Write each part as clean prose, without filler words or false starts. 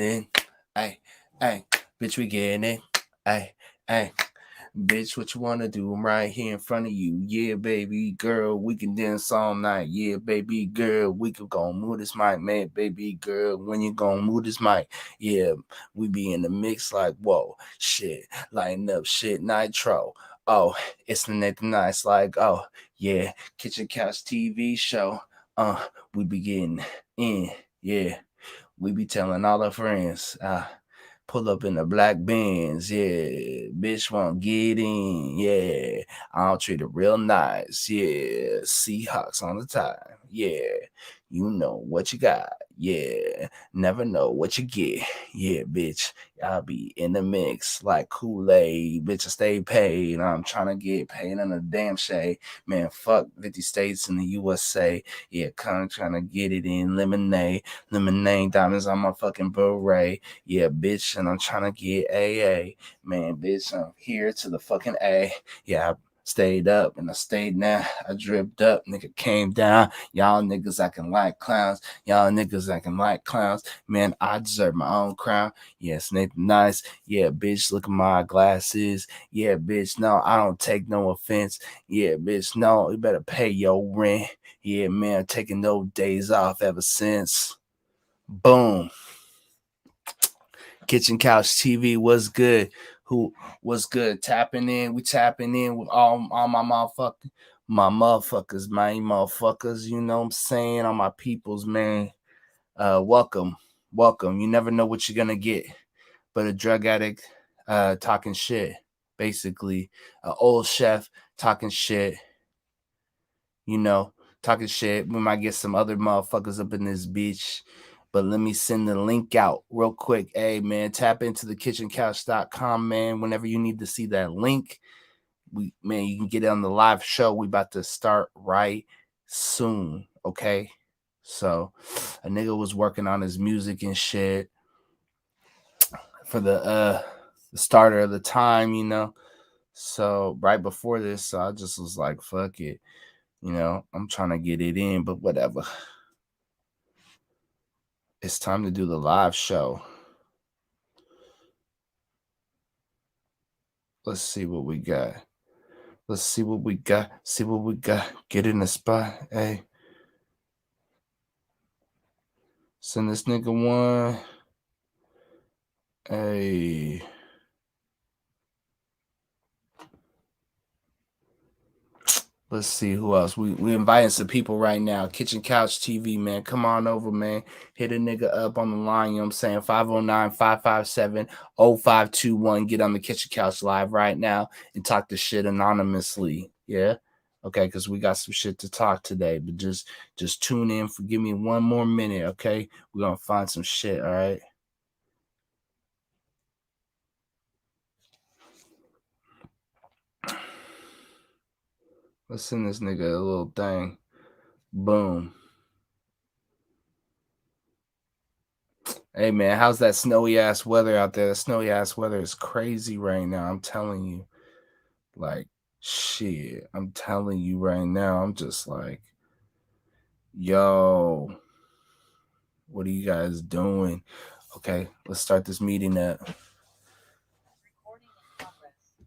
getting it. Ay, ay, bitch, we getting it. Ay, ay. Bitch, what you wanna do? I'm right here in front of you. Yeah, baby girl, we can dance all night. Yeah, baby girl, we can go move this mic, man. Baby girl, when you gonna move this mic? Yeah, we be in the mix like, whoa, shit, lighting up shit, nitro. Oh, it's the Nathan Nice, like, oh, yeah, Kitchen Couch TV show. We be getting in, yeah. We be telling all our friends, pull up in the black Benz, yeah. Bitch won't get in, yeah. I'll treat it real nice, yeah. Seahawks on the time, yeah. You know what you got, yeah. Never know what you get, yeah, bitch. I'll be in the mix like Kool-Aid, bitch. I stay paid. I'm trying to get paid in a damn shade, man. Fuck 50 states in the USA, yeah. Kind of trying to get it in lemonade diamonds on my fucking beret. Yeah, bitch, and I'm trying to get AA. Man, bitch, I'm here to the fucking A. Yeah, I stayed up and I stayed now. I dripped up, nigga came down. Y'all niggas acting like clowns. Y'all niggas acting like clowns. Man, I deserve my own crown. Yes, Nathan Nice. Yeah, bitch, look at my glasses. Yeah, bitch, no, I don't take no offense. Yeah, bitch, no, you better pay your rent. Yeah, man, taking no days off ever since. Boom. Kitchen Couch TV was good. Who was good? Tapping in. We tapping in with all my motherfuckers, man. Motherfuckers, you know what I'm saying? All my peoples, man. Welcome. You never know what you're gonna get. But a drug addict talking shit. Basically. An old chef talking shit. You know, talking shit. We might get some other motherfuckers up in this beach. But let me send the link out real quick. Hey, man, tap into thekitchencouch.com, man. Whenever you need to see that link, you can get it on the live show. We about to start right soon, okay? So, a nigga was working on his music and shit for the starter of the time, you know. So, right before this, so I just was like, fuck it. You know, I'm trying to get it in, but whatever. It's time to do the live show. Let's see what we got. See what we got. Get in the spot. Hey. Send this nigga one. Hey. Let's see who else. We inviting some people right now. Kitchen Couch TV, man. Come on over, man. Hit a nigga up on the line, you know what I'm saying? 509-557-0521. Get on the Kitchen Couch live right now and talk the shit anonymously. Yeah? Okay, because we got some shit to talk today. But just tune in. Give me one more minute, okay? We're gonna find some shit, all right? Let's send this nigga a little thing. Boom. Hey, man, how's that snowy-ass weather out there? The snowy-ass weather is crazy right now. I'm telling you. Like, shit. I'm telling you right now. I'm just like, yo, what are you guys doing? Okay, let's start this meeting up.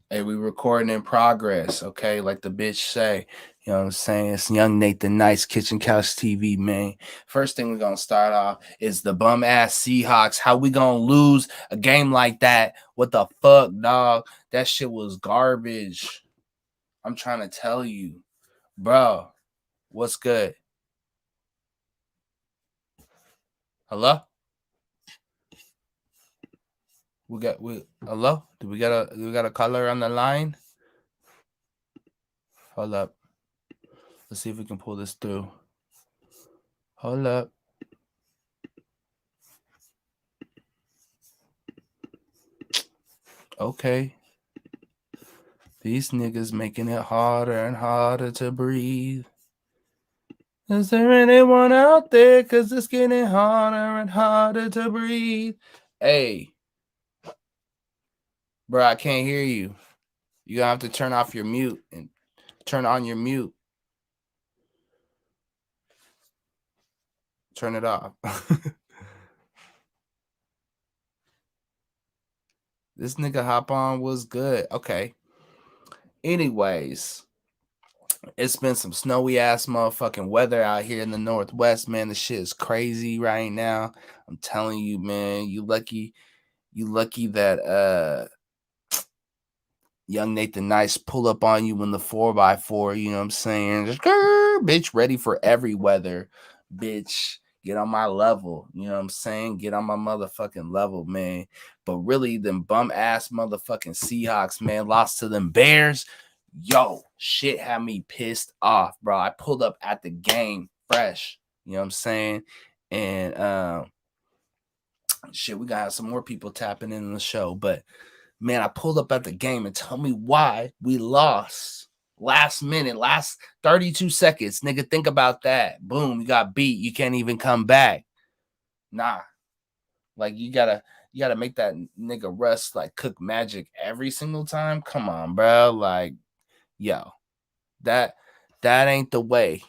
Hey, we recording in progress, okay? Like the bitch say. You know what I'm saying? It's young Nathan Nice, Kitchen Couch TV, man. First thing we're going to start off is the bum-ass Seahawks. How we going to lose a game like that? What the fuck, dog? That shit was garbage. I'm trying to tell you. Bro, what's good? Hello? Hello? Do we got a caller on the line? Hold up. Let's see if we can pull this through. Hold up. Okay. These niggas making it harder and harder to breathe. Is there anyone out there? Cause it's getting harder and harder to breathe. Hey. Bro, I can't hear you. You gonna have to turn off your mute and turn on your mute. Turn it off. This nigga hop on was good. Okay. Anyways, it's been some snowy ass motherfucking weather out here in the Northwest, man. The shit is crazy right now. I'm telling you, man. You lucky that young Nathan Nice pull up on you in the 4x4, you know what I'm saying? Just bitch, ready for every weather. Bitch, get on my level. You know what I'm saying? Get on my motherfucking level, man. But really, them bum ass motherfucking Seahawks, man, lost to them Bears. Yo, shit had me pissed off, bro. I pulled up at the game fresh. You know what I'm saying? And shit, we got some more people tapping in the show, but man, I pulled up at the game and tell me why we lost. Last minute, last 32 seconds. Nigga, think about that. Boom, you got beat. You can't even come back. Nah. Like you gotta make that nigga Russ like cook magic every single time. Come on, bro. Like, yo, that ain't the way.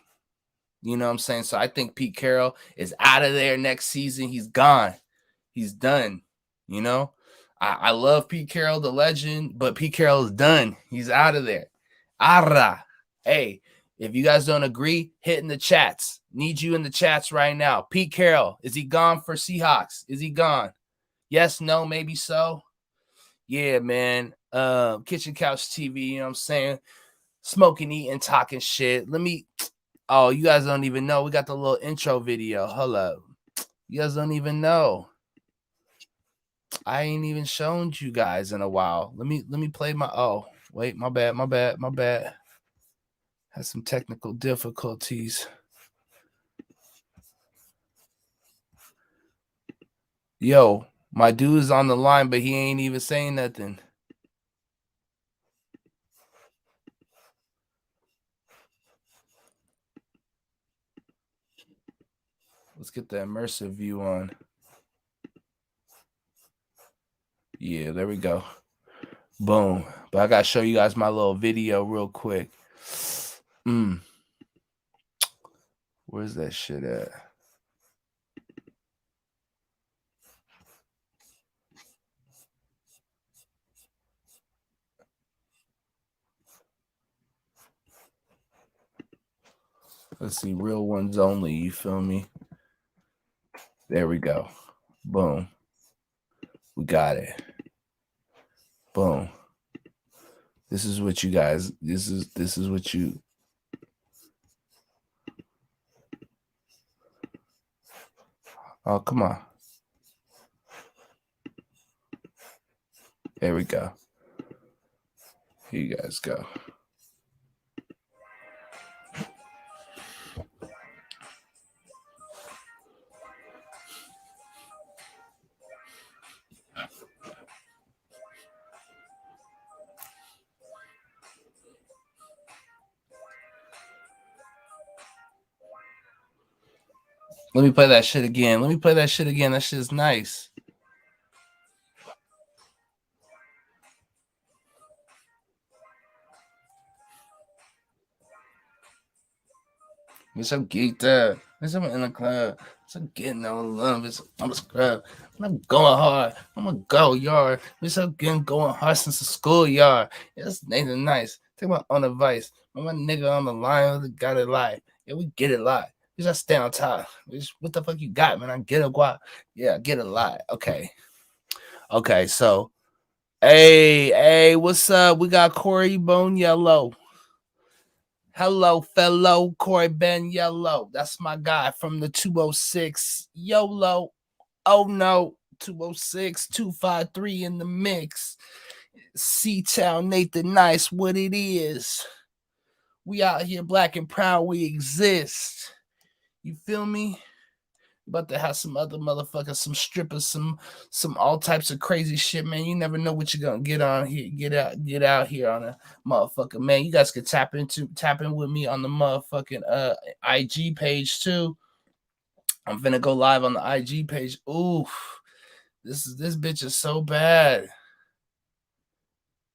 You know what I'm saying? So I think Pete Carroll is out of there next season. He's gone. He's done. You know? I love Pete Carroll, the legend, but Pete Carroll is done. He's out of there. Arra. Hey, if you guys don't agree, hit in the chats. Need you in the chats right now. Pete Carroll, is he gone for Seahawks? Is he gone? Yes, no, maybe so. Yeah, man. Kitchen Couch TV, you know what I'm saying? Smoking, eating, talking shit. Oh, you guys don't even know. We got the little intro video. Hello. You guys don't even know. I ain't even shown you guys in a while. Let me play my wait, my bad. Has some technical difficulties. Yo, my dude's on the line, but he ain't even saying nothing. Let's get the immersive view on. Yeah, there we go. Boom. But I gotta show you guys my little video real quick. Where's that shit at? Let's see, real ones only, you feel me? There we go. Boom. We got it. Boom. This is what you guys, this is what you. Oh, come on. There we go. Here you guys go. Let me play that shit again. That shit is nice. Bitch, I'm geeked up. Bitch, I'm in the club. Bitch, I'm getting no love. Bitch, I'm a scrub. I'm going hard. I'm gonna go yard. Bitch, I'm getting going hard since the schoolyard. Yeah, that's Nathan Nice. Take my own advice. My nigga on the line got it live. Yeah, we get it live. Bitch, I stay on top. Bitch, what the fuck you got, man? I get it guap. Yeah, I get it live. Okay. Okay, so hey, what's up? We got Corey Bone Yellow. Hello, fellow Corey Ben Yellow. That's my guy from the 206 YOLO. Oh no, 206, 253 in the mix. C-Town Nathan Nice, what it is. We out here black and proud, we exist. You feel me? About to have some other motherfuckers, some strippers, some all types of crazy shit, man. You never know what you're gonna get on here, get out here on a motherfucker, man. You guys could tap in with me on the motherfucking IG page too. I'm finna go live on the IG page. Oof, this bitch is so bad.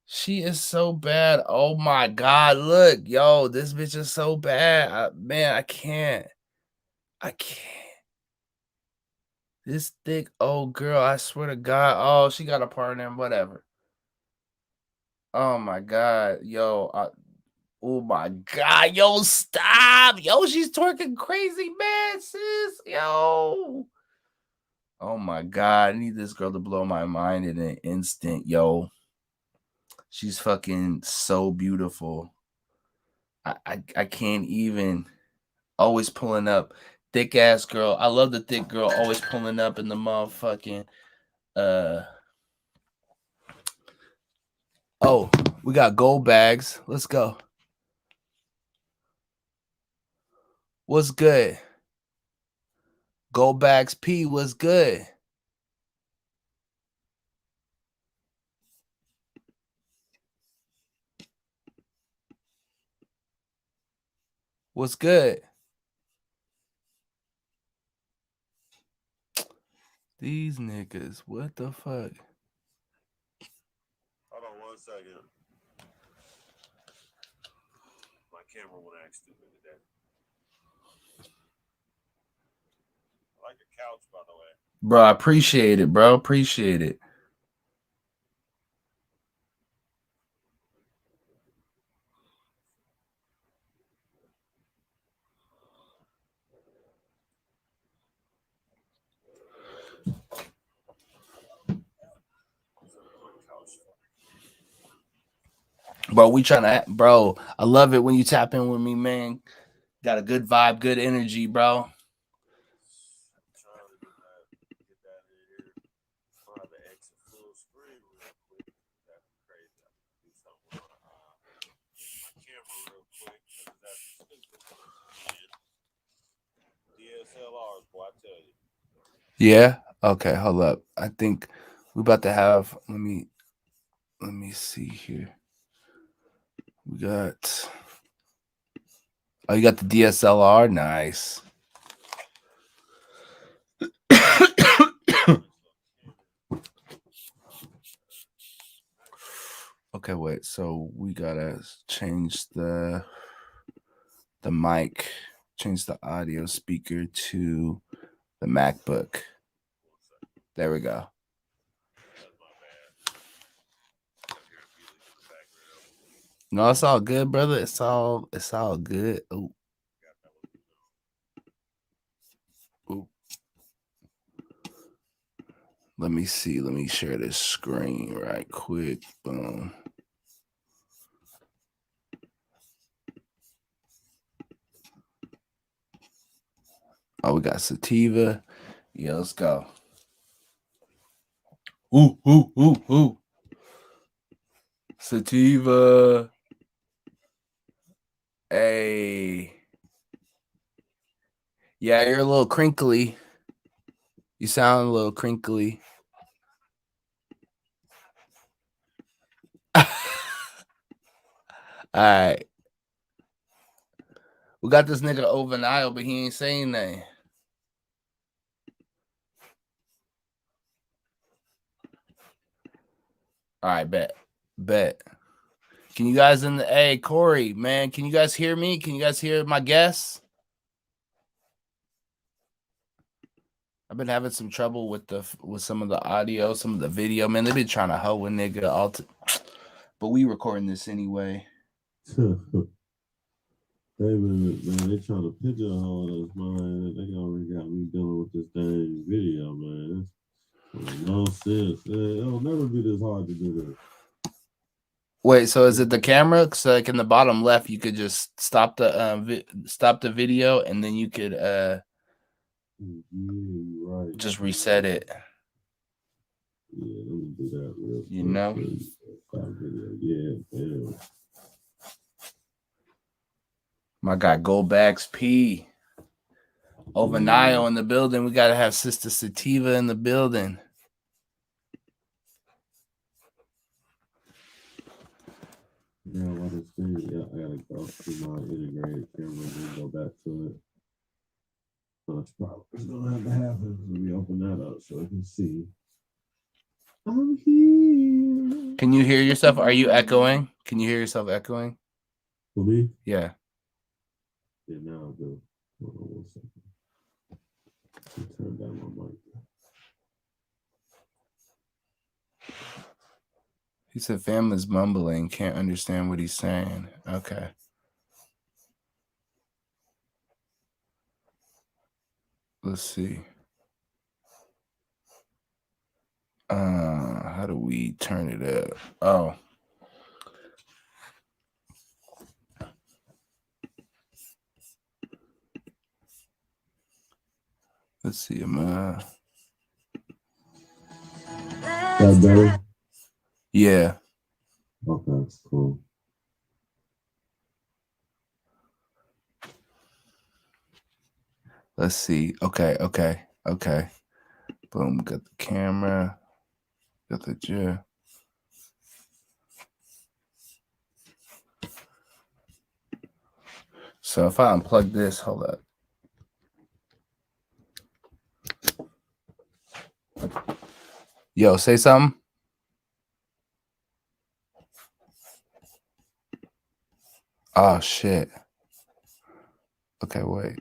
She is so bad. Oh my god, look, yo, this bitch is so bad. Man, I can't. This thick old girl, I swear to God. Oh, she got a partner, whatever. Oh my God. Yo, oh my God. Yo, stop. Yo, she's twerking crazy, man, sis. Yo. Oh my God. I need this girl to blow my mind in an instant, yo. She's fucking so beautiful. I can't even. Always pulling up. Thick ass girl. I love the thick girl always pulling up in the motherfucking oh, we got gold bags. Let's go. What's good? Gold bags P, what's good? What's good? These niggas, what the fuck? Hold on 1 second. My camera won't act stupid today. I like your couch, by the way. Bro, I appreciate it, bro. Appreciate it. Bro, we trying to, bro. I love it when you tap in with me, man. Got a good vibe, good energy, bro. I'm trying to get that in here. I'll have to exit full screen real quick. That's crazy. I have to do something with my camera real quick because that's stupid. DSLRs, boy, I tell you. Yeah. Okay, hold up. I think we about to have. Let me see here. We got. Oh, you got the DSLR. Nice. Okay, wait. So we gotta change the mic, change the audio speaker to the MacBook. There we go. No, it's all good, brother. It's all good. Oh. Ooh. Let me see. Let me share this screen right quick. Boom. Oh, we got sativa. Yeah, let's go. Ooh, ooh, ooh, ooh. Sativa. Hey. Yeah, you're a little crinkly. You sound a little crinkly. All right. We got this nigga over an aisle, but he ain't saying nothing. All right, bet. Can you guys hey, Corey, man, can you guys hear me? Can you guys hear my guests? I've been having some trouble with some of the audio, some of the video. Man, they've been trying to hoe a nigga but we recording this anyway. They trying to pigeonhole us, man. They already got me dealing with this dang video, man. No sense. It'll never be this hard to do this. Wait, so is it the camera? So like in the bottom left, you could just stop the video, and then you could right. Just reset it. Yeah, let me do that real quick. You know? Stop video. Yeah, damn. My guy, Goldbacks P. Overnight in the building. We gotta have Sister Sativa in the building. Yeah, what is this? Yeah, I gotta go to my integrated camera and go back to it. So it's probably gonna have to happen when we open that up so I can see. I'm here. Can you hear yourself? Are you echoing? Can you hear yourself echoing? For me? Yeah. Yeah, now I do. Hold on 1 second. Turn down my mic. He said fam is mumbling, can't understand what he's saying. Okay. Let's see. How do we turn it up? Oh. Let's see. That better? Yeah. Okay, that's cool. Let's see. Okay. Boom. Got the camera. Got the chair. So if I unplug this, hold up. Yo, say something. Oh shit. Okay, wait.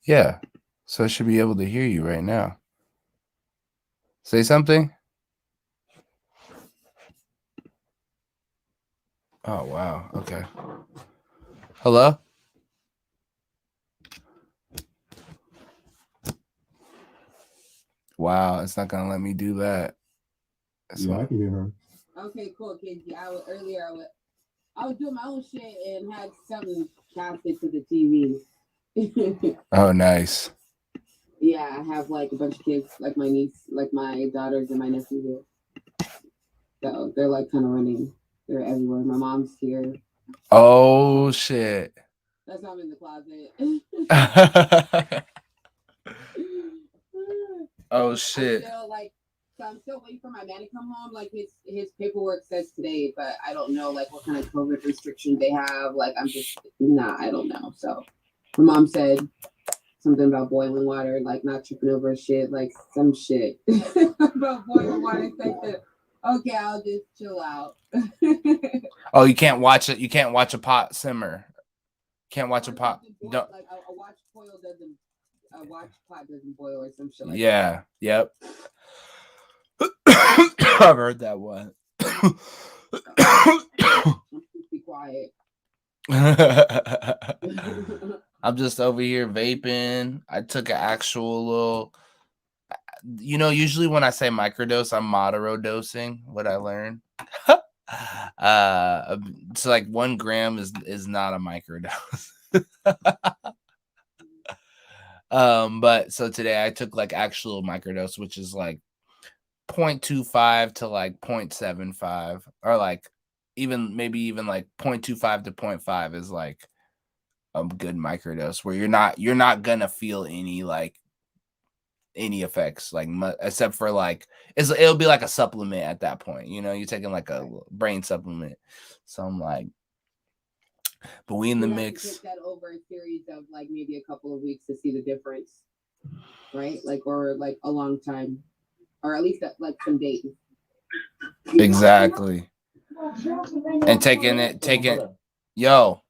Yeah. So I should be able to hear you right now. Say something. Oh wow. Okay. Hello? Wow, it's not gonna let me do that. Yeah, I can hear her. Okay, cool, kids. I was doing my own shit and had something casted to the TV. Oh, nice. Yeah, I have like a bunch of kids, like my niece, like my daughters and my nephew here. So they're like kind of running. They're everywhere. My mom's here. Oh shit. That's why I'm in the closet. Oh shit. I'm still waiting for my man to come home. Like his paperwork says today, but I don't know like what kind of COVID restriction they have. Like I don't know. So my mom said something about boiling water, like not tripping over shit, like some shit about boiling water. Okay, I'll just chill out. Oh, you can't watch it. You can't watch a pot simmer. Can't watch a pot. Like a watch pot doesn't boil or some shit like that. Yep. I've heard that one. Be quiet. I'm just over here vaping. I took an actual little, usually when I say microdose, I'm modero dosing. What I learned. So like 1 gram is not a microdose. But so today I took like actual microdose, which is like 0.25 to like 0.75, or like maybe even like 0.25 to 0.5 is like a good microdose where you're not gonna feel any effects, like except for like it'll be like a supplement at that point. You're taking like a brain supplement. So I'm like, but we in the mix. Take that over a series of like maybe a couple of weeks to see the difference, right? Like or like a long time, or at least like some days. Exactly. And taking yo.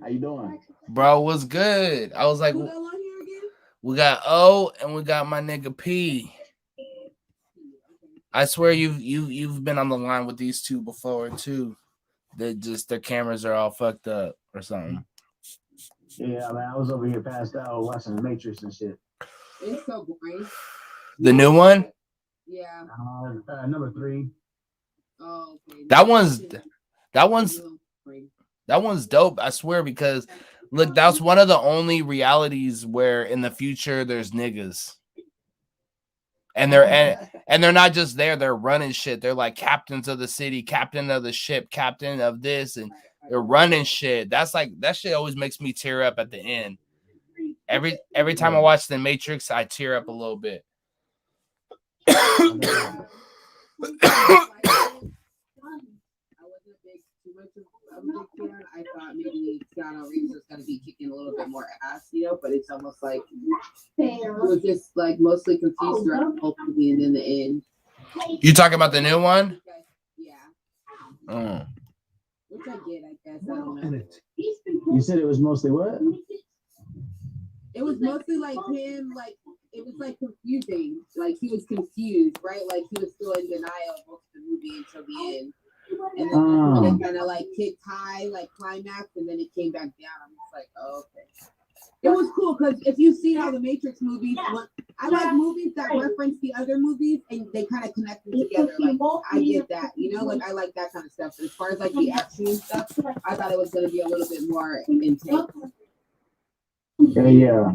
How you doing? Bro, what's good? I was like, we got O and we got my nigga P. I swear you've been on the line with these two before too. Their cameras are all fucked up or something. Yeah, man, I was over here passed out watching The Matrix and shit. It's so boring. The new one? Yeah. Number 3. Oh, okay. That one's dope, I swear, because look, that's one of the only realities where in the future there's niggas. And they're not just there, they're running shit. They're like captains of the city, captain of the ship, captain of this, and they're running shit. That's like, that shit always makes me tear up at the end. Every time I watch The Matrix, I tear up a little bit. I thought maybe Keanu Reeves was gonna be kicking a little bit more ass, but it's almost like it was just like mostly confused throughout the whole movie, and in the end. You talking about the new one? Yeah. Which I get, I guess. I don't know. You said it was mostly what? It was mostly like him, like it was like confusing. Like he was confused, right? Like he was still in denial most of the movie until the end. And then when it kind of like kicked high, like climax, and then it came back down. I'm just like, oh, okay. It was cool because if you see how the Matrix movies, I like movies that reference the other movies and they kind of connect them together. Like I get that, you know, like I like that kind of stuff. But as far as like the action and stuff, I thought it was going to be a little bit more intense. Yeah.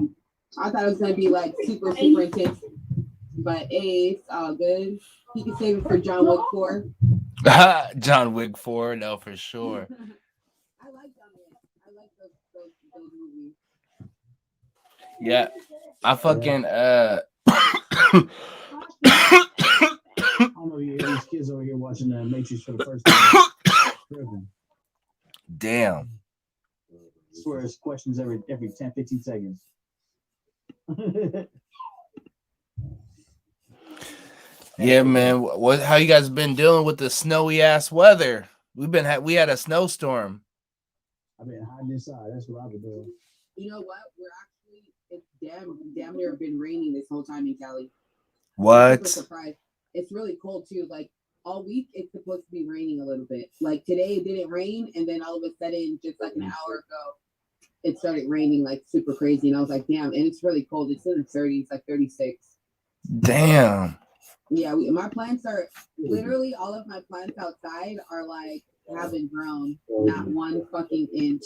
I thought it was going to be like super intense. But it's all good. He can save it for John Wick 4. John Wick 4, no, for sure. I like John Wick. I like those movies. Yeah, I fucking I don't know, you hear these kids over here watching the Matrix for the first time. Damn. I swear it's questions every 10, 15 seconds. Yeah, man. What? How you guys been dealing with the snowy ass weather? We had a snowstorm. I've been hiding inside. That's what I've been doing. You know what? It's damn near been raining this whole time in Cali. What? I'm super surprised. It's really cold too. Like all week, it's supposed to be raining a little bit. Like today, it didn't rain, and then all of a sudden, just like an hour ago, it started raining like super crazy. And I was like, damn. And it's really cold. It's in the 30s, like 36. Damn. Yeah, my plants are literally all of my plants outside are like haven't grown, not one fucking inch.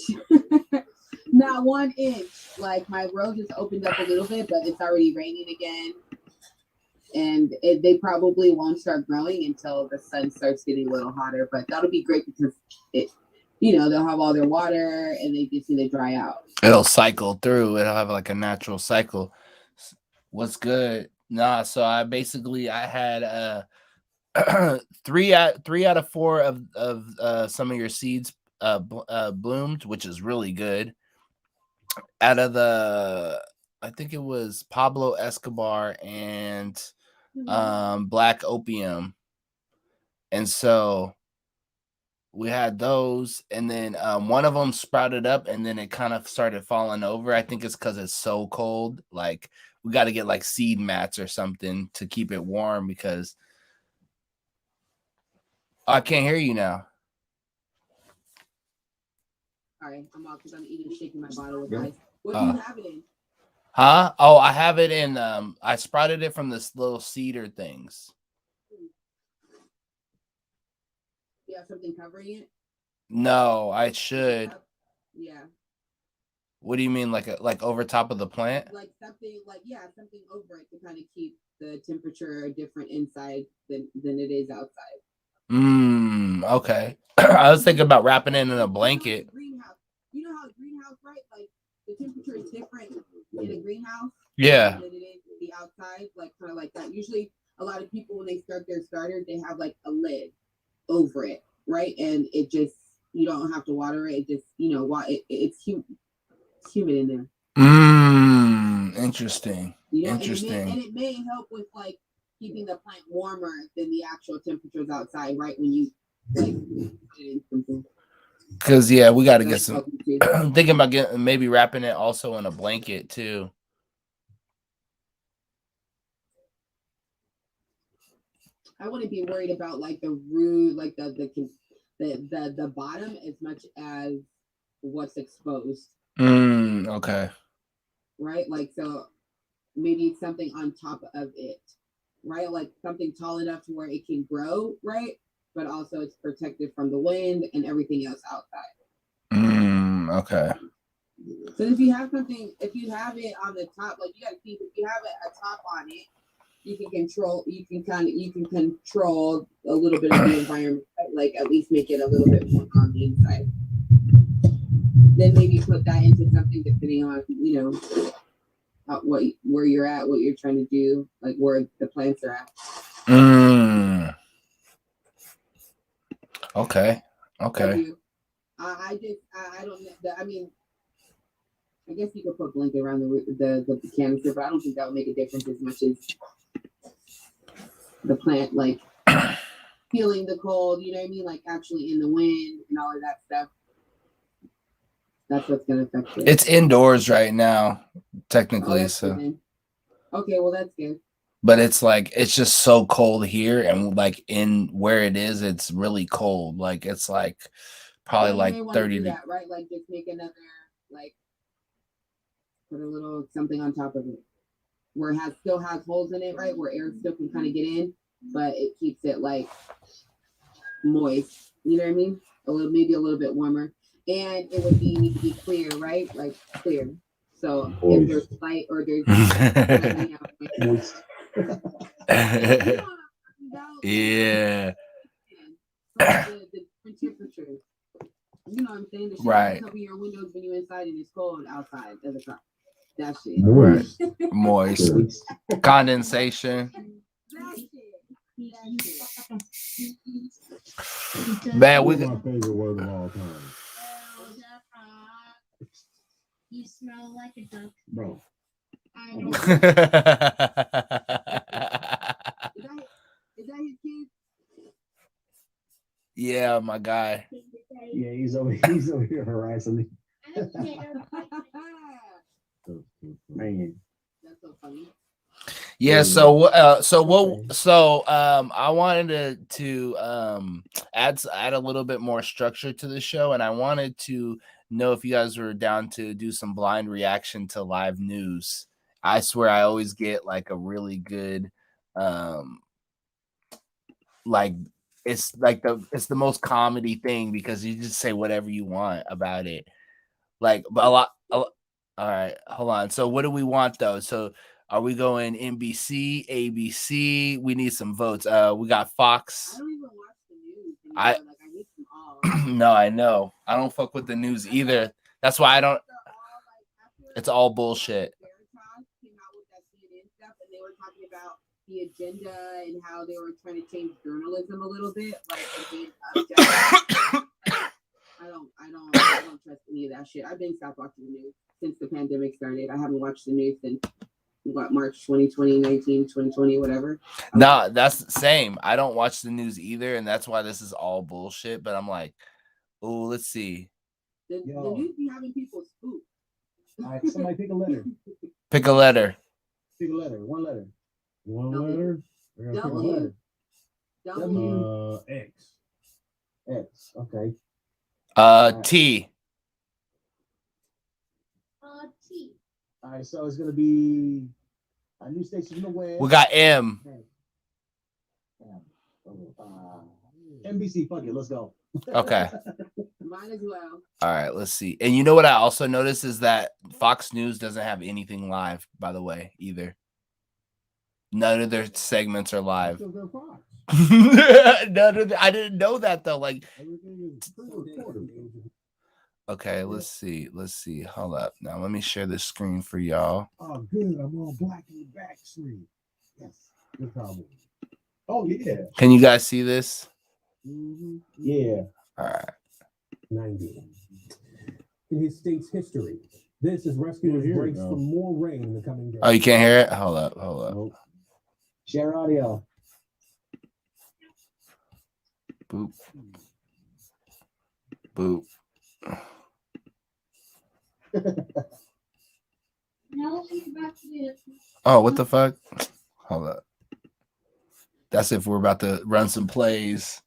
Not 1 inch. Like my road just opened up a little bit, but it's already raining again. And they probably won't start growing until the sun starts getting a little hotter. But that'll be great because they'll have all their water and they just need to dry out. It'll cycle through. It'll have like a natural cycle. What's good? Nah, so I had 3 out of 4 of some of your seeds bloomed, which is really good. Out of I think it was Pablo Escobar and Black Opium, and so we had those, and then one of them sprouted up, and then it kind of started falling over. I think it's because it's so cold. Like we got to get like seed mats or something to keep it warm because I can't hear you now. All right, I'm out because I'm shaking my bottle with ice. What do you have it in? Huh? Oh, I have it in. I sprouted it from this little cedar things. You have something covering it? No, I should. Yeah. What do you mean, like over top of the plant? Like something over it to kind of keep the temperature different inside than it is outside. Okay. I was thinking about wrapping it in a blanket. Greenhouse. You know how a greenhouse, right? Like the temperature is different in a greenhouse. Yeah. Than it is the outside, like kind of like that. Usually, a lot of people when they start their starter, they have like a lid over it, right? And it just you don't have to water it. It just it's humid in there. Interesting. Interesting. And it may help with like keeping the plant warmer than the actual temperatures outside, right? When you like something. Because we got to get some. I'm thinking about maybe wrapping it also in a blanket too. I wouldn't be worried about like the root, like the bottom as much as what's exposed. Okay. Right, like so maybe something on top of it, right? Like something tall enough to where it can grow, right? But also it's protected from the wind and everything else outside. Okay. So if you have it on the top, like you got to keep if you have a top on it, you can control a little bit of the environment, like at least make it a little bit more on the inside. Then maybe put that into something depending on where you're at, what you're trying to do, like where the plants are at. Okay. I don't know. I mean, I guess you could put a blanket around the canister, but I don't think that would make a difference as much as the plant, like feeling the cold. You know what I mean? Like actually in the wind and all of that stuff. That's what's gonna affect it. It's indoors right now, technically. So Okay, well that's good. But it's like it's just so cold here, and like in where it is, it's really cold. Like it's like probably Well, you like may want to 30 do that, right? Like just make another, like put a little something on top of it where it still has holes in it, right? Where air still can kind of get in, but it keeps it like moist. You know what I mean? Maybe a little bit warmer, and it would need to be clear, right? Like clear. So if there's light or there's Moist. Yeah. The different temperatures. You know what I'm saying? The shit Right. cover your windows when you're inside and it's cold outside. That shit. Right. Moist. Condensation. Man, What's my favorite word of all time? You smell like a duck. Bro. I know. Is that his kid? Yeah, my guy. Yeah, he's over here harassing me. Man. That's so funny. Yeah, so I wanted to add a little bit more structure to the show, and I wanted to know if you guys were down to do some blind reaction to live news. I swear I always get like a really good like it's the most comedy thing because you just say whatever you want about it. Like but all right, hold on. So what do we want though? So are we going NBC, ABC? We need some votes. We got Fox. I don't even watch the news. I hate them all. No, I know. I don't fuck with the news either. That's why I don't. It's all bullshit. Came out with that CNN stuff, and they were talking about the agenda and how they were trying to change journalism a little bit. Like, I don't trust any of that shit. I've been stopped watching the news since the pandemic started. I haven't watched the news since March 2020, 19, 2020, whatever. No, that's the same. I don't watch the news either, and that's why this is all bullshit. But I'm like, oh, let's see. The news be having people spooked. All right, somebody pick a letter. Pick a letter. Pick a letter. One letter. One letter? I gotta pick a W. letter. W. X. X. Okay. T. T. All right, so it's gonna be a new station in the West. We got M. NBC. Fuck it. Let's go. Okay. Mine as well. All right, let's see. And you know what I also noticed is that Fox News doesn't have anything live, by the way, either. None of their segments are live. Because they're Fox. I didn't know that though. Like, Everything is pre-recorded. okay, let's see. Hold up. Now let me share this screen for y'all. Oh, good. I'm all black in the back screen. Yes. Good problem. Oh, yeah. Can you guys see this? Mm-hmm. Yeah. All right. 90. In his state's history, this is rescuers Yeah, here brace we go. for more rain in the coming days. Oh, you can't hear it? Hold up. Nope. Share audio. Boop. Boop. No, he's about to do it. Oh, what the fuck? Hold up. That's if we're about to run some plays.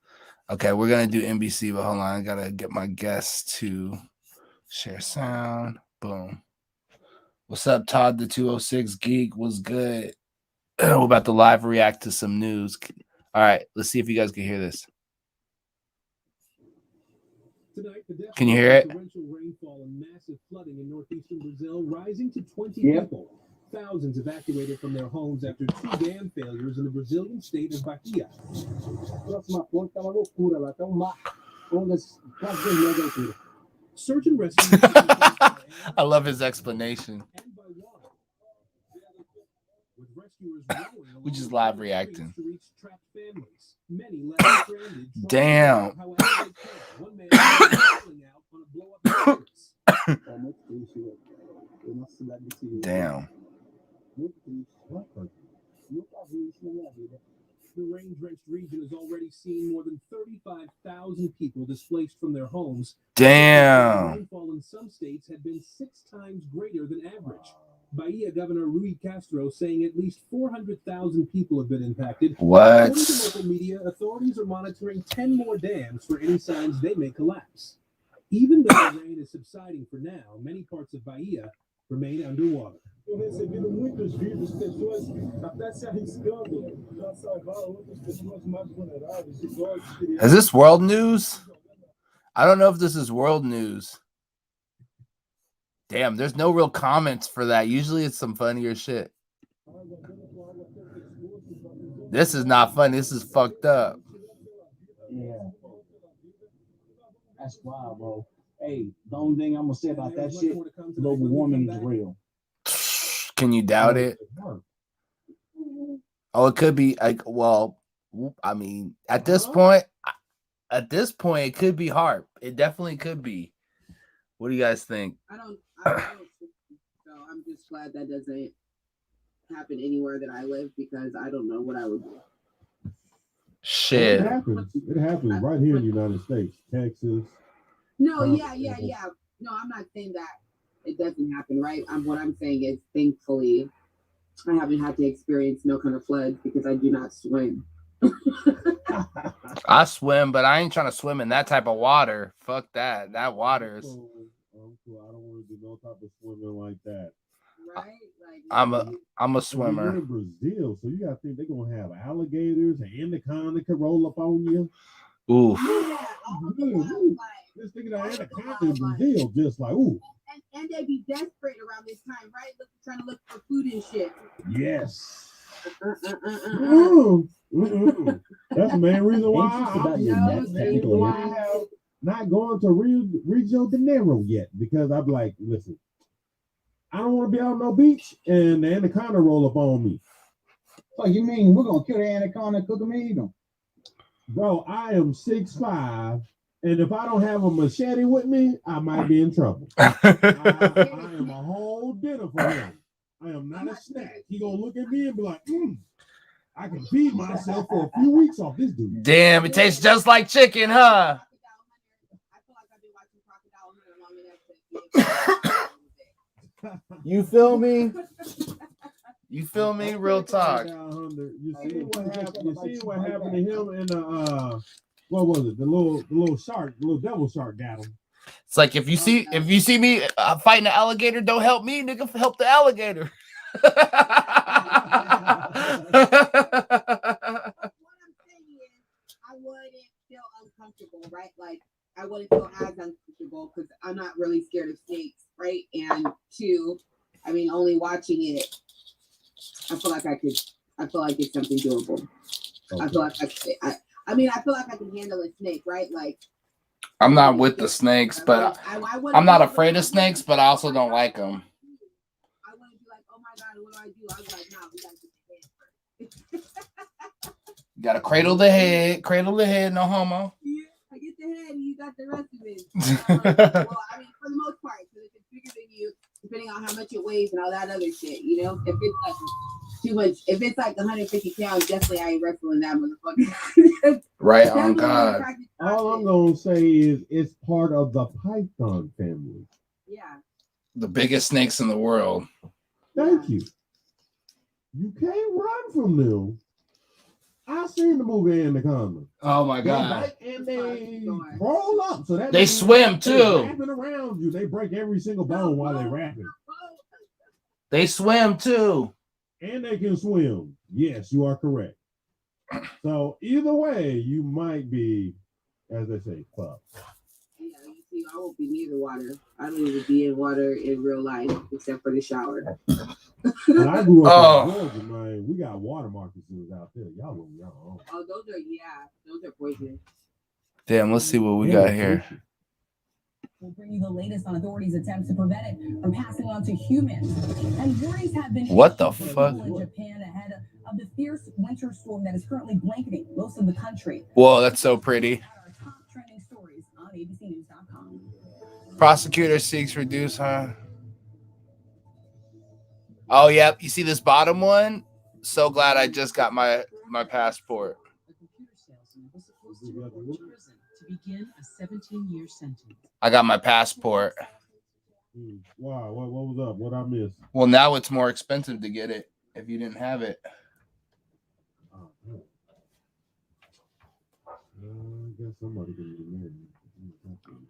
Okay, we're gonna do NBC, but hold on, I gotta get my guests to share sound. Boom. What's up, Todd? The 206 Geek was good. We're about to live react to some news. All right, let's see if you guys can hear this. Tonight, the death Can you hear it? torrential rainfall and massive flooding in northeastern Brazil, rising to 20 Yep. people. Thousands evacuated from their homes after 2 dam failures in the Brazilian state of Bahia. Search and rescue. I love his explanation. And by water. With rescuers rowing We just along live the reacting. streets to reach trapped families. Many left stranded. trying to Damn. figure out however they can. One man is falling out on a blow-up mattress. Damn. The rain-drenched region has already seen more than 35,000 people displaced from their homes. Damn. Rainfall in some states had been 6 times greater than average. Bahia Governor Rui Castro saying at least 400,000 people have been impacted. What? According to local media, authorities are monitoring 10 more dams for any signs they may collapse. Even though the rain is subsiding for now, many parts of Bahia remain underwater. Eu recebido muitos vídeos, pessoas até se arriscando para salvar outras pessoas mais vulneráveis, idosos, crianças. Is this world news? I don't know if this is world news. Damn, there's no real comments for that. Usually it's some funnier shit. This is not funny. This is fucked up. Yeah. That's wild, bro. Hey, the only thing I'm gonna say about that shit, global warming is real. Can you doubt it? Oh, it could be like, well, I mean, at this point, it could be HARP. It definitely could be. What do you guys think? I don't so I'm just glad that doesn't happen anywhere that I live because I don't know what I would do. Shit. It happens. It happens right here in the United States, Texas. No, yeah. No, I'm not saying that it doesn't happen, right? What I'm saying is, thankfully, I haven't had to experience no kind of floods because I do not swim. I swim, but I ain't trying to swim in that type of water. Fuck that. That water is. I don't want to do no type of swimming like that. Right? Like I'm a You're swimmer. in Brazil, so you gotta think they're gonna have alligators and anaconda can roll up on you. Oof. yeah, all the wildlife. Just thinking of anaconda in Brazil, just like ooh, And they be desperate around this time, right? Trying to look for food and shit. yes. That's the main reason why I have not going to Rio de Janeiro yet, because I'm like, listen, I don't want to be out on no beach and the anaconda roll up on me. So you mean we're gonna kill the anaconda and cook them and eat them? Bro, I am 6'5", and if I don't have a machete with me, I might be in trouble. I am a whole dinner for him. I am not a snack. He gonna look at me and be like, I can feed myself for a few weeks off this dude. Damn, it tastes just like chicken, huh? I feel like I've been watching Crocodile Hunter long enough to You feel me? You feel me? Real talk. You see what happened to him in the what was it? The little shark, the little devil shark got him. It's like if you see me fighting an alligator, don't help me, nigga. Help the alligator. What I'm saying is, I wouldn't feel uncomfortable, right? Like, I wouldn't feel as uncomfortable because I'm not really scared of snakes, right? And two, I mean, only watching it, I feel like it's something doable. Okay. I feel like I feel like I can handle a snake, right? Like, I'm not with the snakes, but I'm not afraid of snakes, but I also don't like them. I wouldn't be like, oh my God, what do I do? I was like, no, we gotta get the head first. You gotta cradle the head, no homo. Yeah, I get the head and you got the rest of it. Well, I mean, for the most part, because if it's bigger than you, depending on how much it weighs and all that other shit, you know? If it's like too much, if it's like 150 pounds, definitely I ain't wrestling that motherfucker. Right on God. All I'm gonna say is it's part of the python family. Yeah. The biggest snakes in the world. Thank you. You can't run from them. I seen the movie Anaconda. Oh my God. And they roll up, so that they swim too. Wrapping around you, they break every single bone while they rapping. They swim too. And they can swim. Yes, you are correct. So either way, you might be, as they say, fucked. Yeah, you see, I won't be near the water. I don't even be in water in real life except for the shower. When I grew up in Georgia, man, we got water moccasins out there. Y'all wouldn't know. Oh, those are poisonous. Damn, let's see what we got here. We'll bring you the latest on authorities' attempts to prevent it from passing on to humans. And warnings have been what the fuck in Japan ahead of the fierce winter storm that is currently blanketing most of the country. Whoa, that's so pretty. Our top trending stories on abcnews.com. Prosecutor seeks reduce, huh? Oh, yep. You see this bottom one? So glad I just got my passport. A computer salesman was supposed to report to prison to begin a 17-year sentence. I got my passport. Wow, what was up? What I missed? Well, now it's more expensive to get it if you didn't have it. Oh, man. I guess somebody can be married.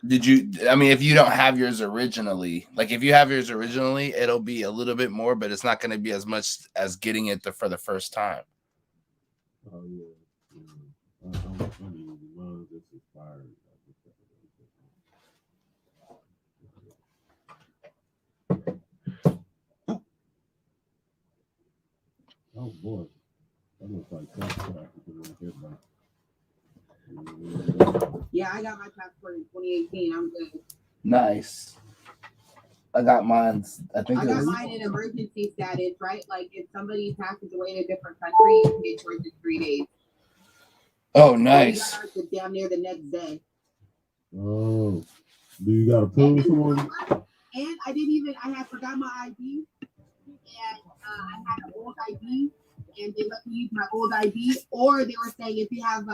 Did you? I mean, if you don't have yours originally, like if you have yours originally, it'll be a little bit more, but it's not going to be as much as getting it for the first time. Oh yeah. I'm using mine. This expired. Oh boy, that looks like passport. Yeah, I got my passport in 2018. I'm good. Nice. I got mine. I think I it got was. mine in emergency status, right? Like if somebody passes away in a different country, you can get yours in 3 days. Oh, We nice. got ours damn near the next day. Oh, do you got to prove someone? And I had forgot my ID, and I had an old ID, and they let me use my old ID. Or they were saying if you have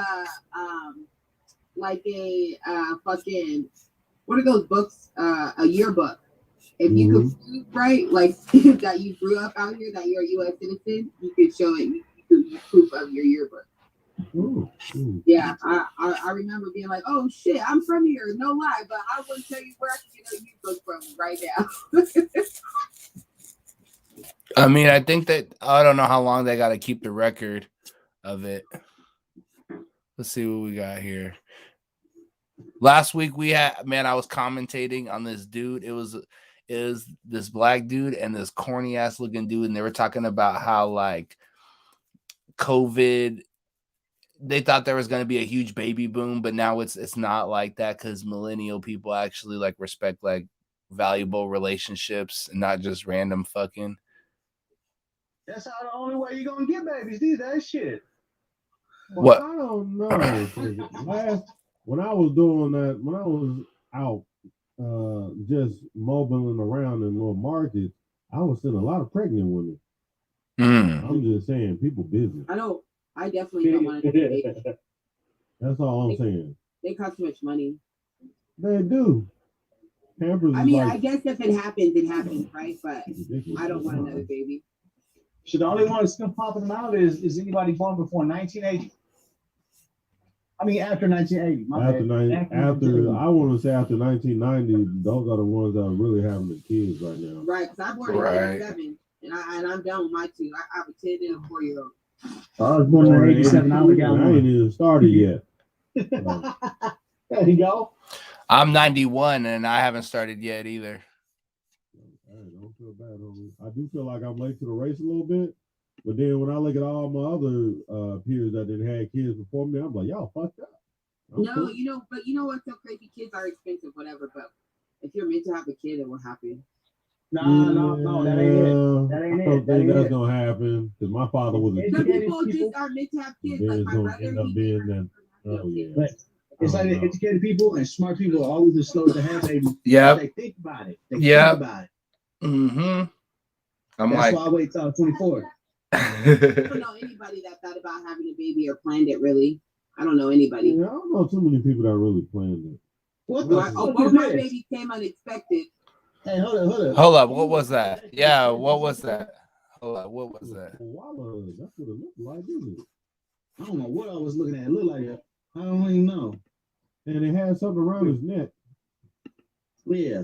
fucking, what are those books? A yearbook. If you could prove, right, like that you grew up out here, that you're a U.S. citizen, you could show it. You could use proof of your yearbook. Yeah, I remember being like, oh shit, I'm from here, no lie, but I wouldn't tell you where I can get a yearbook from right now. I mean, I think that I don't know how long they got to keep the record of it. Let's see what we got here. Last week I was commentating on this dude. It was this black dude and this corny ass looking dude, and they were talking about how like COVID, they thought there was going to be a huge baby boom, but now it's not like that because millennial people actually like respect like valuable relationships and not just random fucking. That's how the only way you're gonna get babies these days. Shit. Well, What? I don't know. When I was doing that, when I was out just mobiling around in little markets, I was seeing a lot of pregnant women. I'm just saying, people busy. I know. I definitely don't want to do babies. That's all I'm saying. They cost too much money. They do. Pampers I mean, like, I guess if it happens, right? But I don't want another baby. So the only one that's still popping out is anybody born before 1980. I mean, after 1980. After I want to say after 1990, those are the ones that are really having the kids right now. Right, because I'm born in 87, and I'm done with my two. I have a 10 and a 4-year-old. I was born in 87. I ain't even started yet. There you go. I'm 91 and I haven't started yet either. Hey, don't feel bad, homie. I do feel like I'm late to the race a little bit, but then when I look at all my other peers that didn't have kids before me, I'm like, y'all fucked up. No, cool. But you know what's so crazy? Kids are expensive, whatever. But if you're meant to have a kid, it will happen. No, that ain't it. That ain't I don't think that's gonna happen because my father was a Some people just are meant to have kids. Like my brother, end up being that. Oh yeah. But it's like educated people and smart people are always the slow to have babies. Yeah. They think about it. They think about it. Mm-hmm. That's why I wait till I'm 24. I don't know anybody that thought about having a baby or planned it. Really, I don't know anybody. Yeah, I don't know too many people that really planned it. Both my babies came unexpected. Hey, hold up. What was that? Yeah, what was that? Hold up. What was that? Koala. That's what it looked like, isn't it? I don't know what I was looking at. It looked like that. I don't even know. And it had something around his neck. Yeah.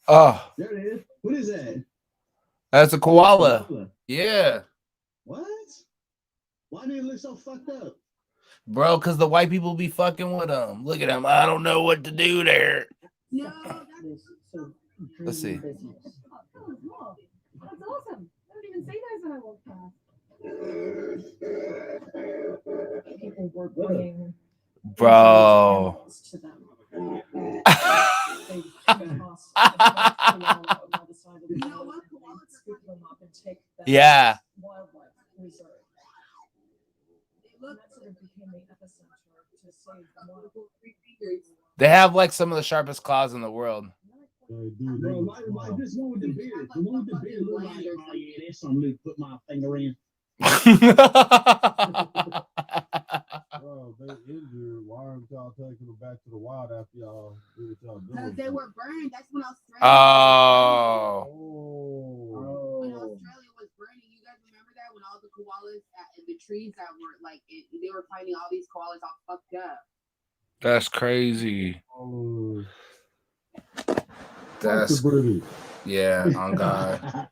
Oh. There it is. What is that? That's a koala. Yeah. What? Why did it look so fucked up? Bro, because the white people be fucking with them. Look at them. I don't know what to do there. No, let's see. Oh, cool. That's awesome. I don't even say those when I walk past. People were bringing bro. to them. Yeah. Wildlife reserve. That sort of became the epicenter to save the wild. They have like some of the sharpest claws in the world. Bro, why this one with the beard? The one with the beard look like, oh yeah, there's something to put my finger in. Bro, they injured. Why are weren't y'all taking them back to the wild after y'all did what y'all doing? Because they were burned. That's when Australia. Oh. When Australia was burning, you guys remember that when all the koalas and the trees that were like they were finding all these koalas all fucked up. That's crazy. That's the British. Yeah, on God.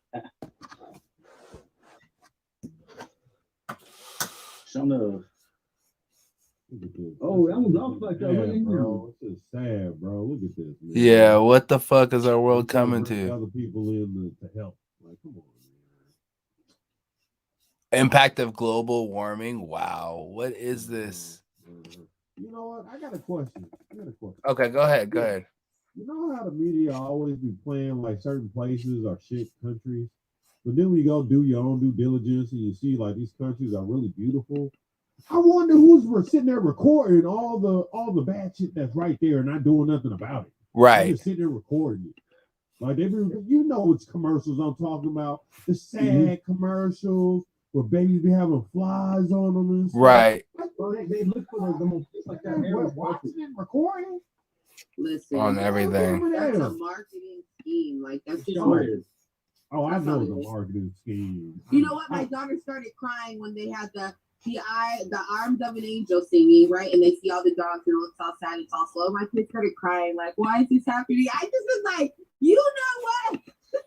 Some of. Oh, that was all fucked up. Look at Bro, it's just sad, bro. Look at this, man. Yeah, what the fuck is our world coming to? Other people in to help. Like, come on, man. Impact of global warming. Wow, what is this? You know what? I got a question. Okay, go ahead. Go ahead. You know how the media always be playing like certain places or shit countries, but then when you go do your own due diligence and you see like these countries are really beautiful. I wonder who's sitting there recording all the bad shit that's right there and not doing nothing about it. Right. They're just sitting there recording it. Like you know it's commercials I'm talking about. The sad commercials where babies be having flies on them and stuff. Right. Well, they look for the most like that. We're watching and recording. Listen, on everything. That's a marketing scheme. Like that's just Oh, I know the marketing scheme. You know what? My daughter started crying when they had the arms of an angel singing, right? And they see all the dogs and it looks all sad, it's all slow. My kid started crying, like, why is this happening? I just was like, you know what?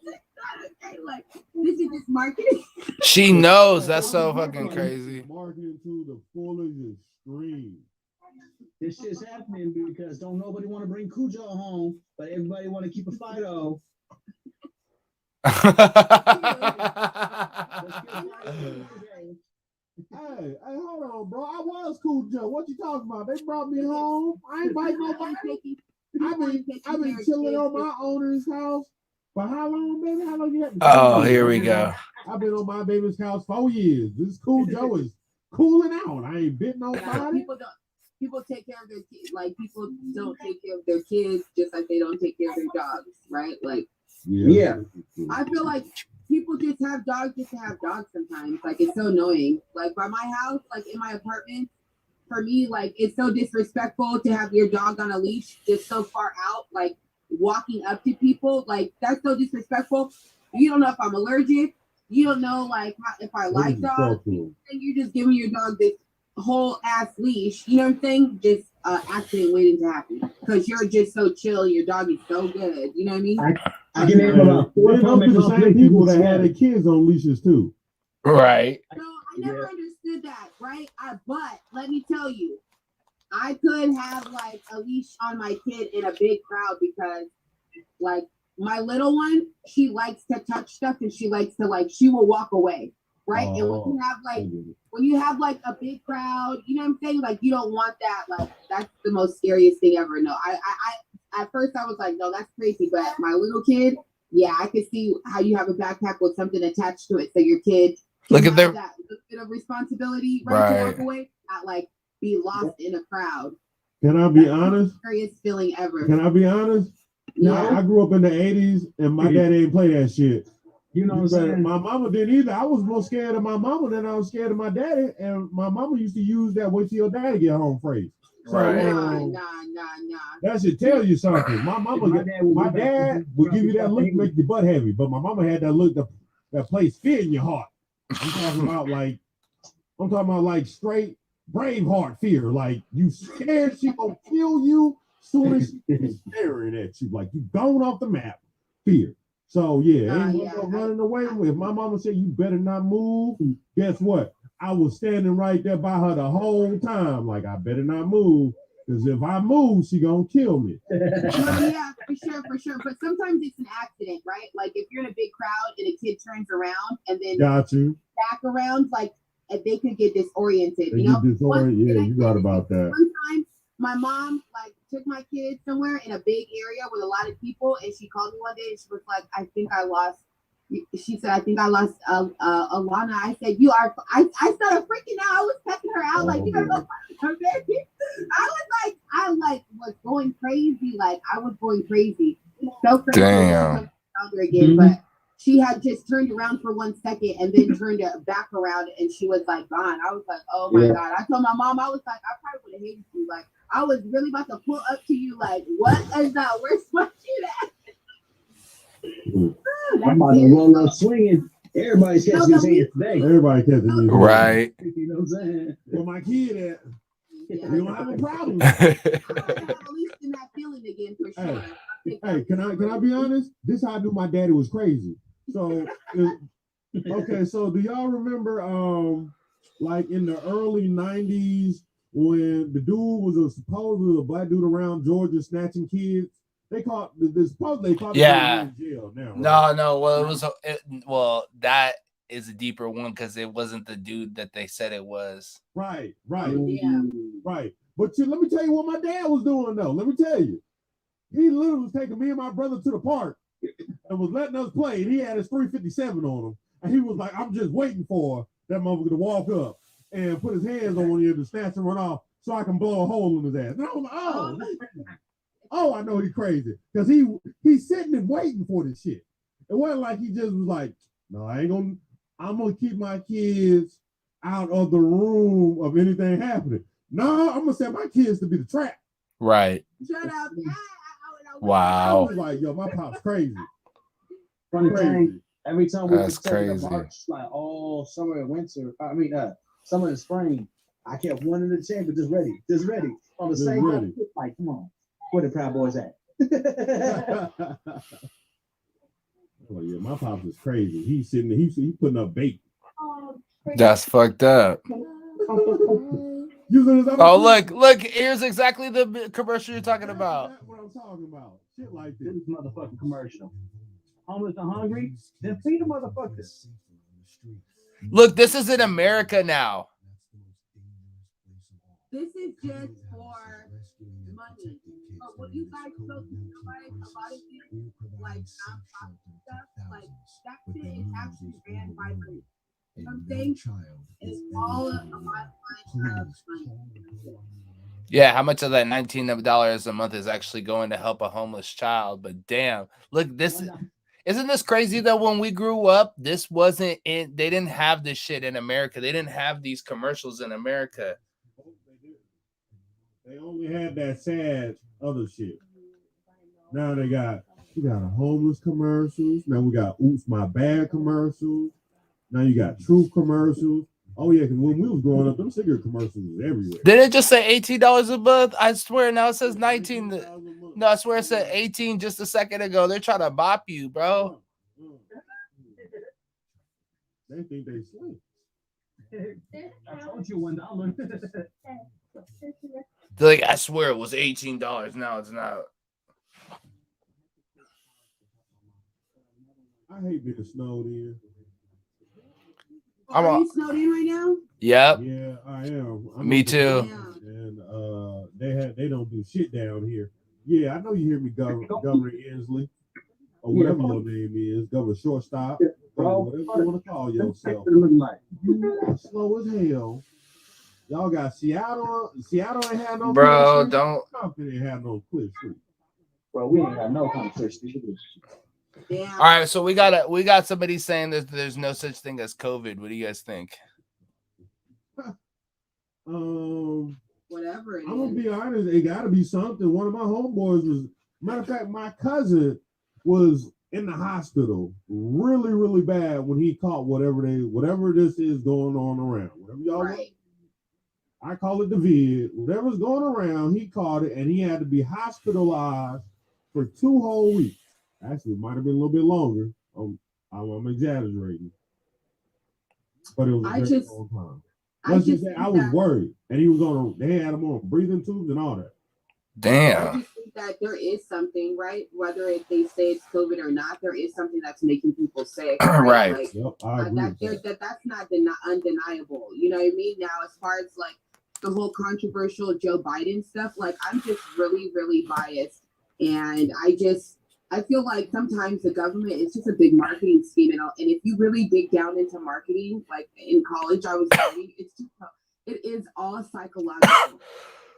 This is not okay. Like, this is just marketing. She knows. That's so fucking crazy. Marketing to the fullest extreme. This shit's happening because don't nobody want to bring Cujo home, but everybody want to keep a Fido. Hey, hold on, bro. I was Cujo. What you talking about? They brought me home. I ain't bite nobody. I've been chilling on my owner's house for how long, baby? How long you had? Oh, here we go. I've been on my baby's house 4 years. This Cujo is cooling out. I ain't bit nobody. People take care of their kids. Like people don't take care of their kids just like they don't take care of their dogs, right? Like, yeah. I feel like people just have dogs just to have dogs sometimes. Like it's so annoying. Like by my house, like in my apartment, for me, like it's so disrespectful to have your dog on a leash just so far out, like walking up to people. Like that's so disrespectful. You don't know if I'm allergic. You don't know like if I like dogs. And you're just giving your dog this whole ass leash. You know what I'm saying? Just accident waiting to happen because you're just so chill. Your dog is so good. You know what I mean? I can name about 4 the same people that had their kids on leashes too. Right. So I never understood that, right? But let me tell you, I could have like a leash on my kid in a big crowd because like my little one, she likes to touch stuff and she likes to she will walk away, right? And when you have like a big crowd, you know what I'm saying? Like you don't want that. Like that's the most scariest thing ever. No, I at first I was like, no, that's crazy. But my little kid, yeah, I could see how you have a backpack with something attached to it, so your kid look at that bit of responsibility, right? To walk away, not like be lost in a crowd. Can I be honest? Scariest feeling ever. Can I be honest? No, I grew up in the 80s and my dad didn't play that shit. You know what I'm saying? My mama didn't either. I was more scared of my mama than I was scared of my daddy. And my mama used to use that wait till your daddy get home phrase. So, Nah. That should tell you something. My dad would give you that look, make your butt heavy. But my mama had that look that plays fear in your heart. I'm talking about like straight Braveheart fear. Like you scared she gonna kill you soon as she's staring at you. Like you gone off the map. Fear. So ain't no running away. If my mama said you better not move, guess what? I was standing right there by her the whole time. Like I better not move. Because if I move, she gonna kill me. Yeah, for sure. But sometimes it's an accident, right? Like if you're in a big crowd and a kid turns around and then back around, like they could get disoriented. You know, you got about that. One time, my mom took my kid somewhere in a big area with a lot of people, and she called me one day and she was like, "I think I lost." She said, "I think I lost Alana." I said, "You are." I started freaking out. I was checking her out like, "You gotta go find her baby." I was going crazy. Like I was going crazy. So crazy. Damn. Again, but she had just turned around for 1 second and then turned it back around and she was like gone. I was like, oh my God. I told my mom, I was like, I probably would have hated you. Like I was really about to pull up to you like, what is that? Where's my kid at? I'm about to roll up swinging. Everybody's catching his hands today. Everybody catching these. Right. You know what I'm saying? Where my kid at? Yeah. We don't have a problem. I'm gonna have at least in that feeling again for Hey, sure. Hey, can I be honest? This how I knew my daddy was crazy. So okay, so do y'all remember like in the early 90s when the dude was supposedly a black dude around Georgia snatching kids? They caught supposedly they caught Yeah. him in jail now. Right? No. Well, well, that is a deeper one because it wasn't the dude that they said it was. Right. Yeah. Right. But let me tell you what my dad was doing though. Let me tell you. He literally was taking me and my brother to the park and was letting us play. And he had his 357 on him. And he was like, I'm just waiting for that motherfucker to walk up and put his hands on you to snatch and run off so I can blow a hole in his ass. And I was like, oh, I know he's crazy. Because he's sitting and waiting for this shit. It wasn't like he just was like, no, I'm going to keep my kids out of the room of anything happening. No, I'm going to set my kids to be the trap. Right. Shut up. Wow. I was like, yo, my pop's crazy. Funny thing, every time we That's could take crazy. the March, like all summer and winter, summer and spring, I kept one in the chamber just ready. On the same time, like, come on, where the Proud Boys at? Well, yeah, my pops is crazy. He's sitting there, he's putting up bait. That's fucked up. Oh, look, here's exactly the commercial you're talking about. That's what I'm talking about. Shit like this. This motherfucking commercial. Homeless and hungry, then feed the motherfuckers. Look, this is in America now. This is just for money. But what you guys don't realize, a lot of things, like nonprofit stuff, like that shit is actually ran by money. You know what I'm saying? It's all a lot of money. Yeah, how much of that $19 a month is actually going to help a homeless child? But damn, look, isn't this crazy that when we grew up, this wasn't in, they didn't have this shit in America. They didn't have these commercials in America. They only had that sad other shit. Now we got a homeless commercials. Now we got Oops My Bad commercials. Now you got Truth commercials. Oh yeah, because when we was growing up, them cigarette commercials was everywhere. Did it just say $18 a month? I swear now it says 19. No, I swear it said 18 just a second ago. They're trying to bop you, bro. They think they slick. I told you $1. They're like, I swear it was $18. Now it's not. I hate being snowed in. Are you snowed in right now? Yep. Yeah, I am. Me too. And they don't do shit down here. Yeah, I know you hear me, Governor Inslee, or whatever your name is, Governor Shortstop, whatever you want to call yourself. You slow as hell. Y'all got Seattle. Seattle ain't had no. Bro, don't. Compton ain't had no clear street. Bro, we ain't got no kind of clear street. Yeah. All right, so we got somebody saying that there's no such thing as COVID. What do you guys think? Whatever it is. I'm gonna be honest, it gotta be something. One of my homeboys was, matter of fact, my cousin was in the hospital really, really bad when he caught whatever this is going on around. Whatever y'all want. I call it the vid. Whatever's going around, he caught it and he had to be hospitalized for 2 whole weeks. Actually, it might have been a little bit longer. I'm exaggerating. But it was a very long time. Let's just say I was worried. And he was they had him on breathing tubes and all that. Damn. I just think that there is something, right? Whether they say it's COVID or not, there is something that's making people sick. Right. Like, yep, I agree that's not undeniable. You know what I mean? Now, as far as like the whole controversial Joe Biden stuff, like I'm just really, really biased. And I feel like sometimes the government is just a big marketing scheme. And if you really dig down into marketing, like in college, I was studying, it is all psychological.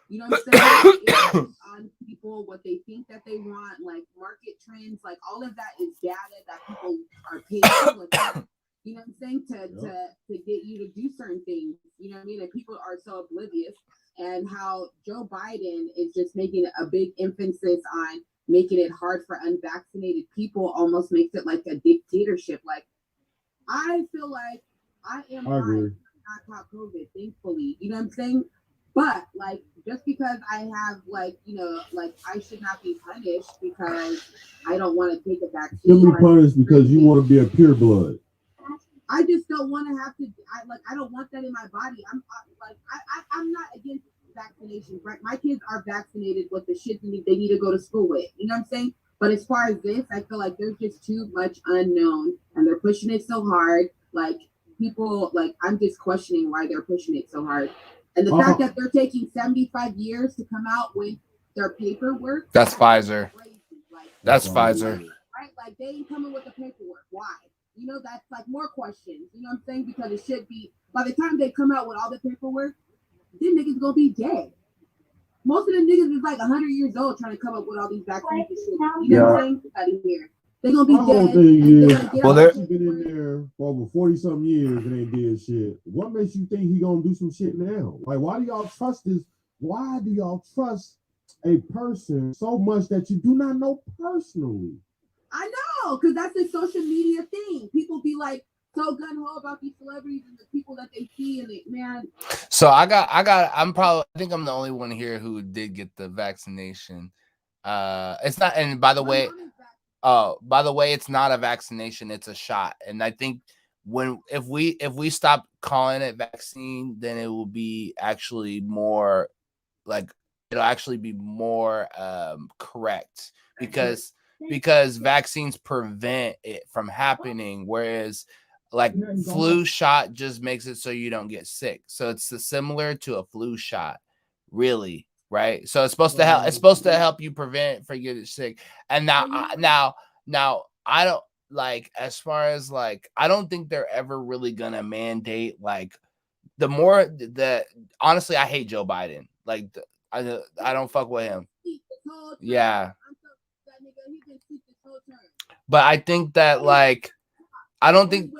You know what I'm saying? It's on people, what they think that they want, like market trends, like all of that is data that people are paid to look at. You know what I'm saying? To get you to do certain things. You know what I mean? And people are so oblivious. and how Joe Biden is just making a big emphasis on making it hard for unvaccinated people, almost makes it like a dictatorship. Like, I feel like I am fine. Not caught COVID, thankfully. You know what I'm saying? But like, just because I have like, you know, like I should not be punished because I don't want to take a vaccine. You'll be punished because you want to be a pure blood. I just don't want to have to. I don't want that in my body. I'm not against vaccinations, right? My kids are vaccinated with the shit they need to go to school with. You know what I'm saying? But as far as this, I feel like there's just too much unknown, and they're pushing it so hard. Like people, like I'm just questioning why they're pushing it so hard, and the fact that they're taking 75 years to come out with their paperwork. That's Pfizer. Crazy. Like, that's Pfizer. Right? Like they ain't coming with the paperwork. Why? You know, that's like more questions. You know what I'm saying? Because it should be, by the time they come out with all the paperwork, them niggas gonna be dead. Most of the niggas is like 100 years old trying to come up with all these vaccines and shit. You know what I'm saying? Out of here. They're gonna be dead. Well, they've been in there for over 40-something years and they did shit. What makes you think he gonna do some shit now? Like, why do y'all trust this? Why do y'all trust a person so much that you do not know personally? I know, because that's a social media thing. People be like so gun-ho about these celebrities and the people that they see, and man. So I think I'm the only one here who did get the vaccination. It's not, and by the way, it's not a vaccination, it's a shot. And I think if we stop calling it vaccine, then it will be actually more like, it'll actually be more correct, because vaccines prevent it from happening, whereas like flu shot just makes it so you don't get sick. So it's similar to a flu shot, really, right? So it's supposed to help. It's supposed to help you prevent from getting sick. And now I don't like, as far as like, I don't think they're ever really gonna mandate like honestly, I hate Joe Biden. Like I don't fuck with him. Yeah. But I think that like, I don't think,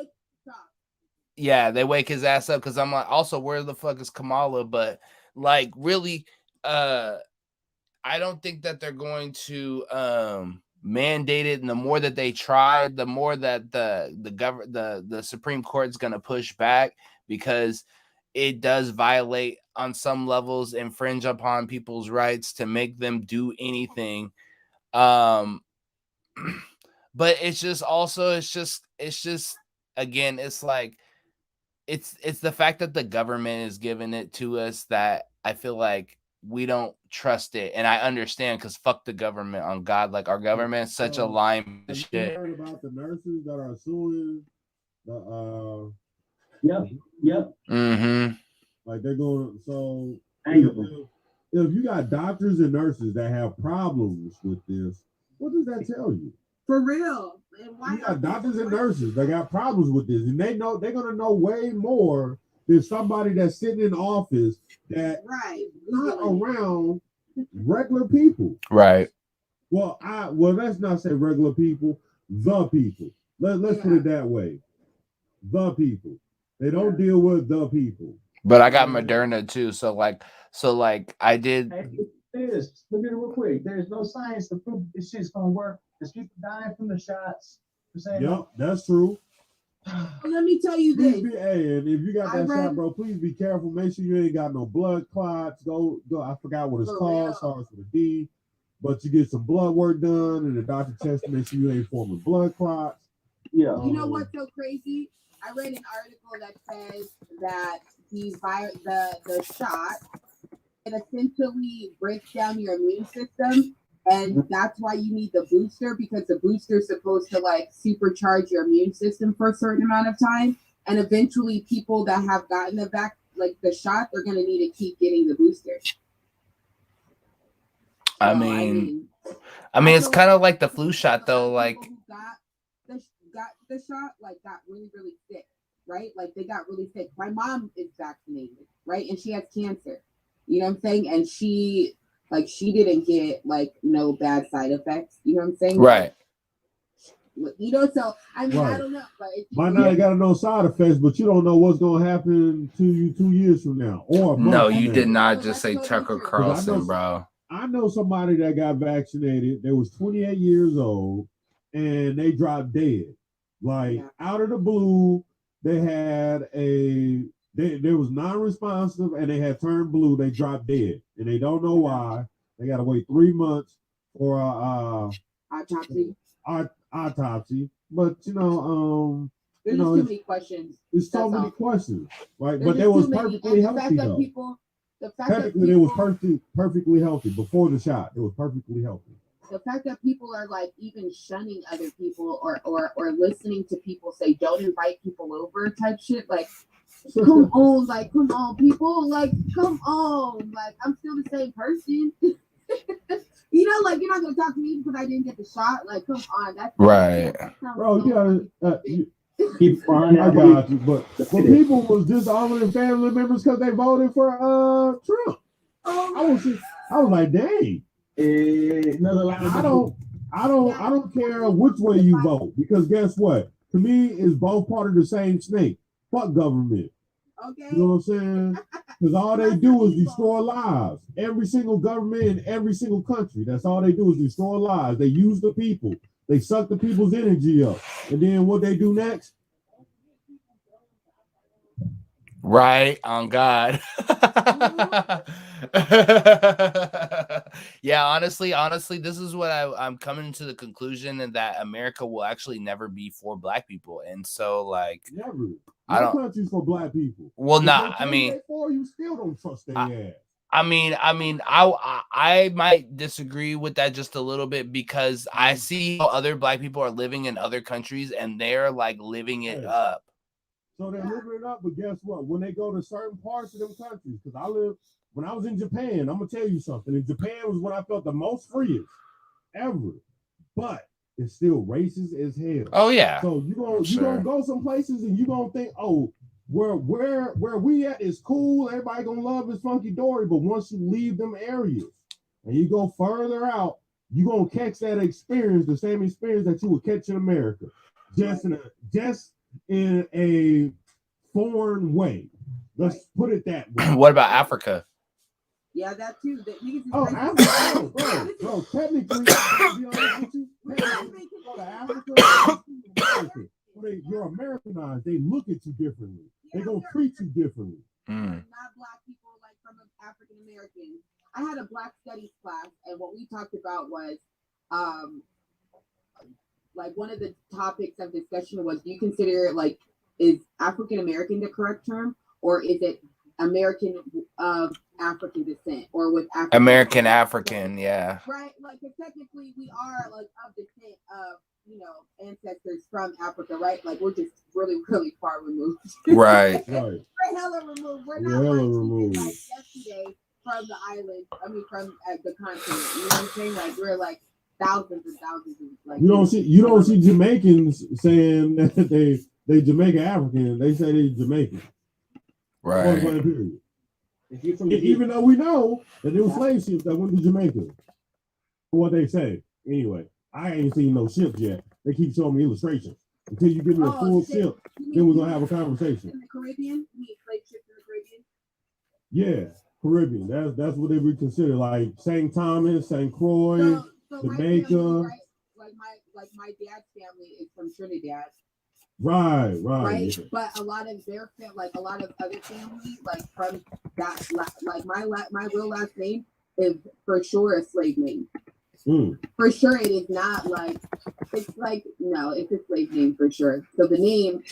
yeah, they wake his ass up, because I'm like, also, where the fuck is Kamala? But like, really, I don't think that they're going to mandate it. And the more that they try, the more that the Supreme Court is going to push back, because it does violate on some levels, infringe upon people's rights to make them do anything. But it's just again, it's like, it's the fact that the government is giving it to us that I feel like we don't trust it. And I understand, because fuck the government, on God. Like, our government is such a lime Have shit. you heard about the nurses that are suing the Yep. Mm-hmm. like they're going, so if you got doctors and nurses that have problems with this, what does that tell you? For real. And why you got doctors and nurses that got problems with this, and they're gonna know way more than somebody that's sitting in office that not around regular people. Right. Well, let's not say regular people, the people. Let's put it that way. The people. They don't deal with the people. But I got Moderna too, so I did. Look at it real quick. There's no science to prove this shit's gonna work. There's people dying from the shots. Yep, that's true. Let me tell you this. Hey, and if you got that shot, bro, please be careful. Make sure you ain't got no blood clots. Go. I forgot what it's called. Starts with a D. But you get some blood work done, and the doctor tests to make sure you ain't forming blood clots. Yeah. You know what's so crazy? I read an article that says that the shot, it essentially breaks down your immune system, and that's why you need the booster, because the booster is supposed to like supercharge your immune system for a certain amount of time, and eventually people that have gotten the shot, they're going to need to keep getting the booster. I mean, it's kind of like the flu shot, though. Like, got the shot, like, got really, really sick, right? Like, they got really sick. My mom is vaccinated, right? And she has cancer. You know what I'm saying? And she didn't get, like, no bad side effects. You know what I'm saying? Right. You know, so I mean, Right. I don't know, but it's Might not got no side effects, but you don't know what's gonna happen to you 2 years from now or a month No, from you now. did not No, just that's say totally Tucker true. Carlson, bro. I know somebody that got vaccinated. They was 28 years old, and they dropped dead. Like out of the blue, they had they was non-responsive, and they had turned blue. They dropped dead, and they don't know why. They got to wait 3 months for autopsy. But There's just too many questions. it's so That's many all. questions, right? There's But they just was too many. perfectly And the fact healthy that though. people, the fact that Technically, they was people, perfectly healthy before the shot. It was perfectly healthy. the fact that people are like even shunning other people or listening to people say don't invite people over type shit, like come on people, like come on, like I'm still the same person. You know, like you're not gonna talk to me because I didn't get the shot. Like, come on, that's Right. Bro, you gotta Keep flying. I got you, but people was dishonoring family members because they voted for Trump. I was like, dang. I don't care which way you vote, because guess what? To me, it's both part of the same snake. Fuck government. Okay. You know what I'm saying? Because all they do is destroy lives. Every single government in every single country, that's all they do is destroy lives. They use the people. They suck the people's energy up. And then what they do next? Right, on God. Yeah, honestly, this is what I'm coming to the conclusion, and that America will actually never be for black people. And so, like, never. I don't. Countries for black people. Well, If nah, they I mean, for you still don't trust their ass. I might disagree with that just a little bit, because I see how other black people are living in other countries, and they're like living it up. So they're living it up, but guess what? When they go to certain parts of them countries, because when I was in Japan, I'm gonna tell you something. In Japan was when I felt the most freest ever, but it's still racist as hell. Oh yeah. So you gonna go some places and you gonna think, oh, where we at is cool. Everybody gonna love his funky dory, but once you leave them areas and you go further out, you gonna catch that experience, the same experience that you would catch in America, just in a foreign way. Let's put it that way. What about Africa? Yeah, that too. Africa, bro. Technically, to be honest with you, go to Africa, you're Americanized. They look at you differently. They gonna treat you differently. Not black people, like from African Americans. I had a black studies class, and what we talked about was, like one of the topics of discussion was, do you consider like, is African American the correct term, or is it American of African descent, or with American African, yeah. Right, like technically we are like of descent of, you know, ancestors from Africa, right? Like we're just really, really far removed. Right. We're hella removed. We're not like yesterday from the island. I mean, from the continent. You know what I'm saying? Like we're like thousands and thousands of like. You don't see Jamaicans saying that they Jamaican African. They say they Jamaican. Right. Even though we know that there were slave ships that went to Jamaica. For what they say. Anyway, I ain't seen no ships yet. They keep showing me illustrations. Until you give me a full ship, then we're gonna have a conversation. In the Caribbean? You mean slave ships in the Yeah, Caribbean? Caribbean. That's what they would consider, like St. Thomas, St. Croix, Jamaica. Family, right? Like my dad's family is from Trinidad. Right. Yeah. But a lot of their like a lot of other family, like from that, like my real last name is for sure a slave name. For sure, it is not like it's like no, it's a slave name for sure. So the name,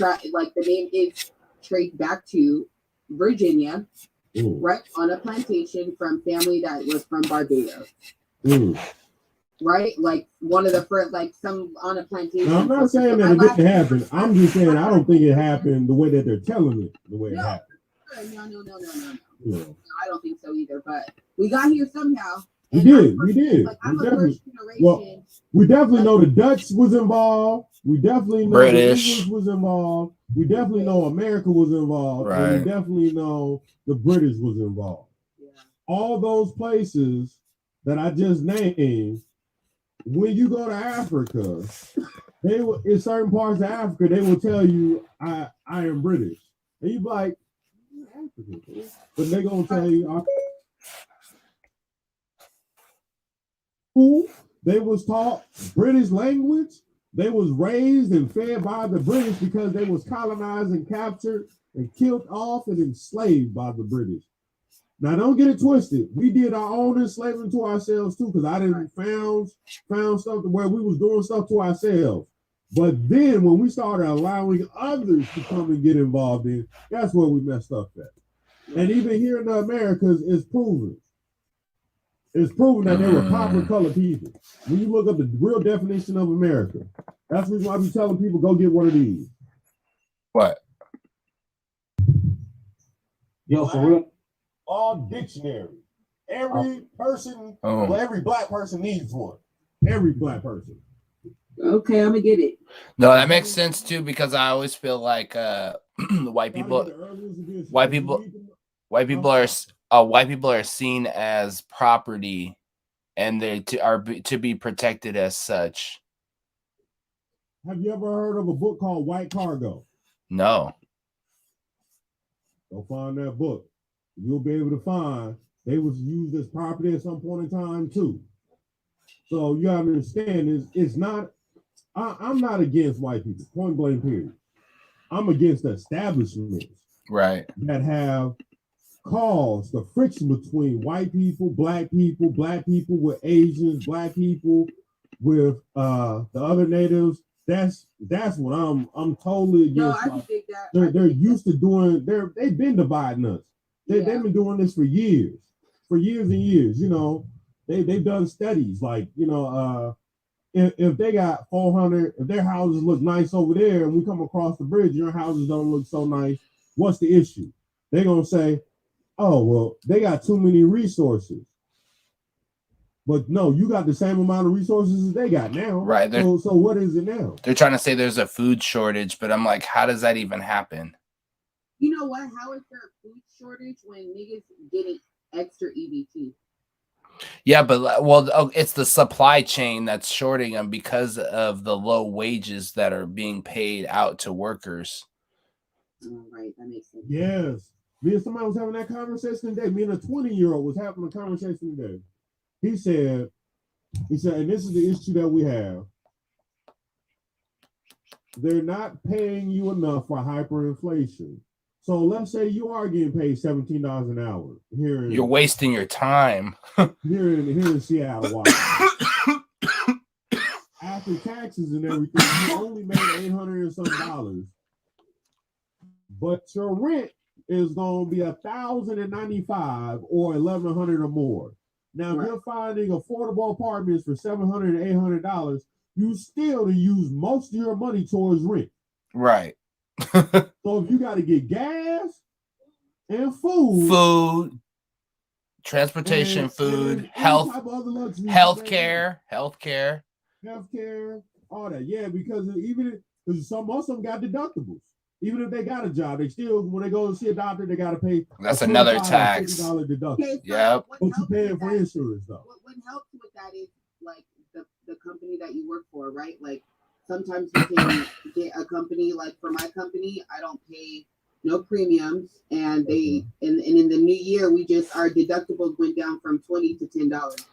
is traced back to Virginia, right, on a plantation from family that was from Barbados. Right, like one of the first, like some on a plantation. Now, I'm not saying that it didn't happen. I'm just saying I don't think it happened the way that they're telling it. The way it happened. No. I don't think so either. But we got here somehow. We did. Like, I'm a first generation. Well, we definitely know the Dutch was involved. We definitely know British the English was involved. We definitely know America was involved. Right. And we definitely know the British was involved. Yeah. All those places that I just named, when you go to Africa, They will, in certain parts of Africa, they will tell you, I am British. And you be like, "You're African." But they gonna tell you, they was taught British language. They was raised and fed by the British because they was colonized and captured and killed off and enslaved by the British. Now, don't get it twisted. We did our own enslavement to ourselves too, because I didn't found stuff where we was doing stuff to ourselves. But then when we started allowing others to come and get involved in, that's where we messed up at. And even here in the Americas, it's proven. It's proven that they were copper colored people. When you look up the real definition of America, that's the reason why I be telling people go get one of these. What? Yo, for real. All dictionary. Every person, well, every black person needs one. Every black person. Okay, I'm gonna get it. No, that makes sense too, because I always feel like white people are seen as property, and they are to be protected as such. Have you ever heard of a book called White Cargo? No. Go find that book. You'll be able to find they was used as property at some point in time too. So you gotta understand it's not. I'm not against white people. Point blank. Period. I'm against the establishments, right, that have caused the friction between white people, black people with Asians, black people with the other natives. That's what I'm totally against. No, I can dig that. They're used to doing. They've been dividing us. They've been doing this for years and years. You know, they've done studies like, you know, if they got 400, if their houses look nice over there, and we come across the bridge, your houses don't look so nice. What's the issue? They're gonna say, "Oh, well, they got too many resources." But no, you got the same amount of resources as they got now. Right. So what is it now? They're trying to say there's a food shortage, but I'm like, how does that even happen? You know what? How is there a food shortage when niggas getting extra EBT? Yeah, but well, it's the supply chain that's shorting them because of the low wages that are being paid out to workers. Oh, right, that makes sense. Yes. Me and somebody was having that conversation today. Me and a 20-year-old was having a conversation today. He said, and this is the issue that we have. They're not paying you enough for hyperinflation. So let's say you are getting paid $17 an hour here. You're wasting your time. here in Seattle, Washington. After taxes and everything, you only made $800 and some dollars. But your rent is gonna be $1,095 or $1,100 or more. Now, if you're finding affordable apartments for $700 and $800, you still to use most of your money towards rent. Right. So if you got to get gas and food, transportation, food, healthcare, all that. Yeah, because most of them got deductibles. Even if they got a job, they still, when they go to see a doctor, they got to pay. That's another tax. $50 deduction. Okay, so yep. But you paying for insurance though. What helps with that is like the company that you work for, right? Like sometimes you can get a company, like for my company, I don't pay no premiums, and they and in the new year our deductibles went down from $20 to $10.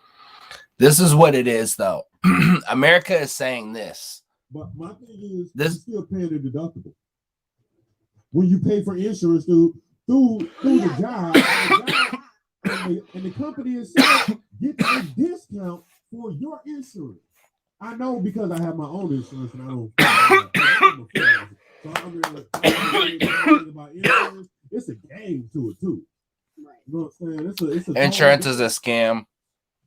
This is what it is though. America is saying this. But my thing is, you're still paying the deductible. When you pay for insurance through the job, and the company itself gets a discount for your insurance. I know because I have my own insurance and I don't. So I'm about insurance. It's a game to it too. Right. You know what I'm saying? It's a insurance is a scam.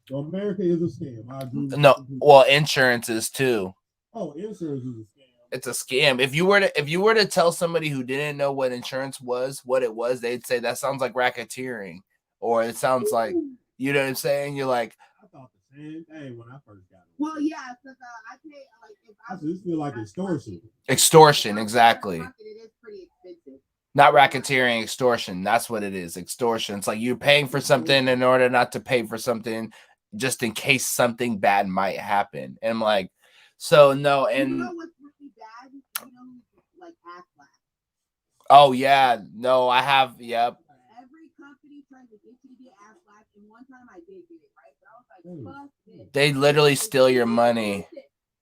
So America is a scam. I agree. No, well, insurance is too. Oh, insurance is a scam. It's a scam. If you were to tell somebody who didn't know what insurance was, what it was, they'd say that sounds like racketeering, or it sounds like, you know what I'm saying? You're like, I thought the same thing when I first got it. Well, yeah, because I pay like if I just feel like extortion. Extortion, exactly. It is pretty expensive. Not racketeering, extortion. That's what it is. Extortion. It's like you're paying for something in order not to pay for something, just in case something bad might happen. And I'm like, So no, You and know what's really bad? You know, like Aflac. oh yeah, no, I have. Yep. Every company tries to get you to get Aflac, and one time I did get it, right? But I was like, fuck this. They literally steal your money.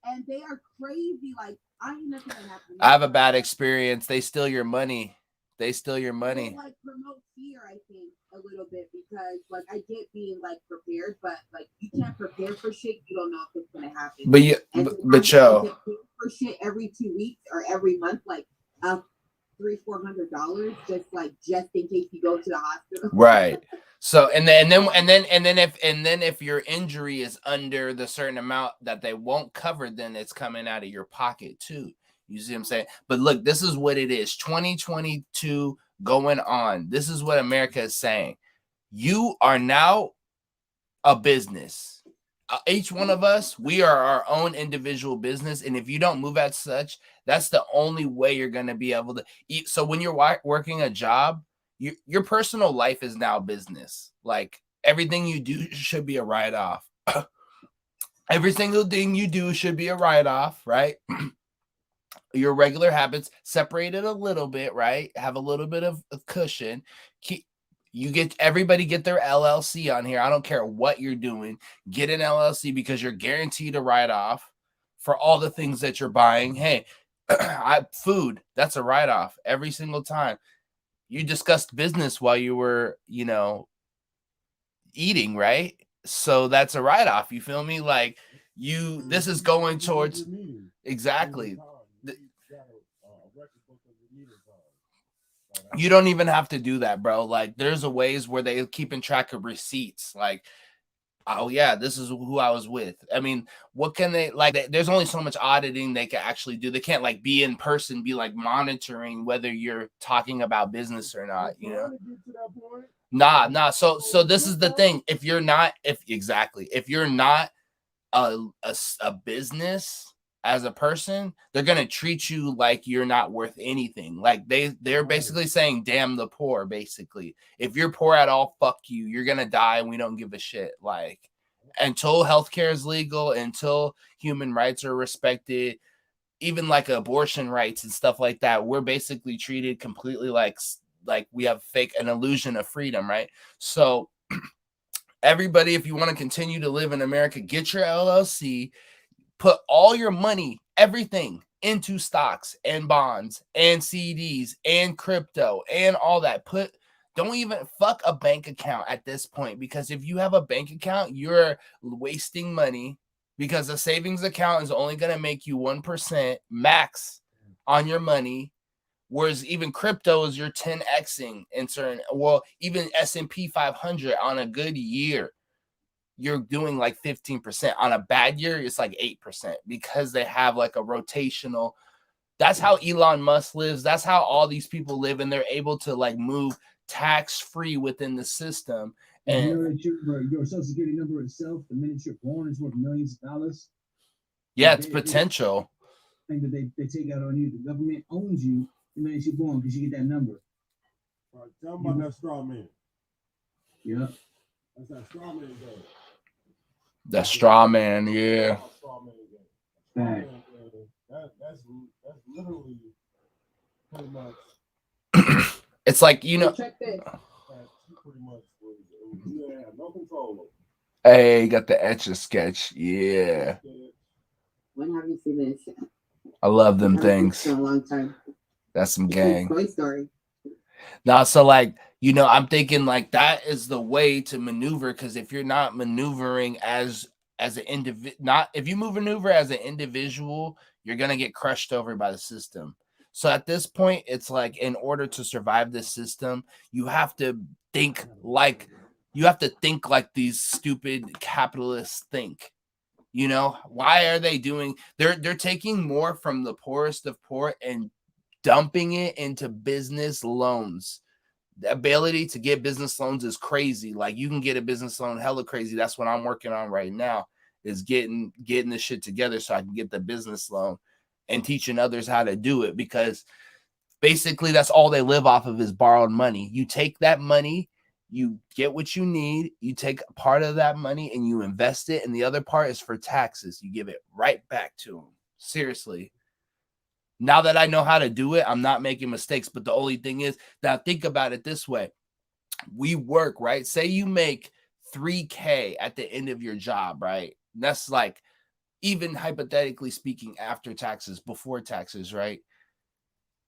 And they are crazy. Like, I ain't nothing that happened. I have a bad experience. They steal your money. They steal your They money. like promote fear, I think, a little bit because, like, I get being like prepared, but like you can't prepare for shit. You don't know if it's gonna happen. But you, And but to yo, pay for shit every 2 weeks or every month, like $300-400, just in case you go to the hospital. right. So and then if your injury is under the certain amount that they won't cover, then it's coming out of your pocket too. You see what I'm saying? But look, this is what it is. 2022 going on. This is what America is saying. You are now a business. Each one of us, we are our own individual business. And if you don't move as such, that's the only way you're going to be able to eat. So when you're working a job, your personal life is now business. Like everything you do should be a write-off. Every single thing you do should be a write-off, right? Your regular habits separated a little bit, right? Have a little bit of a cushion. Everybody get their LLC on here. I don't care what you're doing. Get an LLC because you're guaranteed a write-off for all the things that you're buying. Hey, food, that's a write-off every single time. You discussed business while you were, eating, right? So that's a write-off. You feel me? Like this is going towards exactly. You don't even have to do that, bro. Like there's a ways where they're keeping track of receipts. Like, oh yeah, this is who I was with. I mean, what can they there's only so much auditing they can actually do. They can't like be in person, be like monitoring whether you're talking about business or not, Nah. So this is the thing. If you're not a business as a person, they're gonna treat you like you're not worth anything. Like they're basically saying, damn the poor, basically. If you're poor at all, fuck you. You're gonna die and we don't give a shit. Like until healthcare is legal, until human rights are respected, even like abortion rights and stuff like that, we're basically treated completely like we have an illusion of freedom, right? So everybody, if you want to continue to live in America, get your LLC. Put all your money, everything, into stocks and bonds and CDs and crypto and all that. Don't even fuck a bank account at this point, because if you have a bank account, you're wasting money, because a savings account is only going to make you 1% max on your money, whereas even crypto is your 10xing in certain, well, even S&P 500 on a good year, you're doing like 15%. On a bad year, it's like 8%, because they have like a rotational. That's how Elon Musk lives. That's how all these people live, and they're able to like move tax-free within the system. And you know that your social security number itself, the minute you're born, is worth millions of dollars. Yeah, it's potential. Thing that they take out on you. The government owns you the minute you're born because you get that number. All right, tell them about that straw man. Yeah. That's that straw man game. The straw man, yeah. That's literally pretty much. It's like, Check this. Pretty much you have no control over. Hey, got the Etch a Sketch. Yeah. When have you seen this? I love them things. For a long time. That's some gang. Toy Story. Now, so like, I'm thinking like that is the way to maneuver, because if you're not maneuvering as an individual, if you maneuver as an individual, you're gonna get crushed over by the system. So at this point, it's like, in order to survive this system, you have to think like these stupid capitalists think. Why are they doing? They're taking more from the poorest of poor and dumping it into business loans. The ability to get business loans is crazy. Like, you can get a business loan hella crazy. That's what I'm working on right now, is getting this shit together so I can get the business loan and teaching others how to do it, because basically that's all they live off of is borrowed money. You take that money, You get what you need. You take part of that money and you invest it, and the other part is for taxes. You give it right back to them. Seriously. Now that I know how to do it, I'm not making mistakes. But the only thing is, now think about it this way. We work, right? Say you make $3K at the end of your job, right? That's like, even hypothetically speaking, after taxes, before taxes, right?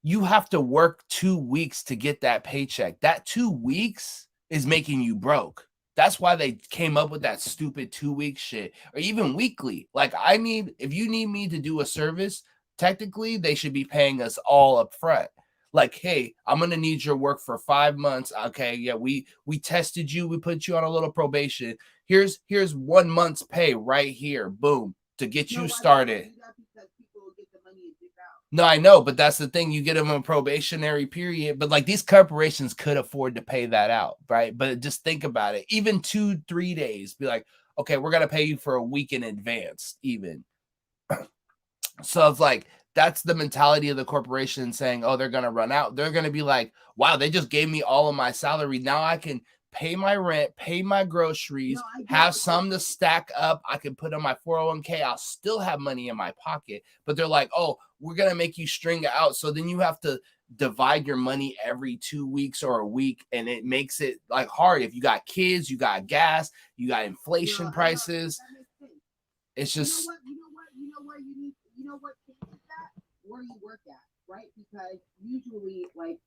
You have to work 2 weeks to get that paycheck. That 2 weeks is making you broke. That's why they came up with that stupid 2-week shit, or even weekly. Like, if you need me to do a service, technically they should be paying us all up front. Like, hey, I'm gonna need your work for 5 months. Okay, yeah, we tested you, we put you on a little probation. Here's 1 month's pay right here, boom, to get you started. No, I know, but that's the thing. You get them a probationary period, but like these corporations could afford to pay that out, right? But just think about it. Even 2-3 days, be like, okay, we're gonna pay you for a week in advance, even. So it's like that's the mentality of the corporation saying, oh, they're gonna run out. They're gonna be like, wow, they just gave me all of my salary. Now I can pay my rent, pay my groceries, have some to stack up. I can put on my 401k. I'll still have money in my pocket. But they're like, oh, we're going to make you string it out. So then you have to divide your money every 2 weeks or a week. And it makes it like hard. If you got kids, you got gas, you got inflation prices. It's just. You know what changes that? Where you work at, right? Because usually, like,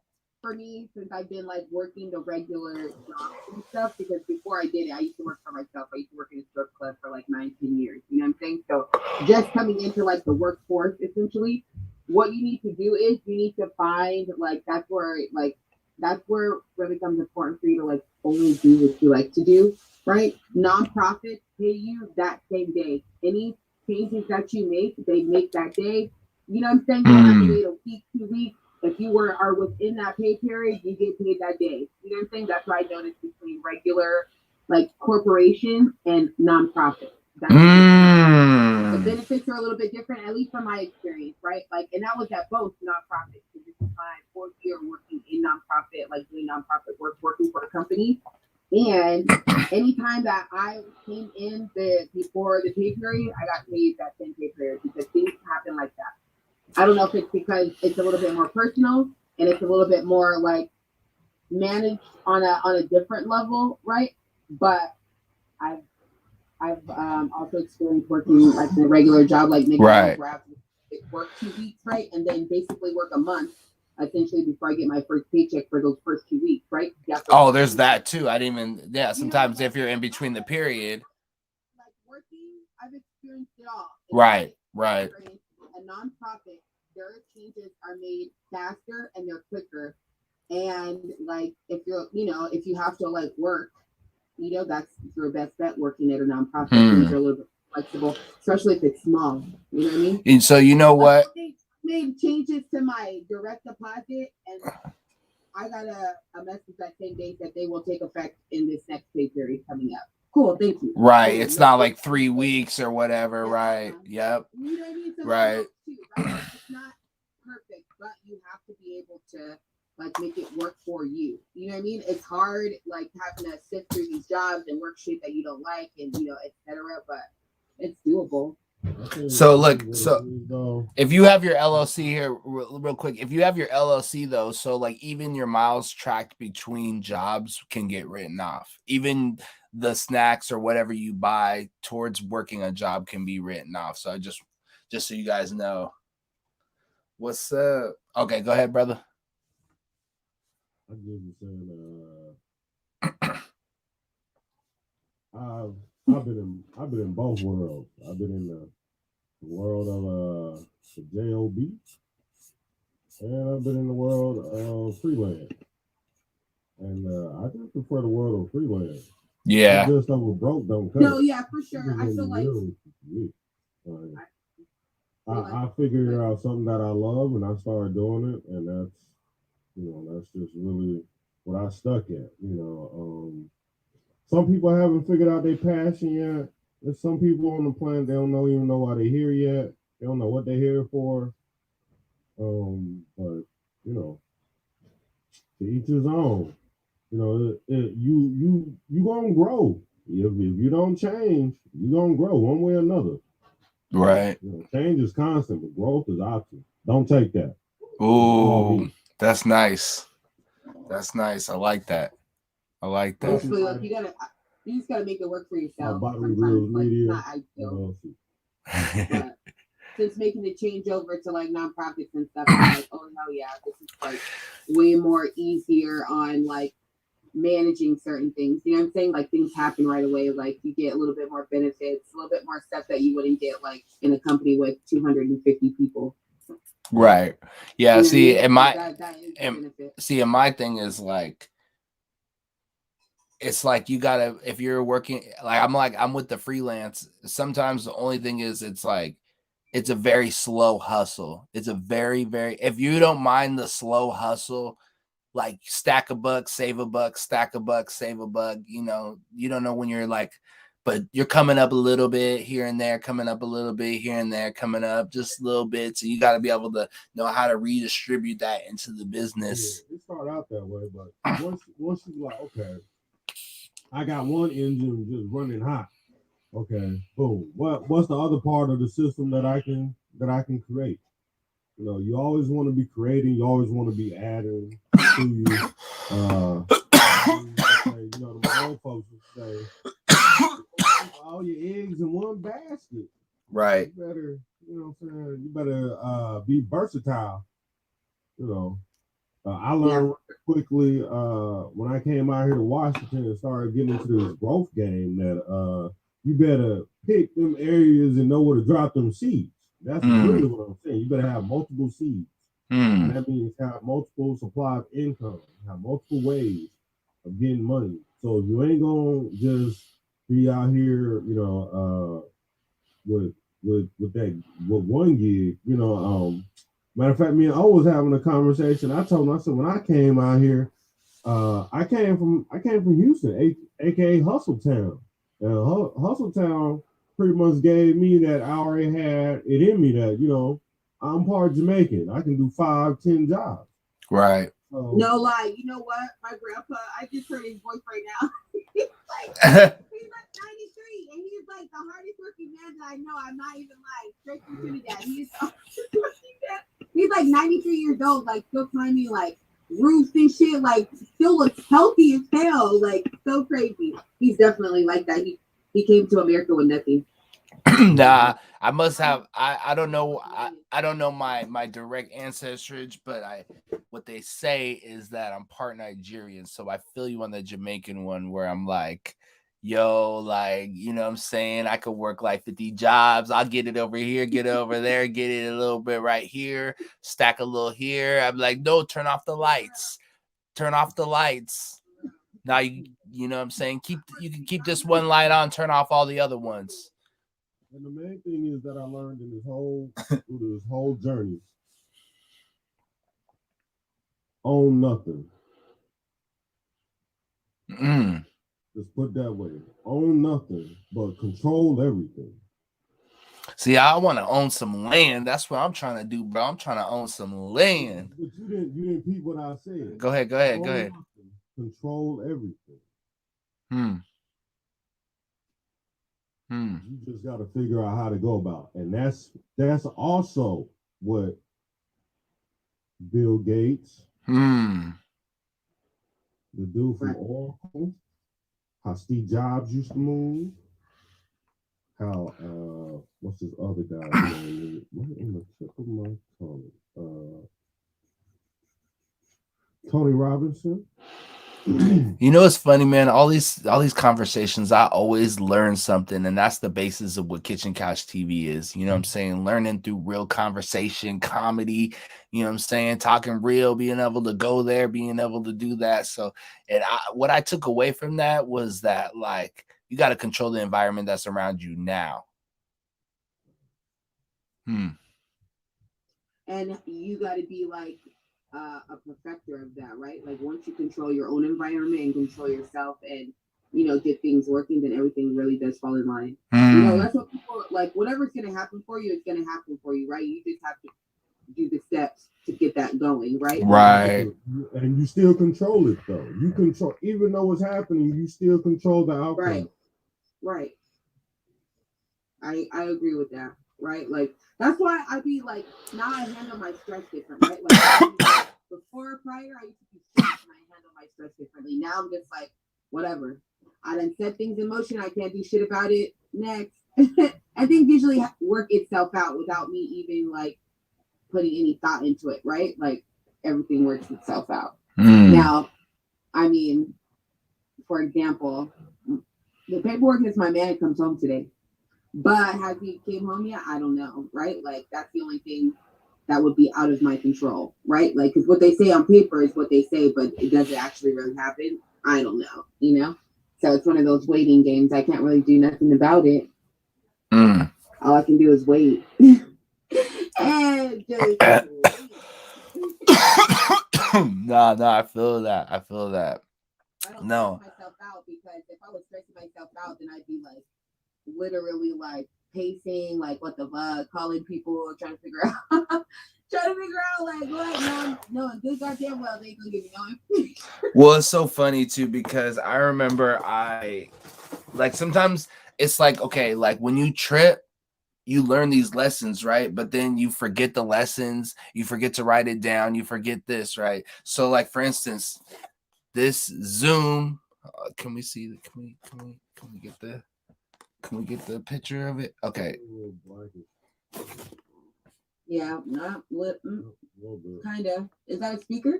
for me, since I've been like working the regular jobs and stuff, because before I did it, I used to work for myself. I used to work in a strip club for like 19 years. You know what I'm saying? So just coming into like the workforce, essentially, what you need to do is you need to find that's where it really becomes important for you to like only do what you like to do, right? Nonprofits pay you that same day. Any changes that you make, they make that day. You know what I'm saying? You don't have to wait a week, 2 weeks. If you are within that pay period, you get paid that day. You know what I'm saying? That's what I noticed between regular like corporations and nonprofits. The benefits are a little bit different, at least from my experience, right? Like, and that was at both nonprofits. This is my 4th year working in nonprofit, like doing nonprofit work, working for a company. And anytime that I came in before the pay period, I got paid that same pay period because things happen like that. I don't know if it's because it's a little bit more personal and it's a little bit more like managed on a different level, right? But I've also experienced working like in a regular job, like making work 2 weeks, right, and then basically work a month essentially before I get my first paycheck for those first 2 weeks, right? Oh, there's that too. I didn't even. Yeah, sometimes if you're in between the period. Like working, I've experienced it all. Right. A nonprofit, their changes are made faster and they're quicker. And like if you have to like work, that's your best bet working at a nonprofit. Things are a little bit flexible, especially if it's small. You know what I mean? And so you know what? I made changes to my direct deposit and I got a message that same day that they will take effect in this next pay period coming up. Cool, thank you. Right. It's not like 3 weeks or whatever, right? Yep. You know what I mean? So right. It's not perfect, but you have to be able to like make it work for you. You know what I mean? It's hard like having to sift through these jobs and work shit that you don't like and etc. But it's doable. So look, if you have your LLC here, real quick, if you have your LLC though, so like even your miles tracked between jobs can get written off. Even the snacks or whatever you buy towards working a job can be written off. So just so you guys know. What's up? Okay, go ahead, brother. I just said I've been in both worlds. I've been in the world of the job, and I've been in the world of freelance. And I just prefer the world of freelance. Yeah. Just over broke don't cut. No, yeah, for sure. I feel like I figured out something that I love and I started doing it, and that's just really what I stuck at. Some people haven't figured out their passion yet. There's some people on the planet, they don't even know why they're here yet. They don't know what they're here for. But to each his own. You know, you gonna grow. If you don't change, you gonna grow one way or another. Right. You know, change is constant, but growth is optional. Don't take that. Ooh, that's nice. That's nice. I like that. I like that. Basically, like you just gotta make it work for yourself. Bodily Sometimes Reels like it's Media. not ideal. But since making the change over to like nonprofits and stuff, I'm like, oh hell yeah, this is like way more easier on like managing certain things. You know what I'm saying? Like things happen right away. Like you get a little bit more benefits, a little bit more stuff that you wouldn't get like in a company with 250 people. Right. Yeah. You know See, what I mean? and That is a and benefit. see, and my thing is like, it's like you gotta, if you're working, I'm with the freelance. Sometimes the only thing is, it's like, it's a very slow hustle. It's a very, very, if you don't mind the slow hustle, like stack a buck, save a buck, stack a buck, save a buck, you don't know when you're like, but you're coming up a little bit here and there, coming up a little bit here and there, coming up just a little bit. So you got to be able to know how to redistribute that into the business. Yeah, it start out that way, but once you like, okay, I got one engine just running hot. Okay, boom. What's the other part of the system that I can create? You know, you always want to be creating. You always want to be adding to you. Okay, you know, the old folks would say, all your eggs in one basket. Right. You better, you know what I'm saying? You better be versatile. You know, I learned quickly when I came out here to Washington and started getting into this growth game that you better pick them areas and know where to drop them seeds. That's really what I'm saying. You better have multiple seeds. And that means have multiple supply of income, have multiple ways of getting money. So you ain't gonna just be out here, you know, with one gig, you know. Matter of fact, me and O was having a conversation. I told him, I said, when I came out here, I came from Houston, aka Hustle Town. Hustle Town pretty much gave me that I already had it in me that, you know, I'm part Jamaican. I can do 5-10 jobs. Right. No lie. You know what? My grandpa, I just heard his voice right now. he's like 93, and he's like the hardest working man that I know. I'm not even like straight from Trinidad. He's like 93 years old, like still climbing like roofs and shit, like still looks healthy as hell, like so crazy. He's definitely like that. He came to America with nothing. Nah, I must have. I don't know. I don't know my direct ancestry, but what they say is that I'm part Nigerian, so I feel you on the Jamaican one, where I'm like, yo, like, you know what I'm saying? I could work like 50 jobs. I'll get it over here, get it over there, get it a little bit right here, stack a little here. I'm like, no, turn off the lights. Turn off the lights. Now you know what I'm saying? You can keep this one light on, turn off all the other ones. And the main thing is that I learned in this whole journey, own nothing. Just put that way. Own nothing, but control everything. See, I want to own some land. That's what I'm trying to do, bro. I'm trying to own some land. But you didn't repeat what I said. Go ahead. Nothing, control everything. You just got to figure out how to go about it. And that's also what Bill Gates, the dude from Oracle, how Steve Jobs used to move, how what's this other guy name? What in the tip of my tongue? Tony Robinson. You know, it's funny, man. All these conversations, I always learn something, and that's the basis of what Kitchen Couch TV is. You know what I'm saying? Learning through real conversation, comedy. You know what I'm saying? Talking real, being able to go there, being able to do that. So, what I took away from that was that, like, you got to control the environment that's around you now. And you got to be like a perfecter of that, right? Like once you control your own environment and control yourself and, you know, get things working, then everything really does fall in line. You know, that's what people like. Whatever's going to happen for you, it's going to happen for you, right? You just have to do the steps to get that going, right? Right. And you still control it though. You control, even though it's happening, you still control the outcome. Right. I agree with that. Right. Like that's why I be like, now I handle my stress different, right? Like before prior, I used to be stressed and I handle my stress differently. Now I'm just like, whatever. I done set things in motion. I can't do shit about it. Next. I think usually work itself out without me even like putting any thought into it, right? Like everything works itself out. Now, I mean, for example, the paperwork is my man comes home today. But has he came home yet? I don't know, right? Like that's the only thing that would be out of my control, right? Like, because what they say on paper is what they say, but it doesn't actually really happen. I don't know, you know? So it's one of those waiting games. I can't really do nothing about it. All I can do is wait. And just No, I feel that. I feel that. I don't No. stress myself out because if I was stressing myself out, then I'd be like literally like pacing, like what the fuck, calling people, trying to figure out like what? No, good goddamn well they ain't gonna give me no information. Well, it's so funny too because I remember sometimes it's like, okay, like when you trip, you learn these lessons, right? But then you forget the lessons, you forget to write it down, you forget this, right? So like for instance, this Zoom, can we see can we get the picture of it? Okay. Yeah, not kind of. Is that a speaker?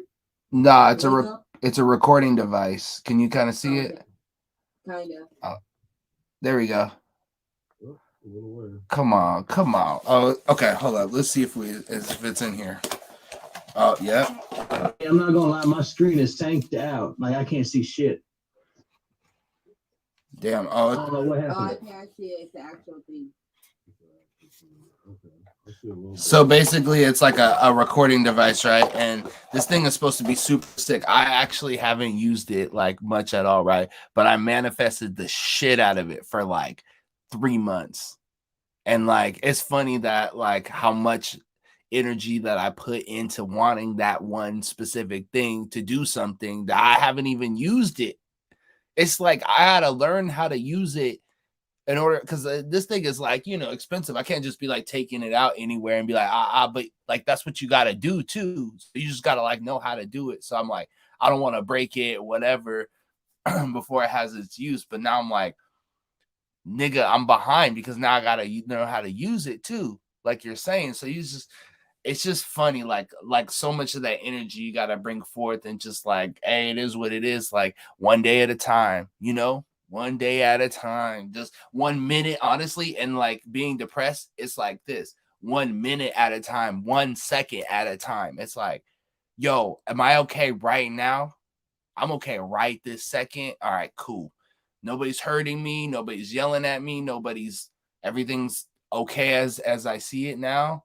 Nah, it's a recording device. Can you kind of see it? Kind of. Oh, there we go. Come on. Oh, okay. Hold up. Let's see if it's in here. Oh, yeah. I'm not gonna lie, my screen is tanked out. Like I can't see shit. Damn. I don't know what happened. Oh, I see it. It's the actual thing. So basically, it's like a recording device, right? And this thing is supposed to be super sick. I actually haven't used it like much at all, right? But I manifested the shit out of it for like 3 months. And like, it's funny that like how much energy that I put into wanting that one specific thing to do something that I haven't even used it. It's like I had to learn how to use it in order, because this thing is like, expensive. I can't just be like taking it out anywhere and be like, but like that's what you got to do too. So you just got to like know how to do it. So I'm like, I don't want to break it, whatever, before it has its use. But now I'm like, nigga, I'm behind because now I got to know how to use it too, like you're saying. So it's just funny, like so much of that energy you got to bring forth and just like, hey, it is what it is, like one day at a time, one day at a time, just 1 minute, honestly. And like being depressed, it's like this: 1 minute at a time, 1 second at a time. It's like, yo, am I okay right now? I'm okay right this second. All right, cool. Nobody's hurting me. Nobody's yelling at me. Everything's okay as I see it now.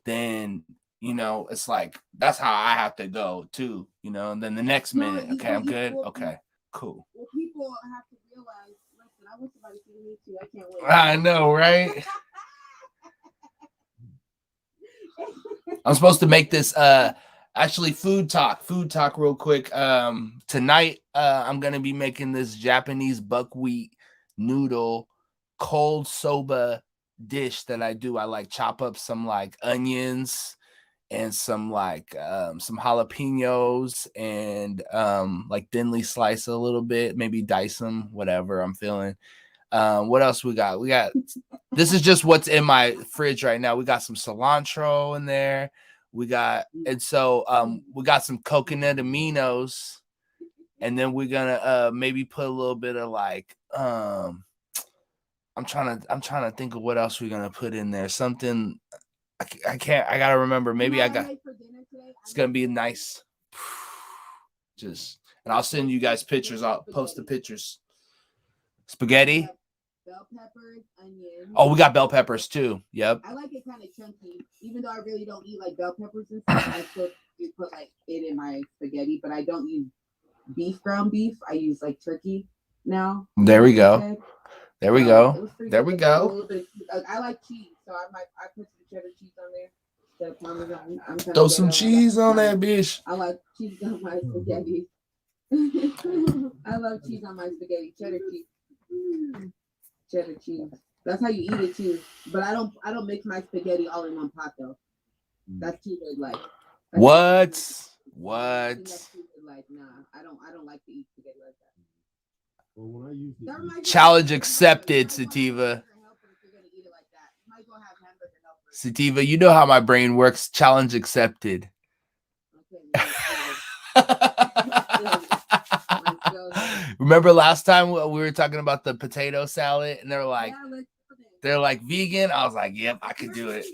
Then, it's like, that's how I have to go too, and then the next minute, okay, I'm good. Okay, cool. Well, people have to realize, listen, I want somebody to me too. I can't wait. I know, right? I'm supposed to make this actually food talk real quick. Tonight I'm gonna be making this Japanese buckwheat noodle cold soba dish that I do. I like chop up some like onions and some like some jalapenos and like thinly slice a little bit, maybe dice them, whatever I'm feeling. What else we got? This is just what's in my fridge right now. We got some cilantro in there. We got some coconut aminos, and then we're gonna maybe put a little bit of like I'm trying to think of what else we're gonna put in there. Something I gotta remember. Maybe it's gonna be nice. And I'll send you guys pictures. I'll post the pictures. Spaghetti. Bell peppers, onions. Oh, we got bell peppers too. Yep. I like it kind of chunky, even though I really don't eat like bell peppers and stuff. I still do put like it in my spaghetti, but I don't use ground beef. I use like turkey now. There we go. There we go. I like cheese, so I put some cheddar cheese on there. instead of Parmesan. I'm trying Throw to some get cheese on that bitch. I like cheese on my spaghetti. I love cheese on my spaghetti. Cheddar cheese. Cheddar cheese. That's how you eat it too. But I don't mix my spaghetti all in one pot though. That's too good. Like What? that's too good, like nah. I don't like to eat spaghetti like that. Well, when I used to Challenge accepted, Sativa. Sativa, you know how my brain works. Challenge accepted. Remember last time we were talking about the potato salad, and they're like vegan. I was like, yep, I could do it.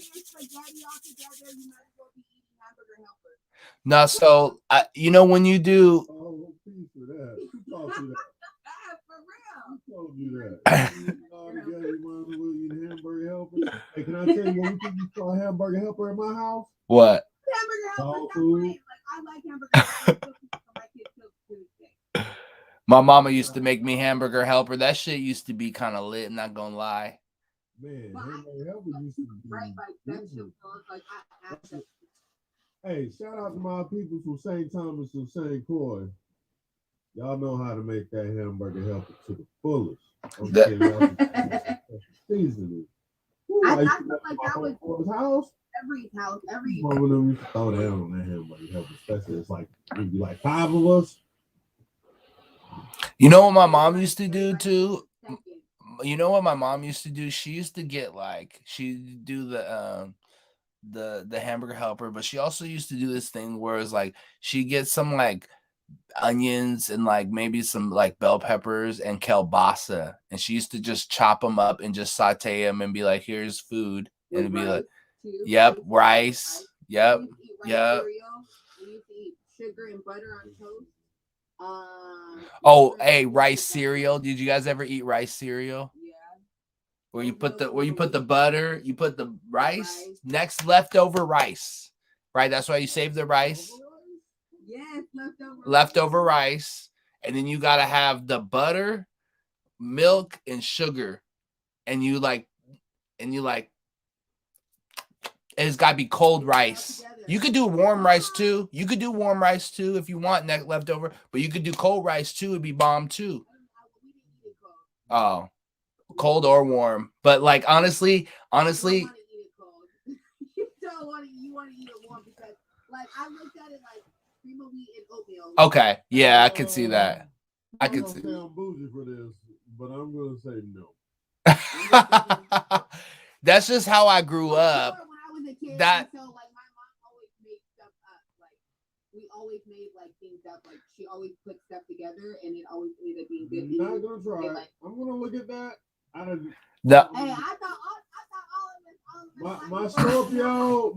No, so you know when you do. Oh, please for that. Who taught you that? Who told you that? All together, you might as well eat hamburger helper. Hey, can I tell you what we think you call a hamburger helper in my house? What? Dog food. Like, I like hamburger helper. My mama used to make me hamburger helper. That shit used to be kind of lit. I'm not gonna lie. Man, hamburger helper used to be Right, like that shit was like Hey, shout out to my people from St. Thomas and St. Croix. Y'all know how to make that hamburger helper to the fullest. Seasoning. I feel like that was house. Every One of them used to throw down on that hamburger helper, especially it's like maybe like 5 of us. You know what my mom used to do too? You know what my mom used to do? She used to get like she'd do the hamburger helper, but she also used to do this thing where it's like she gets some like onions and like maybe some like bell peppers and kielbasa, and she used to just chop them up and just saute them and be like, here's food, and it'd be like, yep, rice, yep, yep. We used to eat sugar and butter on toast. Oh, hey, rice cereal. Did you guys ever eat rice cereal? Yeah. Where you put the butter, you put the rice, next leftover rice. Right? That's why you save the rice. Yes, Leftover rice. And then you gotta have the butter, milk, and sugar. And you it's gotta be cold rice. You could do warm rice too. You could do warm rice too if you want leftover, but you could do cold rice too. It'd be bomb too. Oh, cold or warm. But like honestly, you don't want to eat it warm because like I looked at it like cream of wheat and oatmeal. Okay, yeah, I could see that. I could see. I'm bougie for this, but I'm gonna say no. That's just how I grew up. When I was a kid, that so like my mom always made stuff up. Like we always made like things up. Like she always put stuff together, and it always ended up being good. I'm not gonna try. Like, I'm gonna look at that. No. Hey, I thought all of it.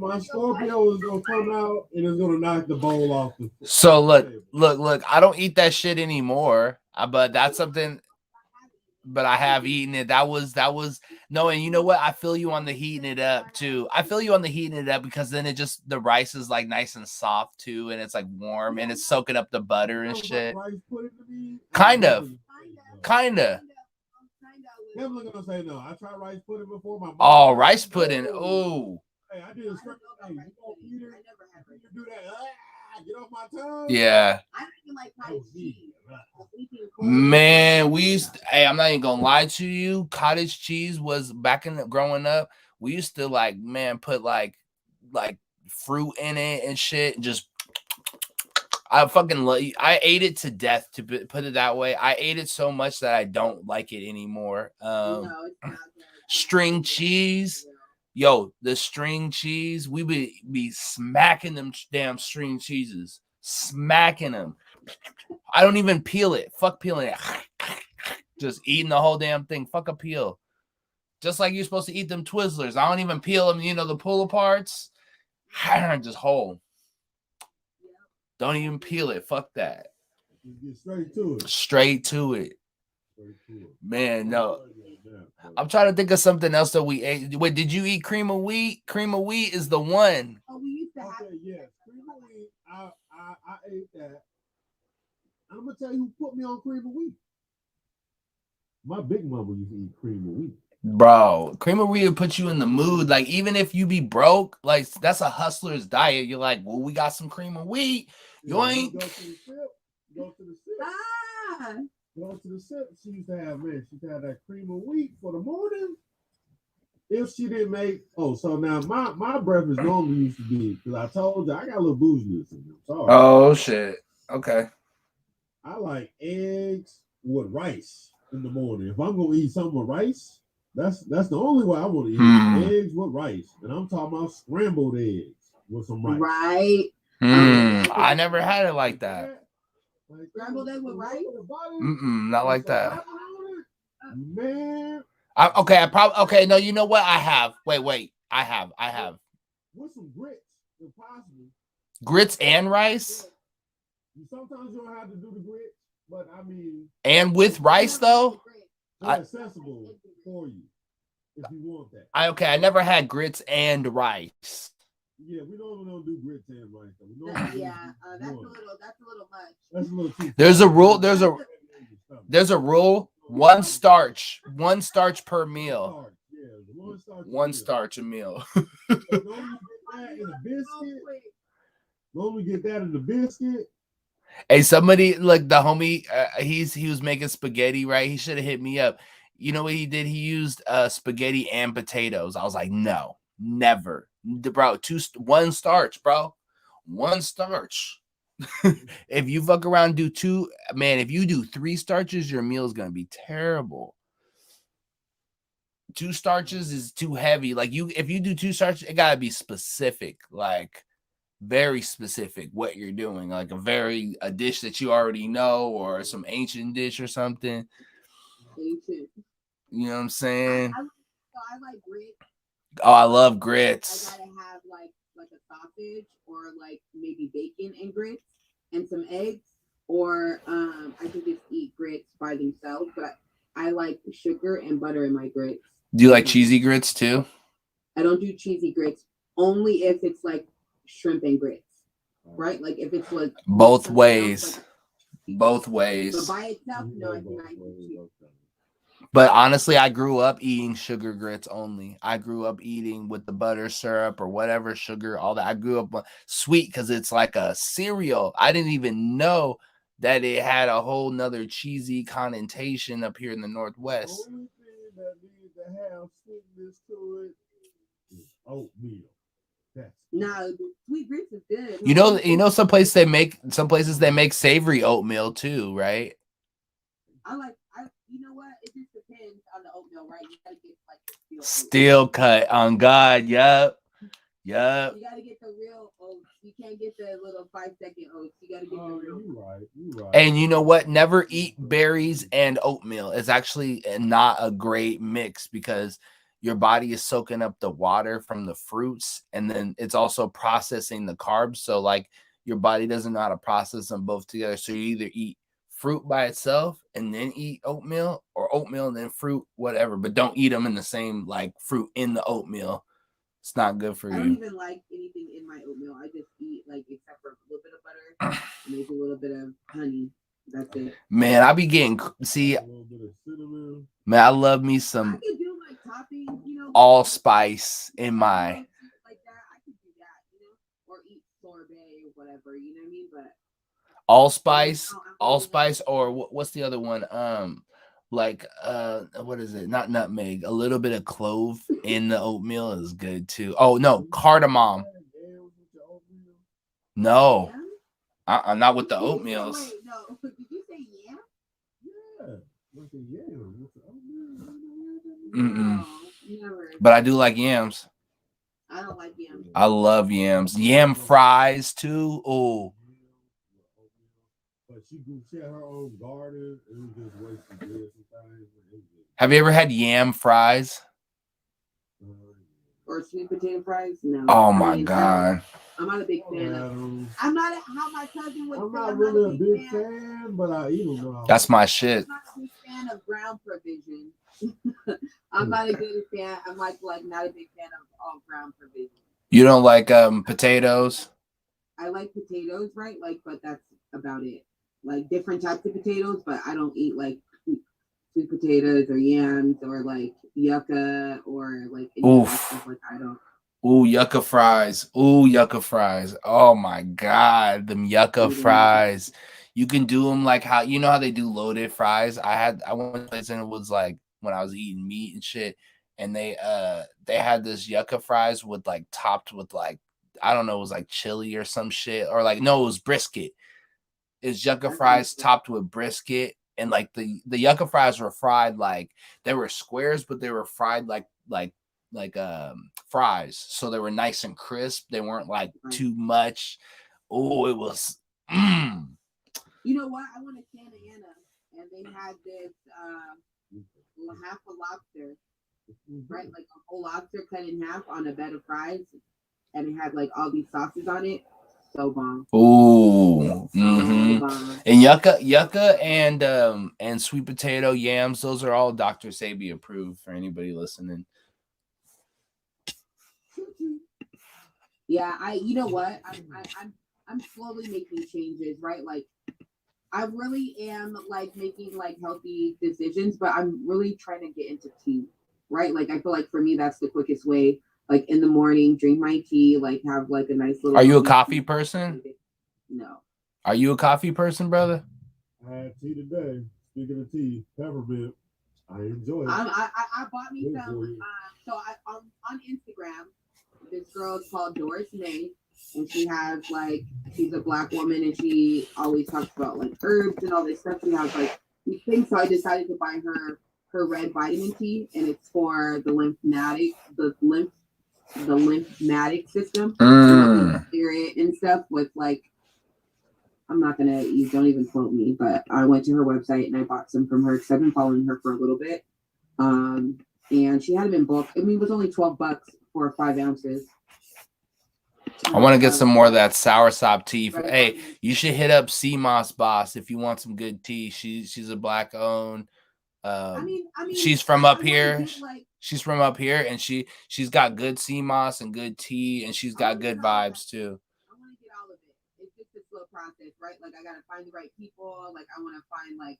My Scorpio is gonna come out and it's gonna knock the bowl off the. So look. I don't eat that shit anymore. But that's something. But I have eaten it. That was no. And you know what? I feel you on the heating it up too. I feel you on the heating it up because then the rice is like nice and soft too, and it's like warm and it's soaking up the butter and shit. Kind of. I'm gonna say no. I tried rice pudding before. My mom. Oh, rice pudding. Oh. Hey, I did a straight. Hey, you do that. Get off my tongue. Yeah. I don't even like cottage cheese. Man, hey, I'm not even gonna lie to you. Cottage cheese was back in growing up. We used to like, man, put like fruit in it and shit, and just I ate it to death, to put it that way. I ate it so much that I don't like it anymore. String cheese. Yo, the string cheese, we would be smacking them damn string cheeses. Smacking them. I don't even peel it. Fuck peeling it. Just eating the whole damn thing. Fuck a peel. Just like you're supposed to eat them Twizzlers. I don't even peel them, the pull aparts. Just whole. Don't even peel it. Fuck that. Get straight to it. Straight to it. Man, no. I'm trying to think of something else that we ate. Wait, did you eat cream of wheat? Cream of wheat is the one. Oh, we used to have. Yes, cream of wheat. I ate that. I'm gonna tell you who put me on cream of wheat. My big mama used to eat cream of wheat. Bro, creamery will put you in the mood. Like, even if you be broke, like that's a hustler's diet. You're like, well, we got some cream of wheat. You Yeah, ain't. Go to the sip. Go to the sip. Ah, Go to the sip. She used to have, man, she used to have that cream of wheat for the morning. If she didn't make, so now my breakfast normally used to be, because I told you I got a little bouginess in me. I'm sorry. Oh shit. Okay. I like eggs with rice in the morning. If I'm gonna eat something with rice, that's the only way I want to eat it. Eggs with rice, and I'm talking about scrambled eggs with some rice. right. I never had it like that. Like Scrambled egg with rice? Not like that. Man. Okay. No, you know what? I have. Wait. I have. With some grits, if possible. Grits and rice. Sometimes you don't have to do the grits, but I mean. And with rice though. They're accessible for you if you want that. I never had grits and rice. Yeah, we don't do grits and rice. That's a little much. That's a little too. There's a rule. There's a rule. One starch per meal. One starch a meal. Normally get that in the biscuit. Hey, somebody like the homie, he was making spaghetti, right? He should have hit me up. You know what he did? He used spaghetti and potatoes. I was like, no, never, bro. One starch, bro. One starch. If you fuck around, do two, man. If you do 3 starches, your meal is gonna be terrible. 2 starches is too heavy. Like if you do 2 starches, it gotta be specific, like very specific what you're doing, like a dish that you already know, or some ancient dish or something. Ancient. You know what I'm saying? I like grits. Oh, I love grits. I gotta have like a sausage or like maybe bacon and grits and some eggs, or I can just eat grits by themselves. But I like sugar and butter in my grits. Do you like cheesy grits too? I don't do cheesy grits, only if it's like shrimp and grits, right? Like if it's like both ways. But by itself, no, I cannot eat. But honestly, I grew up eating sugar grits only. I grew up eating with the butter syrup or whatever sugar, all that. I grew up sweet because it's like a cereal. I didn't even know that it had a whole nother cheesy connotation up here in the Northwest. The only thing that needs to have sweetness to it is oatmeal. No, sweet grits is good. You know, some places they make savory oatmeal too, right? You know what? It just depends on the oatmeal, right? You gotta get like steel cut on God. Yep. You gotta get the real oats. You can't get the little 5-second oats. You gotta get the real. You right. And you know what? Never eat berries and oatmeal. It's actually not a great mix because your body is soaking up the water from the fruits, and then it's also processing the carbs. So like your body doesn't know how to process them both together. So you either eat fruit by itself and then eat oatmeal, or oatmeal and then fruit, whatever. But don't eat them in the same, like fruit in the oatmeal. It's not good for you. I don't even like anything in my oatmeal. I just eat like, except for a little bit of butter, maybe a little bit of honey. That's it. Man, I be getting man, I love me some. I could do like toppings, you know, allspice in my. Like that, I could do that, you know, or eat sorbet or whatever. You know what I mean? But allspice, or what's the other one? Like what is it? Not nutmeg. A little bit of clove in the oatmeal is good too. Oh no, cardamom. No, not with the oatmeals. Wait, no. Did you say yam? Mm-mm. No, never. But I do like yams. I don't like yams. I love yams. Yam fries too. Oh. But she had her own garden. It was just wasting good sometimes. Have you ever had yam fries? Or sweet potato fries? No. Oh my God. I'm not a big fan of. I'm not how my cousin would. I'm not really a big fan, but I eat them. That's my shit. I'm not a big fan of ground provision. I'm not a good fan. I'm like not a big fan of all ground provision. You don't like potatoes? I like potatoes, right? Like, but that's about it. Like different types of potatoes, but I don't eat like sweet potatoes or yams or like yucca or like any of that Oof. stuff. Like I don't. Ooh, yucca fries. Ooh, yucca fries. Oh my God, them yucca fries. You can do them like how you know how they do loaded fries. I went to a place and it was like when I was eating meat and shit, and they had this yucca fries with like topped with like I don't know, it was like chili or some shit or like no, it was brisket. It's yucca fries topped with brisket, and like the yucca fries were fried like they were squares, but they were fried like fries, so they were nice and crisp. They weren't like too much. Oh, it was. You know what? I went to Santa Ana and they had this half a lobster, right? Like a whole lobster cut in half on a bed of fries, and it had like all these sauces on it. So bomb. Ooh, bomb. and yucca, and sweet potato yams. Those are all Dr. Sabi approved for anybody listening. Yeah, you know what? I'm slowly making changes, right? Like I really am like making like healthy decisions, but I'm really trying to get into tea, right? Like I feel like for me that's the quickest way. Like in the morning, drink my tea, like have like a nice little. Are you a coffee person? No. Are you a coffee person, brother? I had tea today. Speaking of tea, peppermint. I enjoy it. I bought me some. So on Instagram, this girl is called Doris May, and she has like she's a Black woman, and she always talks about like herbs and all this stuff. She has like these things, so I decided to buy her red vitamin tea, and it's for the lymphatic system, clear it and stuff with like. I'm not gonna. You don't even quote me, but I went to her website and I bought some from her because I've been following her for a little bit. And she had them in bulk. I mean, it was only $12 for 5 ounces. I want to get some more of that soursop tea. Hey, you should hit up CMOS Boss if you want some good tea. She's a Black owned. I mean, she's from up here. She's from up here, and she's got good CMOS and good tea, and she's got good vibes too. I want to get all of it. It's just a slow process, right? Like I gotta find the right people. Like I want to find like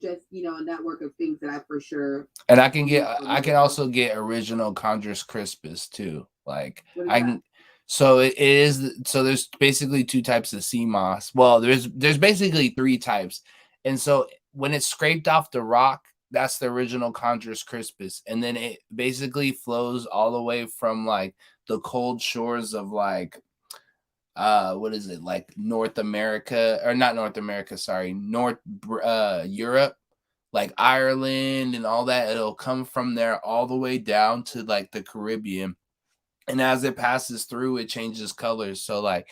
just a network of things that I for sure. And I can also get original Condrus crispus too. Like I can. So it is. So there's basically 2 types of sea moss. Well, there's basically 3 types. And so when it's scraped off the rock, that's the original Condrus crispus, and then it basically flows all the way from like the cold shores of like what is it, like North America, or not North America, sorry, North Europe, like Ireland and all that. It'll come from there all the way down to like the Caribbean, and as it passes through, it changes colors. So like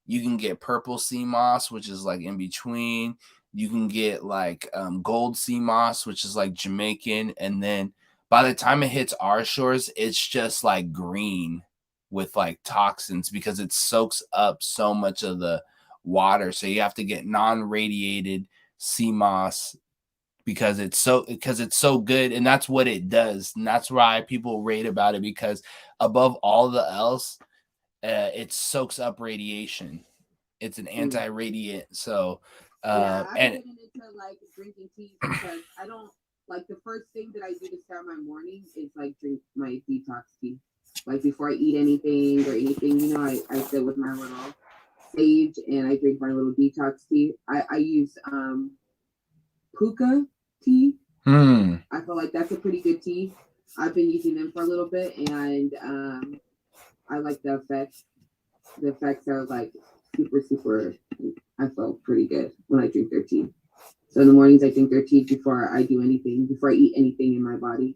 you can get purple sea moss, which is like in between. You can get like gold sea moss, which is like Jamaican, and then by the time it hits our shores, it's just like green with like toxins because it soaks up so much of the water. So you have to get non-radiated sea moss because it's so good, and that's what it does, and that's why people rate about it, because above all the else, it soaks up radiation. It's an anti-radiant. So I'm and getting into like drinking tea because I don't like the first thing that I do to start my morning is like drink my detox tea. Like before I eat anything or anything, I sit with my little sage and I drink my little detox tea. I use puka tea. I feel like that's a pretty good tea. I've been using them for a little bit, and I like the effects. The effects are like super. I felt pretty good when I drink their tea. So in the mornings, I drink their tea before I do anything, before I eat anything in my body.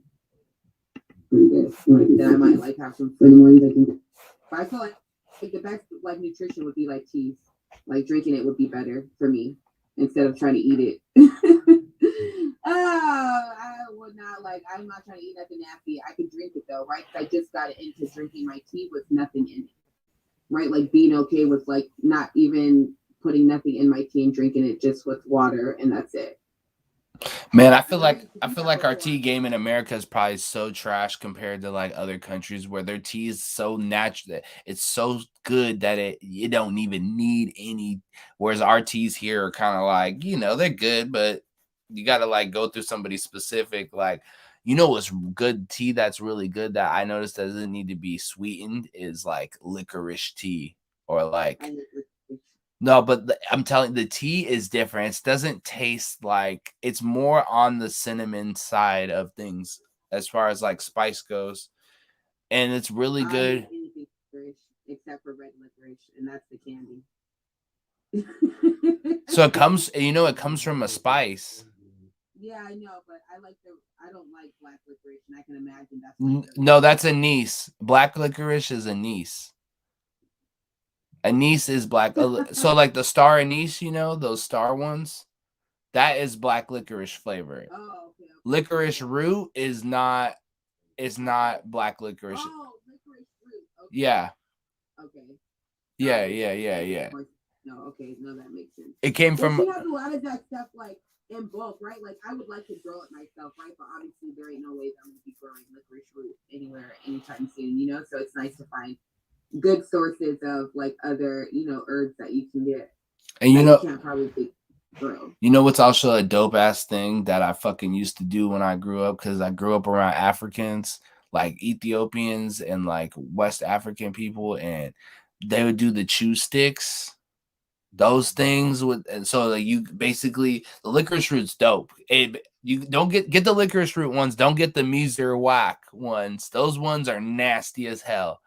Pretty good. Then I might like have some. In the mornings, I drink. But I feel like the best like nutrition would be like teas. Like drinking it would be better for me instead of trying to eat it. I would not like. I'm not trying to eat nothing nasty. I could drink it though, right? I just got into drinking my tea with nothing in it, right? Like being okay with like not even putting nothing in my tea and drinking it just with water, and that's it. Man, I feel like our tea game in America is probably so trash compared to like other countries where their tea is so natural. It's so good that you don't even need any. Whereas our teas here are kind of like, they're good, but you gotta like go through somebody specific. Like, you know what's good tea that's really good that I noticed doesn't need to be sweetened is like licorice tea or like no, but I'm telling the tea is different. It doesn't taste like it's more on the cinnamon side of things as far as like spice goes, and it's really I good. hate anything licorice except for red licorice, and that's the candy. So it comes, it comes from a spice. Yeah, I know, but I don't like black licorice, and I can imagine that's No, that's anise. Black licorice is anise. Anise is black. So like the star anise, those star ones, that is black licorice flavor. Oh, okay. Licorice root is not black licorice. Oh, licorice root. Okay. Yeah. Okay. Yeah. No, okay, no, that makes sense. It came But from. she has a lot of that stuff like in bulk, right? Like I would like to grow it myself, right? But obviously there ain't no way that I'm gonna be growing licorice root anywhere anytime soon, So it's nice to find good sources of like other, herbs that you can get. And you can't probably grow. You know what's also a dope ass thing that I fucking used to do when I grew up, because I grew up around Africans, like Ethiopians and like West African people, and they would do the chew sticks. Those things would, and so like you basically the licorice root's dope. You don't get the licorice root ones. Don't get the Meezer whack ones. Those ones are nasty as hell.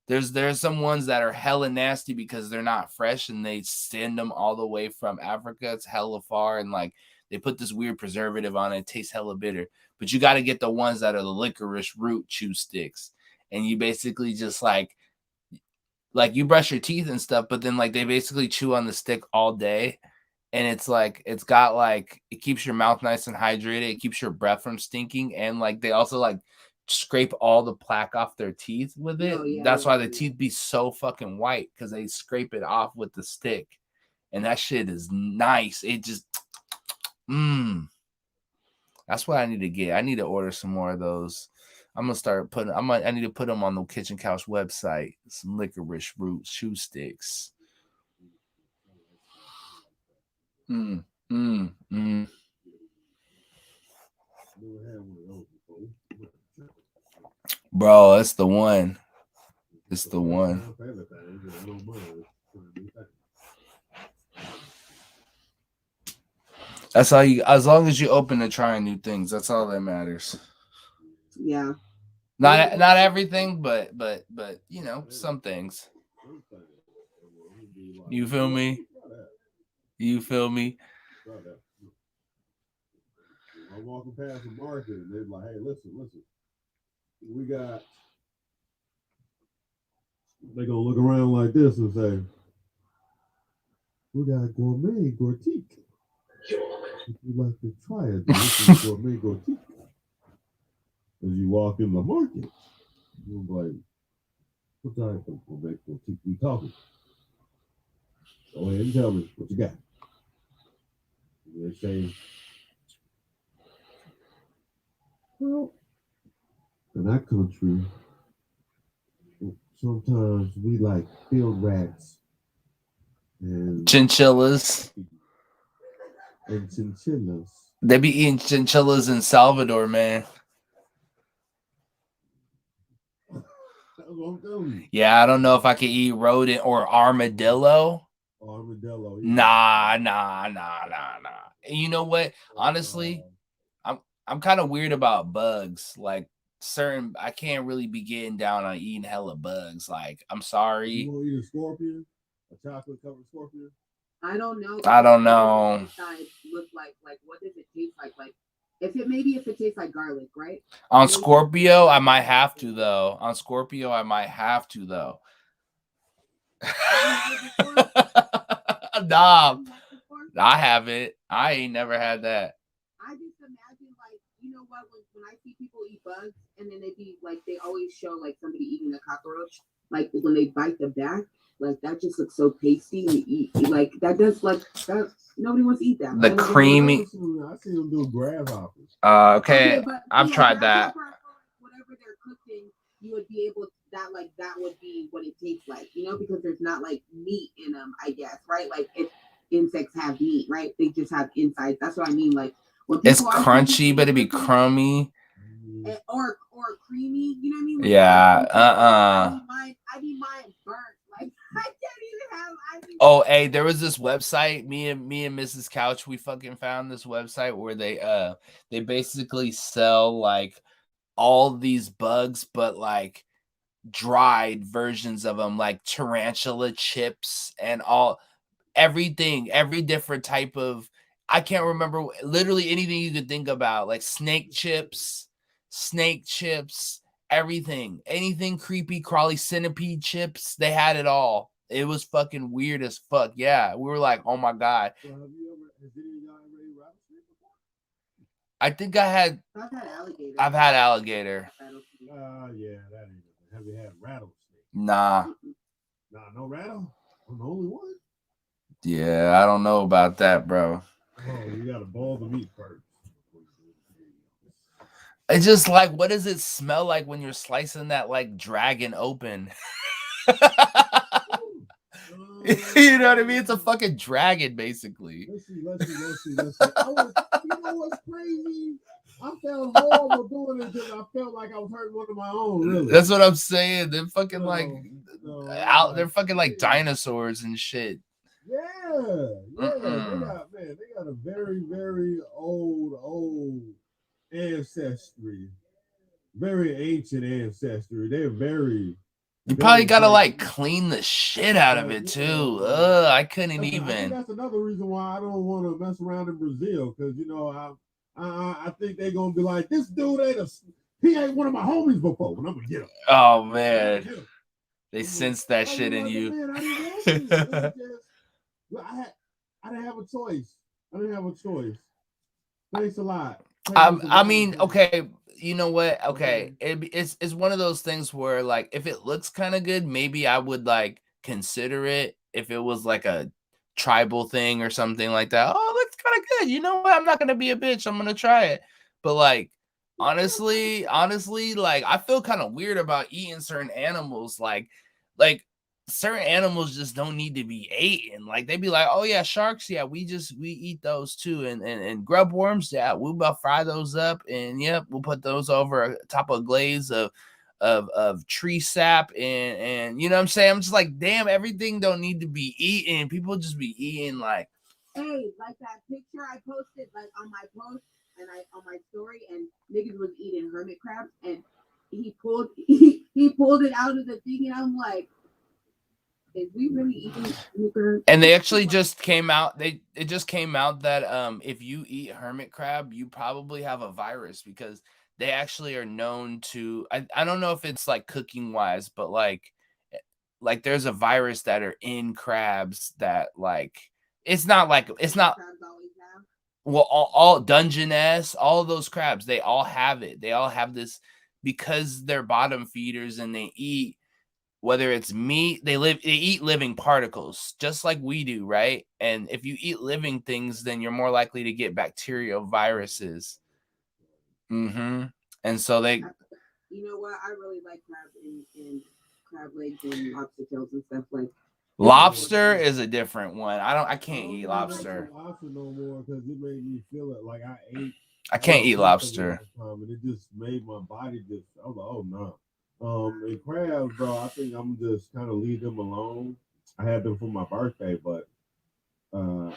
There's some ones that are hella nasty because they're not fresh and they send them all the way from Africa. It's hella far, and like they put this weird preservative on it. It tastes hella bitter. But you got to get the ones that are the licorice root chew sticks, and you basically just like you brush your teeth and stuff, but then like they basically chew on the stick all day, and it's like it's got like it keeps your mouth nice and hydrated. It keeps your breath from stinking, and like they also like scrape all the plaque off their teeth with it. That's why the teeth be so fucking white, because they scrape it off with the stick, and that shit is nice. It just that's what I need to get. I need to order some more of those. I'm gonna start putting. I need to put them on the Kitchen Couch website. Some licorice root chew sticks. Bro, it's the one. It's the one. That's all you. As long as you open to trying new things, that's all that matters. Yeah. Not everything, but some things. You feel me? You feel me? I'm walking past the market and they're like, hey, listen. We got. They're gonna look around like this and say, we got gourmet gortique. If you'd like to try it, this is gourmet gortique. As you walk in the market, you're like, what type of gourmet gortique we talking? Go ahead and tell me what you got. And they say, well, in our country, sometimes we like field rats and chinchillas. And chinchillas. They be eating chinchillas in Salvador, man. Yeah, I don't know if I could eat rodent or armadillo. Armadillo. Yeah. Nah. And you know what? Honestly, I'm kind of weird about bugs. Like I can't really be getting down on eating hella bugs. Like, I'm sorry. You want to eat a scorpion? A chocolate covered scorpion? I don't know. I don't know. Look like what does it taste like? Like if it tastes like garlic, right? On Scorpio, I might have to though. Nah, I haven't. I ain't never had that. I just imagine like, you know what, when I see people eat bugs and then they always show like somebody eating a cockroach, like when they bite the back, like that just looks so tasty to eat. Like that does like that. Nobody wants to eat that. The creamy. I see them do grasshoppers. Okay, I've tried that. Whatever they're cooking, you would be able to, that would be what it tastes like, because there's not like meat in them, I guess, right? Like if insects have meat, right? They just have insides. That's what I mean. Like When It's people are crunchy, but it'd be crummy. or creamy. You know what I mean? When Yeah. I need mine burnt. Like I can't even have. Oh, hey, there was this website. Me and Mrs. Couch, we fucking found this website where they basically sell like all these bugs, but like dried versions of them, like tarantula chips and everything, every different type of, I can't remember, literally anything you could think about, like snake chips, everything, anything creepy, crawly, centipede chips. They had it all. It was fucking weird as fuck. Yeah, we were like, oh my god. So have you ever? Has any of y'all ever ate rattlesnake before? I think I've had alligator. I've had alligator. Yeah, that ain't it. Have you had rattlesnake? Nah. Nah, no rattle. I'm the only one. Yeah, I don't know about that, bro. Oh, you gotta boil the meat first. It's just like, what does it smell like when you're slicing that like dragon open? You know what I mean? It's a fucking dragon, basically. Let's see. You know what's crazy? I felt horrible doing it because I felt like I was hurting one of my own. Really, That's what I'm saying. They're fucking they're fucking like yeah. dinosaurs and shit. Yeah. They got a very, very old ancestry, very ancient ancestry. They're very. You probably gotta like clean the shit out of it too. I couldn't I think even. that's another reason why I don't want to mess around in Brazil, because you know I think they're gonna be like, this dude he ain't one of my homies before, and I'm gonna get him. Oh man, they sense that shit in you. Man, I didn't want to. I didn't have a choice. Thanks a lot. I mean, okay, you know what? Okay, it's one of those things where like if it looks kind of good, maybe I would like consider it if it was like a tribal thing or something like that. Oh, it looks kind of good. You know what? I'm not gonna be a bitch. I'm gonna try it. But like honestly, like I feel kind of weird about eating certain animals. Like certain animals just don't need to be eaten. Like they'd be like, oh yeah, sharks, yeah, we eat those too, and grub worms, yeah, we'll about fry those up, and yep, we'll put those over top of a glaze of tree sap, and you know what I'm saying? I'm just like, damn, everything don't need to be eaten. People just be eating like, hey, like that picture I posted like on my post and on my story, and niggas was eating hermit crabs, and he pulled it out of the thing, and I'm like, is we really eating hermit? And they actually just came out. It just came out that if you eat hermit crab, you probably have a virus, because they actually are known to. I don't know if it's like cooking wise, but like there's a virus that are in crabs that like it's not. Well, all Dungeness, all of those crabs, they all have it. They all have this because they're bottom feeders and they eat. Whether it's meat, they eat living particles just like we do, right? And if you eat living things, then you're more likely to get bacterial viruses. And so they. You know what? I really like crab and crab legs and lobster tails and stuff like. Lobster is a different one. I can't eat lobster. Lobster no more because it made me feel it like I can't eat lobster. And it just made my body just. I was like, oh no. And crabs, bro, I think I'm just kind of leave them alone. I had them for my birthday, but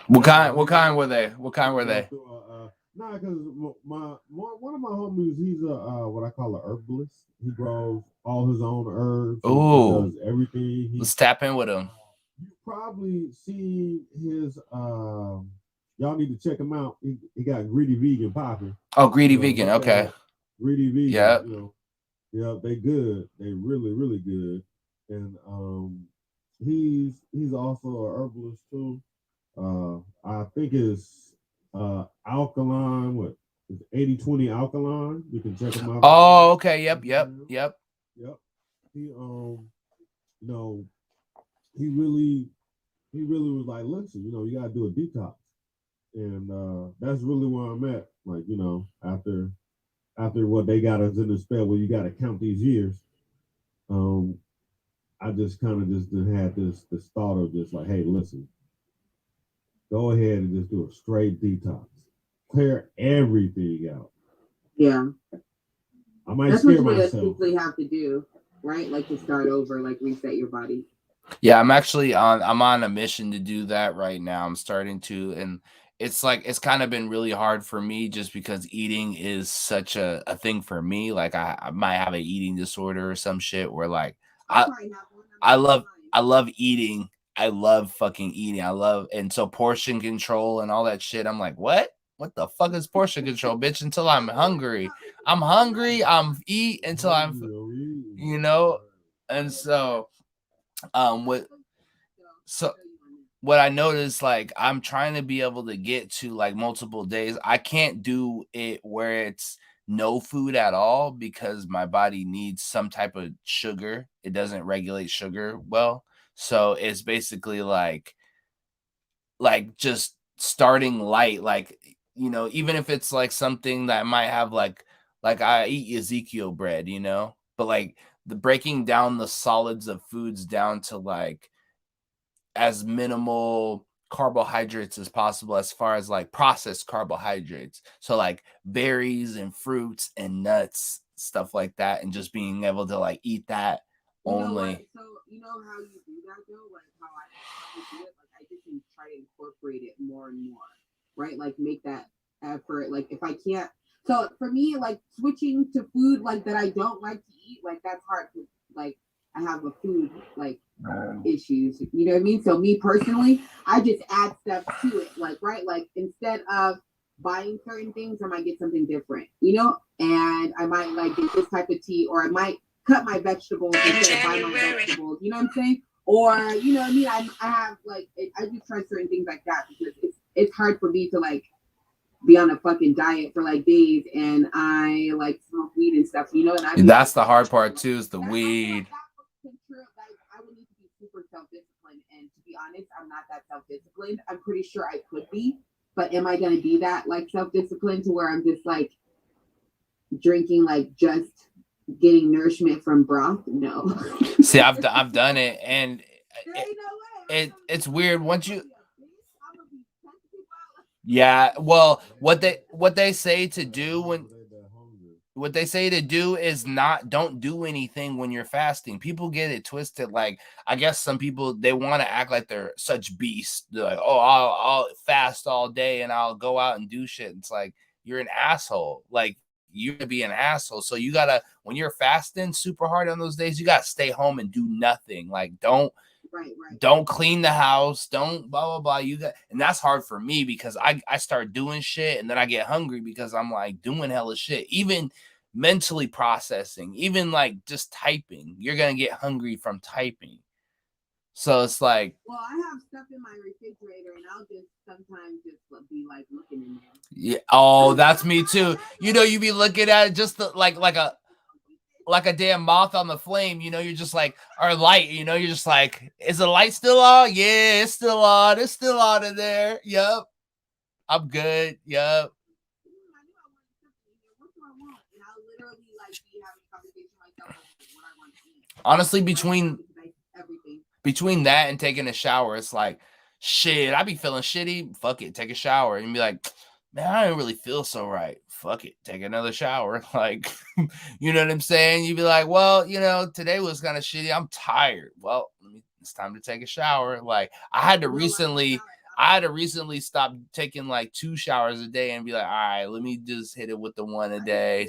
what kind were they? Nah, because one of my homies, he's a what I call an herbalist. He grows all his own herbs. Ooh, he does everything. Let's tap in with him. You probably see his. Y'all need to check him out. He got Greedy Vegan popping. Oh, Greedy Vegan. Okay. Greedy Vegan. Yeah. You know. Yeah, they good. They really, really good. And he's also a herbalist too. I think it's alkaline. What is 80/20 alkaline? You can check him out. Oh, okay. Yep. He he really was like, listen, you gotta do a detox, and that's really where I'm at. Like, after what they got us in the spell where you got to count these years, I just kind of had this thought of just like, hey, listen, go ahead and just do a straight detox. clear everything out. Yeah. I might That's what scare you myself. basically have to do, right? Like to start over, like reset your body. Yeah, I'm actually I'm on a mission to do that right now. I'm starting to, and it's like it's kind of been really hard for me just because eating is such a thing for me. Like I might have an eating disorder or some shit where like I I probably have one. I love I love eating. I love fucking eating. I love, and so portion control and all that shit. I'm like, what? What the fuck is portion control, bitch? Until I'm hungry. I'm hungry. I'm eat until I'm, you know. And so, what? So what I noticed, like, I'm trying to be able to get to like multiple days. I can't do it where it's no food at all because my body needs some type of sugar. It doesn't regulate sugar well. So it's basically like just starting light, like, you know, even if it's like something that might have like I eat Ezekiel bread, you know, but like the breaking down the solids of foods down to like as minimal carbohydrates as possible as far as like processed carbohydrates. So like berries and fruits and nuts, stuff like that, and just being able to like eat that only. So you know how you do that though, like how I do it. Like I just try to incorporate it more and more, right? Like make that effort. Like if I can't, so for me, like switching to food like that I don't like to eat, like that's hard. Like I have a food like issues, you know what I mean? So me personally, I just add stuff to it, like right, like instead of buying certain things, I might get something different, you know, and I might like get this type of tea, or I might cut my vegetables instead of buy my vegetables, you know what I'm saying? Or you know what I mean? I have like I just try certain things like that because it's hard for me to like be on a fucking diet for like days and I like smoke weed and stuff, you know, and That's the hard part too, is the weed. I would need to be super self-disciplined, and to be honest, I'm not that self-disciplined. I'm pretty sure I could be, but am I going to be that like self-disciplined to where I'm just like drinking like just getting nourishment from broth? No. See, I've done it, and it's weird once you. Yeah, well, what they say to do when what they say to do is don't do anything when you're fasting. People get it twisted. Like, I guess some people, they want to act like they're such beasts. They're like, oh, I'll fast all day and I'll go out and do shit. It's like, you're an asshole. Like, you're gonna be an asshole. So you gotta, when you're fasting super hard on those days, you gotta stay home and do nothing. Like, don't clean the house, don't blah blah blah. You got, and that's hard for me because I start doing shit and then I get hungry because I'm like doing hella shit. Even mentally processing, even like just typing, you're gonna get hungry from typing. So it's like, well, I have stuff in my refrigerator and I'll just sometimes just be like looking in there. Yeah, oh, that's me too. You know, you be looking at it just like a damn moth on the flame, you know, you're just like, or light, you know, you're just like, is the light still on? Yeah, it's still on. It's still on in there. Yep. I'm good. Yep. Honestly, between that and taking a shower, it's like, shit, I be feeling shitty. Fuck it, take a shower. And be like, man, I don't really feel so right. Fuck it, take another shower. Like, you know what I'm saying? You'd be like, well, you know, today was kind of shitty. I'm tired. Well, it's time to take a shower. Like, I had to recently stop taking like 2 showers a day and be like, all right, let me just hit it with the one a day.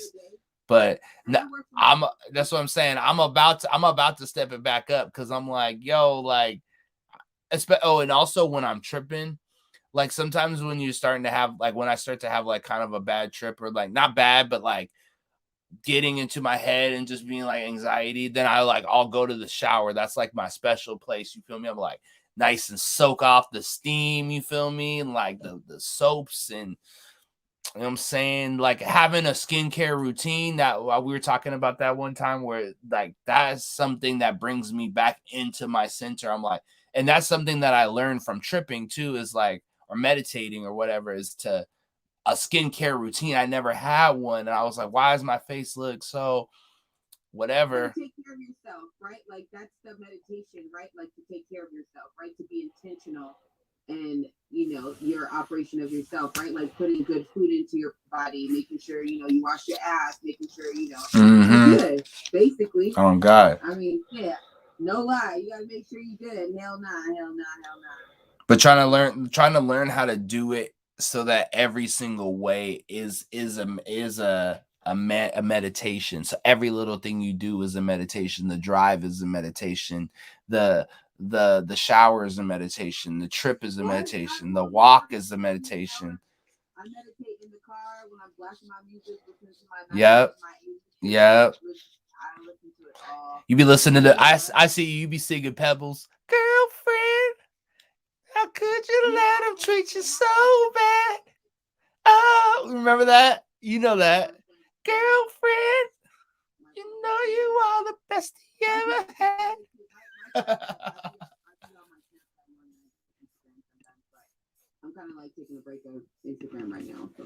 But that's what I'm saying. I'm about to step it back up because I'm like, yo, like, and also when I'm tripping, like sometimes when you're starting to have, like when I start to have like kind of a bad trip, or like not bad, but like getting into my head and just being like anxiety, then I'll go to the shower. That's like my special place. You feel me? I'm like nice and soak off the steam. You feel me? And like the soaps, and you know what I'm saying? Like having a skincare routine, that while we were talking about that one time, where like that is something that brings me back into my center. I'm like, and that's something that I learned from tripping too, is like, or meditating or whatever, is to a skincare routine. I never had one. And I was like, why does my face look so whatever? Take care of yourself, right? Like that's the meditation, right? Like to take care of yourself, right? To be intentional and your operation of yourself, right? Like putting good food into your body, making sure you wash your ass, making sure Mm-hmm. good, basically. Oh God. I mean, yeah, no lie, you gotta make sure you good. Hell nah. But trying to learn how to do it so that every single way is a meditation. So every little thing you do is a meditation. The drive is a meditation. The shower is a meditation. The trip is a meditation. The walk is a meditation. I meditate in the car when I'm blasting my music, listening to my Yep. Yep. I listen to it all. You be listening to I see you be singing Pebbles. Girlfriend, how could you let him treat you so bad? Oh, remember that? You know that. Girlfriend, you know you are the best he ever had. I'm kind of like taking a break of Instagram right now, so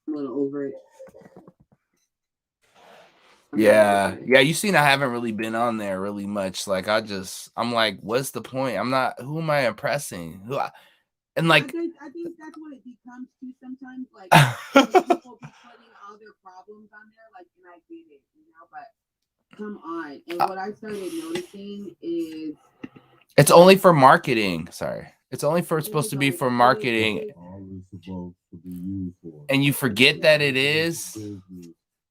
I'm a little over it. Yeah, you seen I haven't really been on there really much. Like I'm like, what's the point? Who am I impressing? And like, I think that's what it becomes too sometimes. Like people be putting all their problems on there, like, and I get it, but come on. And what I started noticing is it's only for marketing. Sorry. It's only supposed to be for marketing. And you forget that it is.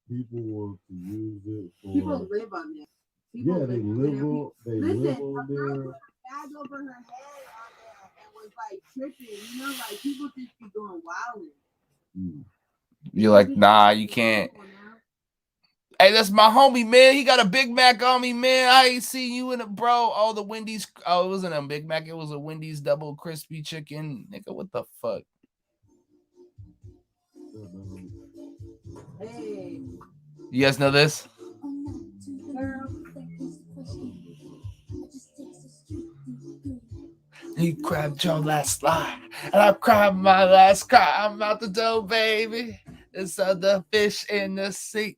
People want to use it for. People live on this. They live on there. Bag over her head on there and was like tripping, like people just be going wild. You're like, nah, you can't. Hey, that's my homie, man. He got a Big Mac on me, man. I ain't seen you in a bro. Oh, the Wendy's. Oh, it wasn't a Big Mac. It was a Wendy's double crispy chicken. Nigga, what the fuck? Hey. You guys know this? You cried your last lie, and I cried my last cry. I'm out the door, baby. It's the fish in the sea.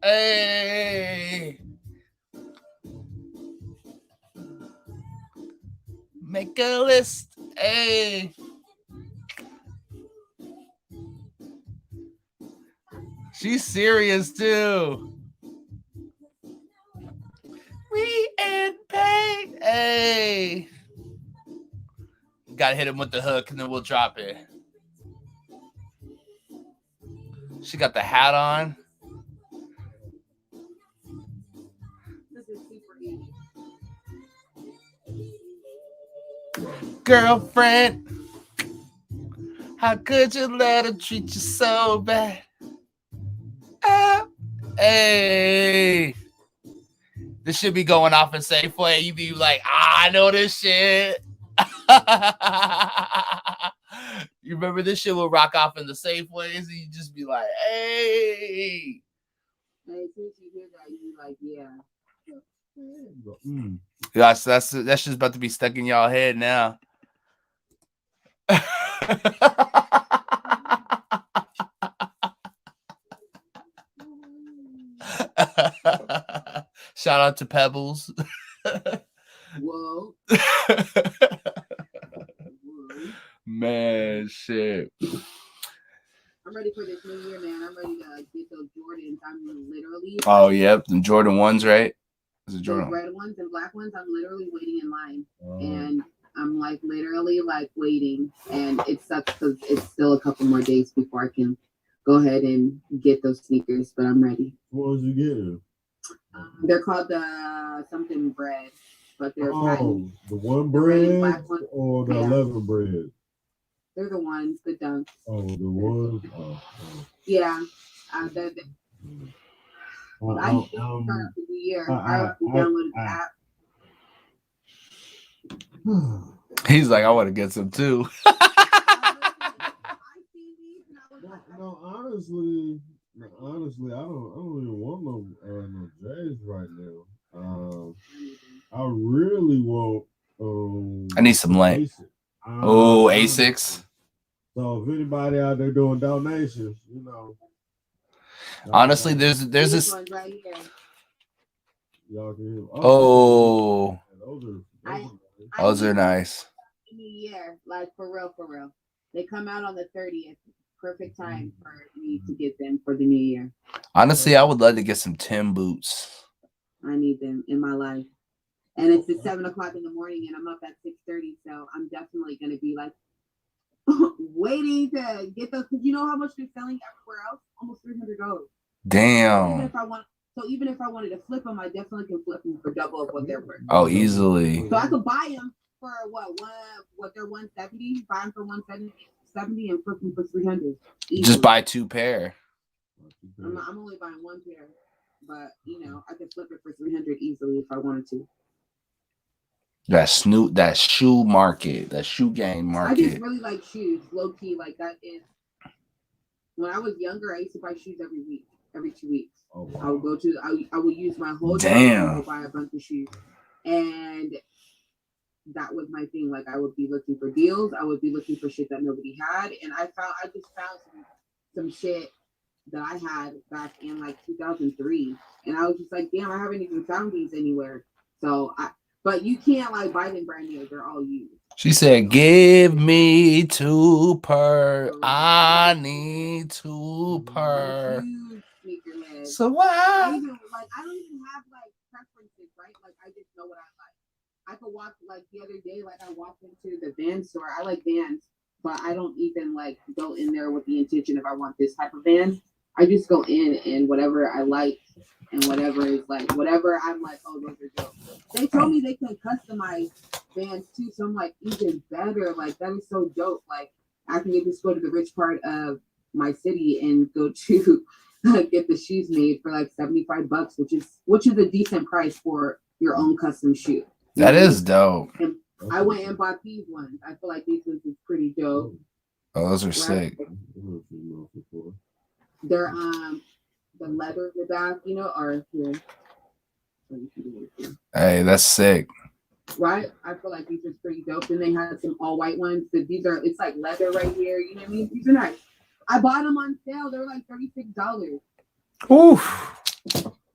Hey. Make a list. Hey. She's serious too. We in pain. Hey. Gotta hit him with the hook and then we'll drop it. She got the hat on. Girlfriend, how could you let him treat you so bad? Oh, hey. This should be going off in Safeway. You be like, I know this shit. You remember this shit will rock off in the Safeways and you just be like, hey. Hey, since you hear that, you be like, yeah. Gosh, that's just about to be stuck in y'all head now. Shout out to Pebbles. Whoa. Man, shit. I'm ready for this new year, man. I'm ready to get those Jordans. I'm literally. Oh, yep. The Jordan 1s, right? Those red ones and black ones, I'm literally waiting in line. And I'm like literally like waiting. And it sucks because it's still a couple more days before I can go ahead and get those sneakers, but I'm ready. What did you get them? They're called the something bread, but they're the one bread or the 11 bread? They're the ones, the dunks. Oh, the ones? Yeah. I start off the new year. I downloaded the app. He's like, I want to get some too. No, honestly, I don't even want no J's right now. I really want. I need some light. Oh, ASICs. So if anybody out there doing donations, Honestly, there's this. Right here. Y'all can hear. Oh, Those those are nice. New Year, like for real. They come out on the 30th. Perfect time for me to get them for the new year. Honestly, I would love to get some Tim boots. I need them in my life. And it's at 7 o'clock in the morning and I'm up at 6:30. So I'm definitely gonna be like waiting to get those, because you know how much they're selling everywhere else? Almost $300. Damn. Even if I wanted to flip them, I definitely can flip them for double of what they're worth. Oh, easily. So I could buy them for what they're 170, buy them for 170 and flip them for 300. Easily. Just buy 2 pair. I'm only buying 1 pair, but you know I could flip it for 300 easily if I wanted to. That shoe market, that shoe gang market. I just really like shoes, low key. Like that is. When I was younger, I used to buy shoes every week, every 2 weeks. Oh, wow. I would use my whole day Damn. to go buy a bunch of shoes, and that was my thing. Like I would be looking for deals. I would be looking for shit that nobody had, and I just found some shit that I had back in like 2003, and I was just like, damn, I haven't even found these anywhere. But you can't like buy them brand new; they're all used. She said, "Give me 2 per. I need 2 per." Huge sneakerhead. So what? I don't even have like preferences, right? Like I just know what I like. I could walk like the other day, like I walked into the Vans store. I like Vans, but I don't even like go in there with the intention if I want this type of Vans. I just go in and whatever I like and whatever is like whatever I'm like, oh, those are dope. They told me they can customize Vans too, so I'm like even better. Like that is so dope. Like I can just go to the rich part of my city and go to get the shoes made for like $75, which is a decent price for your own custom shoe. That is dope. And I went and bought these ones. I feel like these ones is pretty dope. Oh, those are sick. They're the leather in the back, you know, are here. Hey, that's sick. Right? I feel like these are pretty dope. And they had some all white ones. So it's like leather right here. You know what I mean? These are nice. I bought them on sale. They were like $36. Oof.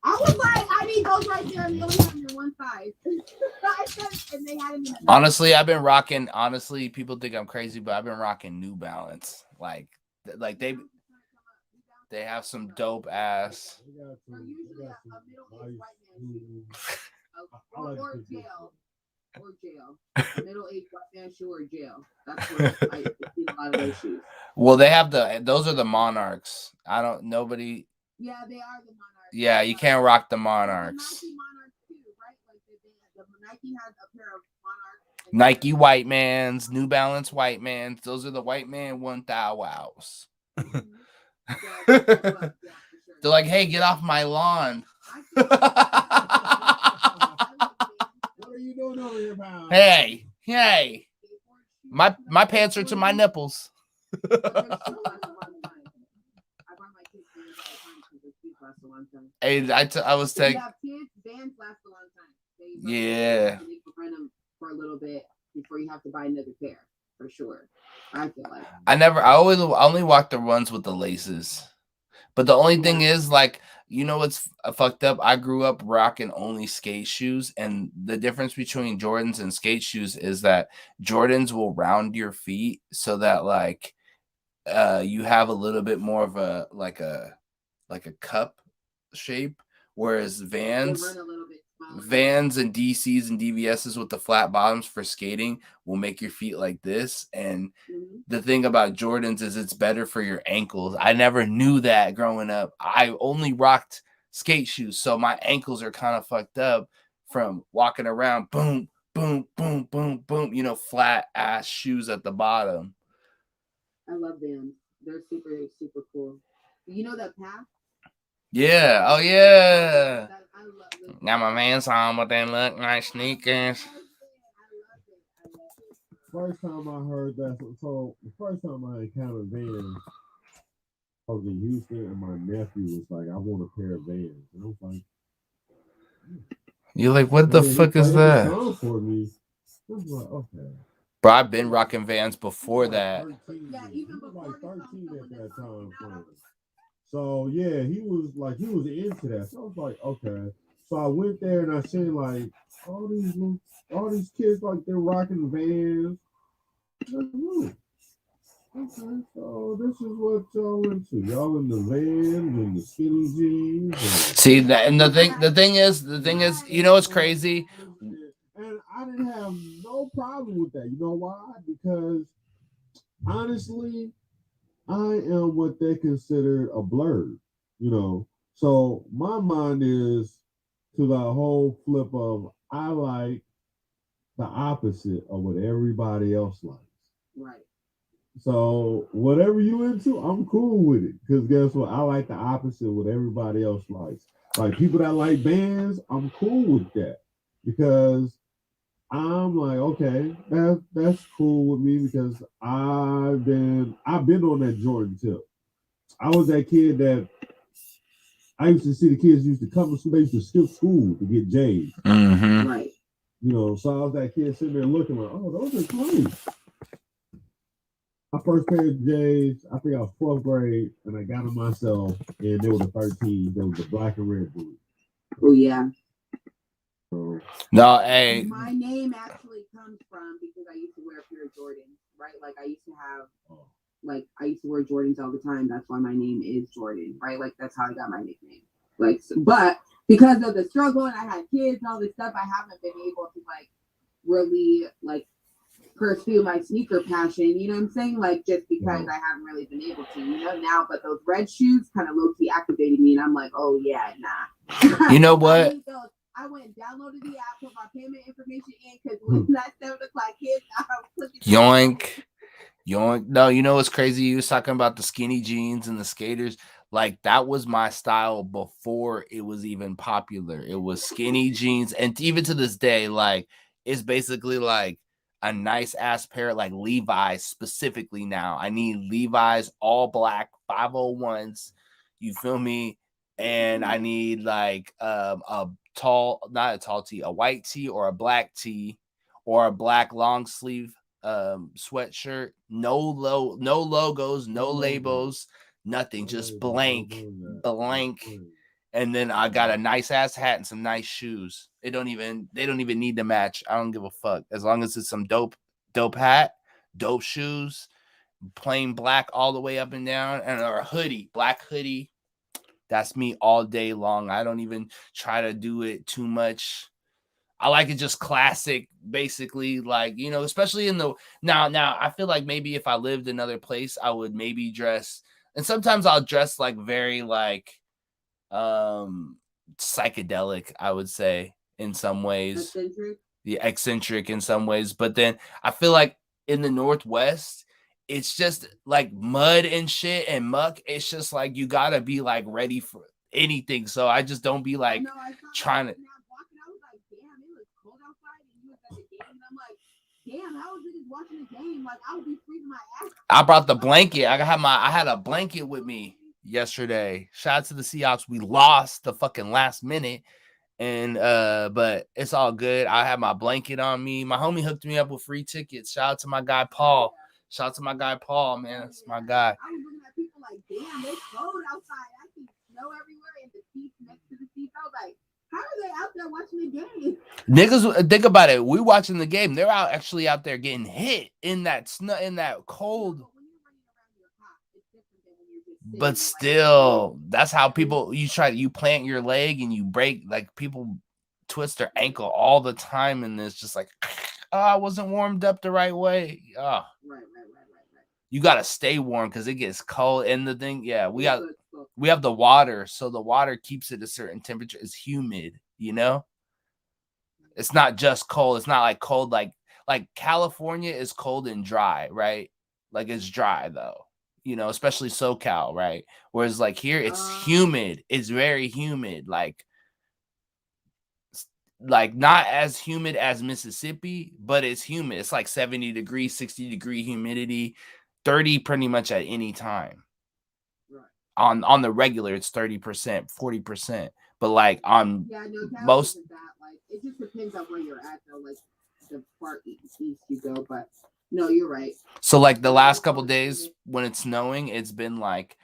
I was like, I need those right there, and they only have them in one size. And they had them in Honestly, I've been rocking. Honestly, people think I'm crazy, but I've been rocking New Balance. Like they have some dope ass. They're usually a middle-aged white man shoe. Or jail. Middle-aged white man shoe or jail. That's where I see a lot of those shoes. Well, they have those are the Monarchs. Nobody. Yeah, they are the Monarchs. Yeah, you can't rock the Monarchs. The Nike Monarchs too, right? Like the Nike has a pair of Monarchs. Nike White Mans, New Balance White Mans. Those are the White Man 1000 wows. They're like, hey, get off my lawn. What are you doing over here, pal? Hey. My pants are to my nipples. Hey, I was taking. Bands last a long time. Yeah. You can run them for a little bit before you have to buy another pair, for sure. I feel like. I only walk the ones with the laces. But the only thing is, like, you know what's fucked up? I grew up rocking only skate shoes, and the difference between Jordans and skate shoes is that Jordans will round your feet so that like you have a little bit more of a cup shape, whereas Vans and DCs and DVSs with the flat bottoms for skating will make your feet like this. And the thing about Jordans is it's better for your ankles. I never knew that growing up. I only rocked skate shoes, so my ankles are kind of fucked up from walking around boom, boom, boom, boom, boom, you know, flat ass shoes at the bottom. I love them. They're super, super cool. You know that path? Yeah. Oh, yeah. Got my Vans on, but they look like sneakers. First time I heard that, so the first time I encountered Vans, I was in Houston, and my nephew was like, I want a pair of Vans. And I was like, you're like, what the fuck is that? For me. I was like, okay. Bro, I've been rocking Vans before that. 13, yeah, even before 13 at that time. So yeah, he was into that. So I was like, okay. So I went there and I seen like all these kids like they're rocking Vans. Like, "Ooh, okay, so this is what y'all into. Y'all in the Vans and the skinny jeans. See that, and the thing is, you know, it's crazy. And I didn't have no problem with that. You know why? Because honestly, I am what they consider a blurred. You know, so my mind is to the whole flip of I like the opposite of what everybody else likes. Right. So whatever you into, I'm cool with it. Because guess what? I like the opposite of what everybody else likes. Like people that like bands, I'm cool with that. Because I'm like, okay, that's cool with me because I've been on that Jordan tip. I was that kid that I used to see the kids used to come to school, they used to skip school to get J's. Mm-hmm. Right. You know, so I was that kid sitting there looking like, oh, those are clean. My first pair of J's, I think I was 12th grade, and I got them myself, and they were the 13s. They were the black and red boots. Oh yeah. So, No, hey, My name actually comes from because I used to wear a pair of Jordans, right? Like I used to have, like I used to wear Jordans all the time. That's why my name is Jordan, right? Like that's how I got my nickname. Like, but because of the struggle and I had kids and all this stuff, I haven't been able to like really like pursue my sneaker passion. You know what I'm saying? Like just because I haven't really been able to, you know. Now, but those red shoes kind of low key activated me, and I'm like, oh yeah, nah. You know what? I went and downloaded the app, put my payment information in because when that 7 o'clock hit, I was clicking. Yoink. Yoink. No, you know what's crazy? You was talking about the skinny jeans and the skaters. Like that was my style before it was even popular. It was skinny jeans, and even to this day, like it's basically like a nice ass pair, like Levi's specifically. Now I need Levi's all black 501s. You feel me? And I need like a tall, not a tall tee, a white tee or a black tee or a black long sleeve sweatshirt. No logos, no labels, nothing, just blank. And then I got a nice ass hat and some nice shoes. They don't even need to match. I don't give a fuck. As long as it's some dope hat, dope shoes, plain black all the way up and down, and or a hoodie, black hoodie. That's me all day long. I don't even try to do it too much. I like it just classic, basically, like, you know, especially in the now I feel like maybe if I lived in another place, I would maybe dress, and sometimes I'll dress like very like psychedelic, I would say, in some ways. Eccentric in some ways, but then I feel like in the Northwest, it's just like mud and shit and muck. It's just like you gotta be like ready for anything. So I just don't be like trying to. Damn, how was it just watching the game? Like I would be freezing my ass. I brought the blanket. I had a blanket with me yesterday. Shout out to the Seahawks. We lost the fucking last minute. And but it's all good. I have my blanket on me. My homie hooked me up with free tickets. Shout out to my guy Paul. Shout out to my guy Paul, man. That's my guy. I was looking at people like, damn, it's cold outside. I see snow everywhere and the seats next to the seats. I was like, how are they out there watching the game? Niggas, think about it. We watching the game. They're actually out there getting hit in that snow, in that cold. But still, that's how people, you plant your leg and you break, like people twist their ankle all the time, and it's just like, oh, I wasn't warmed up the right way. Oh. Right. You gotta stay warm because it gets cold. And the thing, we have the water, so the water keeps it a certain temperature. It's humid, you know. It's not just cold. It's not like cold like California is cold and dry, right? Like it's dry though. You know, especially SoCal, right? Whereas like here, it's humid. It's very humid. Like not as humid as Mississippi, but it's humid. It's like 70 degrees, 60 degree humidity, 30 pretty much at any time. Right. On the regular, it's 30%, 40%. But like on most, that, like it just depends on where you're at though. Like the part east you go, but. No, you're right. So like the last couple days when it's snowing, it's been like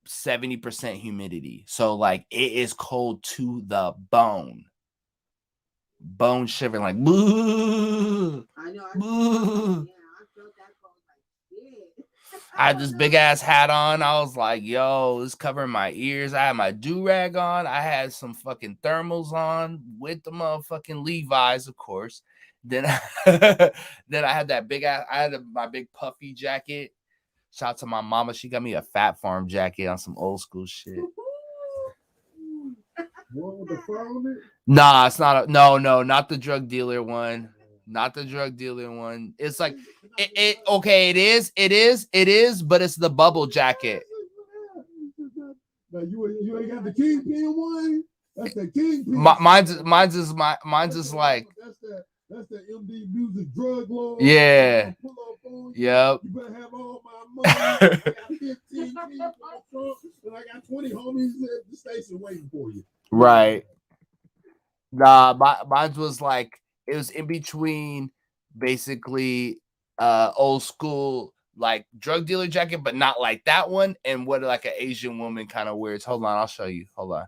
70% humidity. So like it is cold to the bone. Bone shivering, like boo. I know. Boo. Yeah, I felt that cold like shit. I had this big ass hat on. I was like, yo, it's covering my ears. I had my do-rag on. I had some fucking thermals on with the motherfucking Levi's, of course. Then then I had that big ass, my big puffy jacket. Shout out to my mama. She got me a Fat Farm jacket on some old school shit. What with the fur on it? Nah, it's not no, not the drug dealer one. Not the drug dealer one. It's like okay, it is, but it's the bubble jacket. Now you ain't got the Kingpin one? That's the Kingpin. Mine's is like that's the MD Music drug lord. Yeah. Pull up on you. Yep. You better have all my money. I got 15 people in the trunk, and I got 20 homies at the station waiting for you. Right. Nah, mine was like it was in between basically old school like drug dealer jacket, but not like that one, and what like an Asian woman kind of wears. Hold on, I'll show you. Hold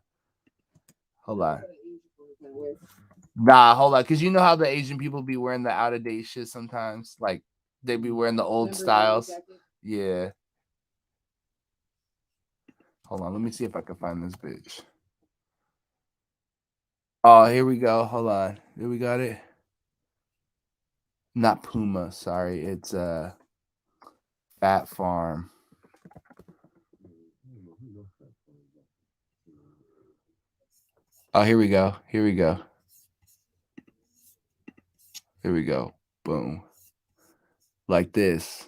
on. Nah, hold on, because you know how the Asian people be wearing the out of date shit sometimes, like they be wearing the old styles. Yeah. Hold on, let me see if I can find this bitch. Oh, here we go. Hold on. Here we got it. Not Puma, sorry. It's Fat Farm. Oh, here we go. Here we go. Here we go. Boom. Like this.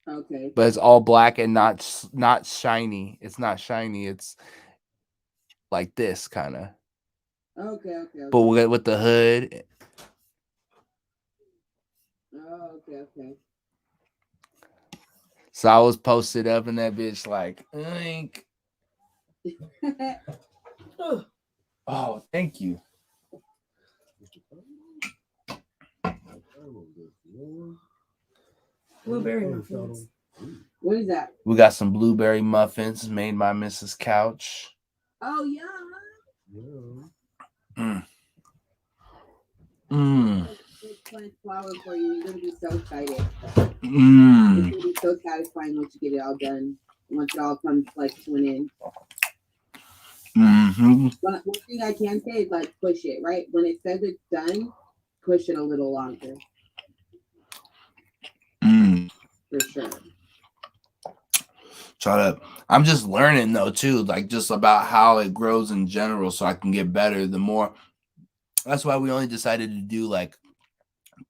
Okay. But it's all black and not shiny. It's not shiny. It's like this kind of. Okay. But with the hood. Oh, okay. So I was posted up in that bitch like, Ink. Oh, thank you. Blueberry muffins. What is that? We got some blueberry muffins made by Mrs. Couch. Oh yeah. Plant flour for you. You're gonna be so excited. It's gonna be so satisfying once you get it all done. Once it all comes like to an end. But one thing I can say is like push it, right? When it says it's done, push it a little longer. For sure. Shut up. I'm just learning though too, like just about how it grows in general, so I can get better. The more. That's why we only decided to do like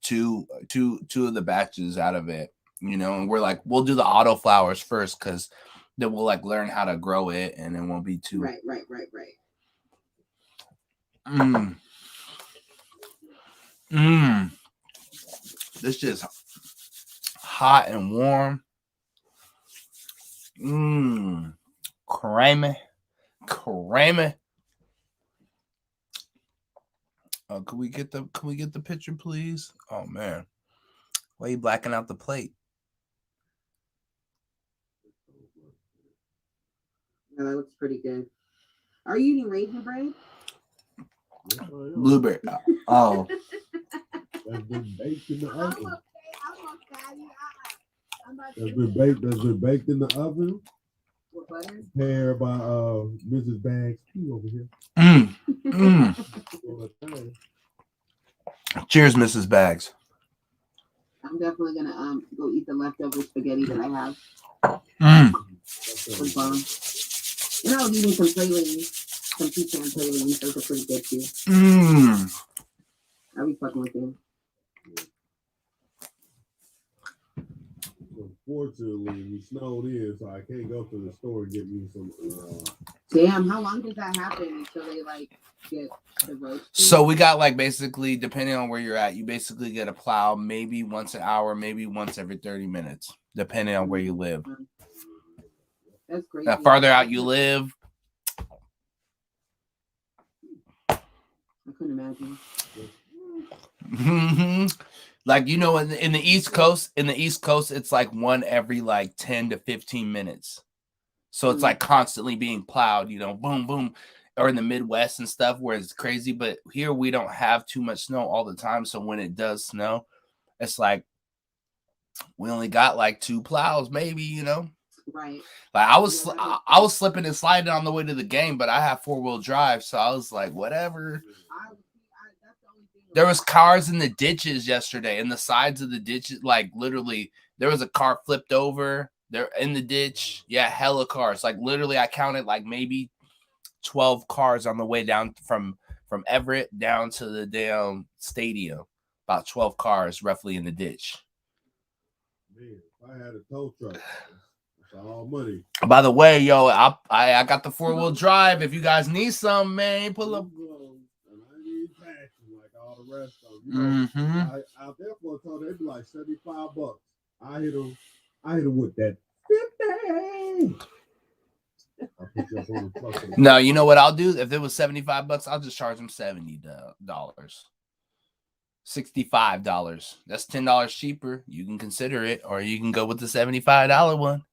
two of the batches out of it, and we're like, we'll do the auto flowers first because then we'll like learn how to grow it and it won't be too right. This just hot and warm. Creamy. Can we get the picture, please? Oh man, why are you blacking out the plate? Yeah, that looks pretty good. Are you eating raisin bread? Blueberry. Oh. That's been baked in the oven. That's been baked in the oven. With butter? Prepared by Mrs. Bags P over here. Cheers, Mrs. Bags. I'm definitely gonna go eat the leftover spaghetti that I have. With bomb. And I was eating some pralines, some pecan pralines. Those are pretty good too. I'll be fucking with them. Unfortunately, we snowed in, so I can't go to the store and get me some. Damn, how long does that happen until they like get the roast? So we got like basically, depending on where you're at, you basically get a plow maybe once an hour, maybe once every 30 minutes, depending on where you live. That's crazy. The farther out you live, I couldn't imagine. like in the East Coast, it's like one every like 10 to 15 minutes. So it's like constantly being plowed, you know, boom, boom, or in the Midwest and stuff where it's crazy. But here we don't have too much snow all the time. So when it does snow, it's like we only got like 2 plows, maybe, you know. Right. Like I was slipping and sliding on the way to the game, but I have 4-wheel drive, so I was like, whatever. That's the only thing. There was cars in the ditches yesterday, in the sides of the ditches, like literally there was a car flipped over there in the ditch. Yeah, hella cars. Like literally I counted like maybe 12 cars on the way down from Everett down to the damn stadium. About 12 cars roughly in the ditch. Man, if I had a tow truck, it's all money. By the way, yo, I got the 4-wheel drive. If you guys need some, man, pull up. And I need taxes like all the rest of them. You know, out there for a tow, they'd be like $75. I hit them with that 50. I'll put you up on the plus. No, you know what I'll do? If it was $75, I'll just charge them $70. $65. That's $10 cheaper. You can consider it, or you can go with the $75 one.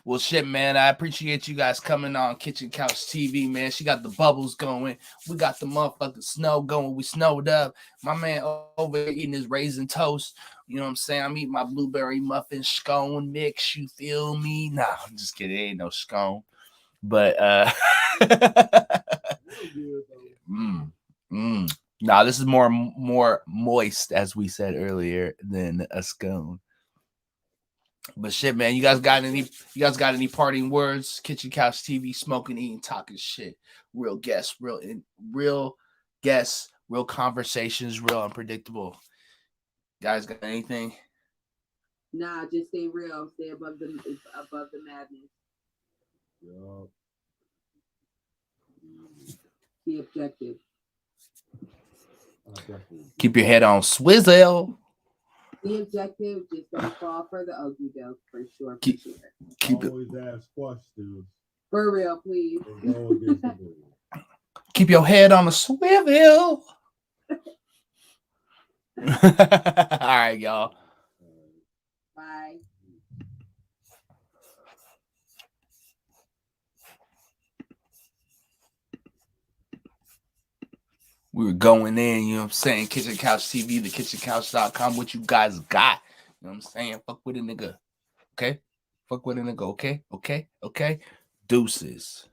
Well, shit, man. I appreciate you guys coming on Kitchen Couch TV, man. She got the bubbles going. We got the motherfucking snow going. We snowed up. My man over here eating his raisin toast. You know what I'm saying? I'm eating my blueberry muffin scone mix. You feel me? Nah, I'm just kidding. It ain't no scone. But Nah, this is more moist, as we said earlier, than a scone. But shit, man, you guys got any parting words? Kitchen Couch TV, smoking, eating, talking shit. Real guests, real conversations, real unpredictable. Guys got anything? Nah, just stay real. Stay above the madness. Yeah. Be objective. Keep your head on swizzle. Be objective. Just don't fall for the ugly joke for sure. Always ask questions. For real, please. And go against the grain. Keep your head on a swivel. All right, y'all. Bye. We were going in, you know what I'm saying? Kitchen Couch TV, thekitchencouch.com. What you guys got? You know what I'm saying? Fuck with a nigga. Okay? Fuck with a nigga. Okay? Deuces.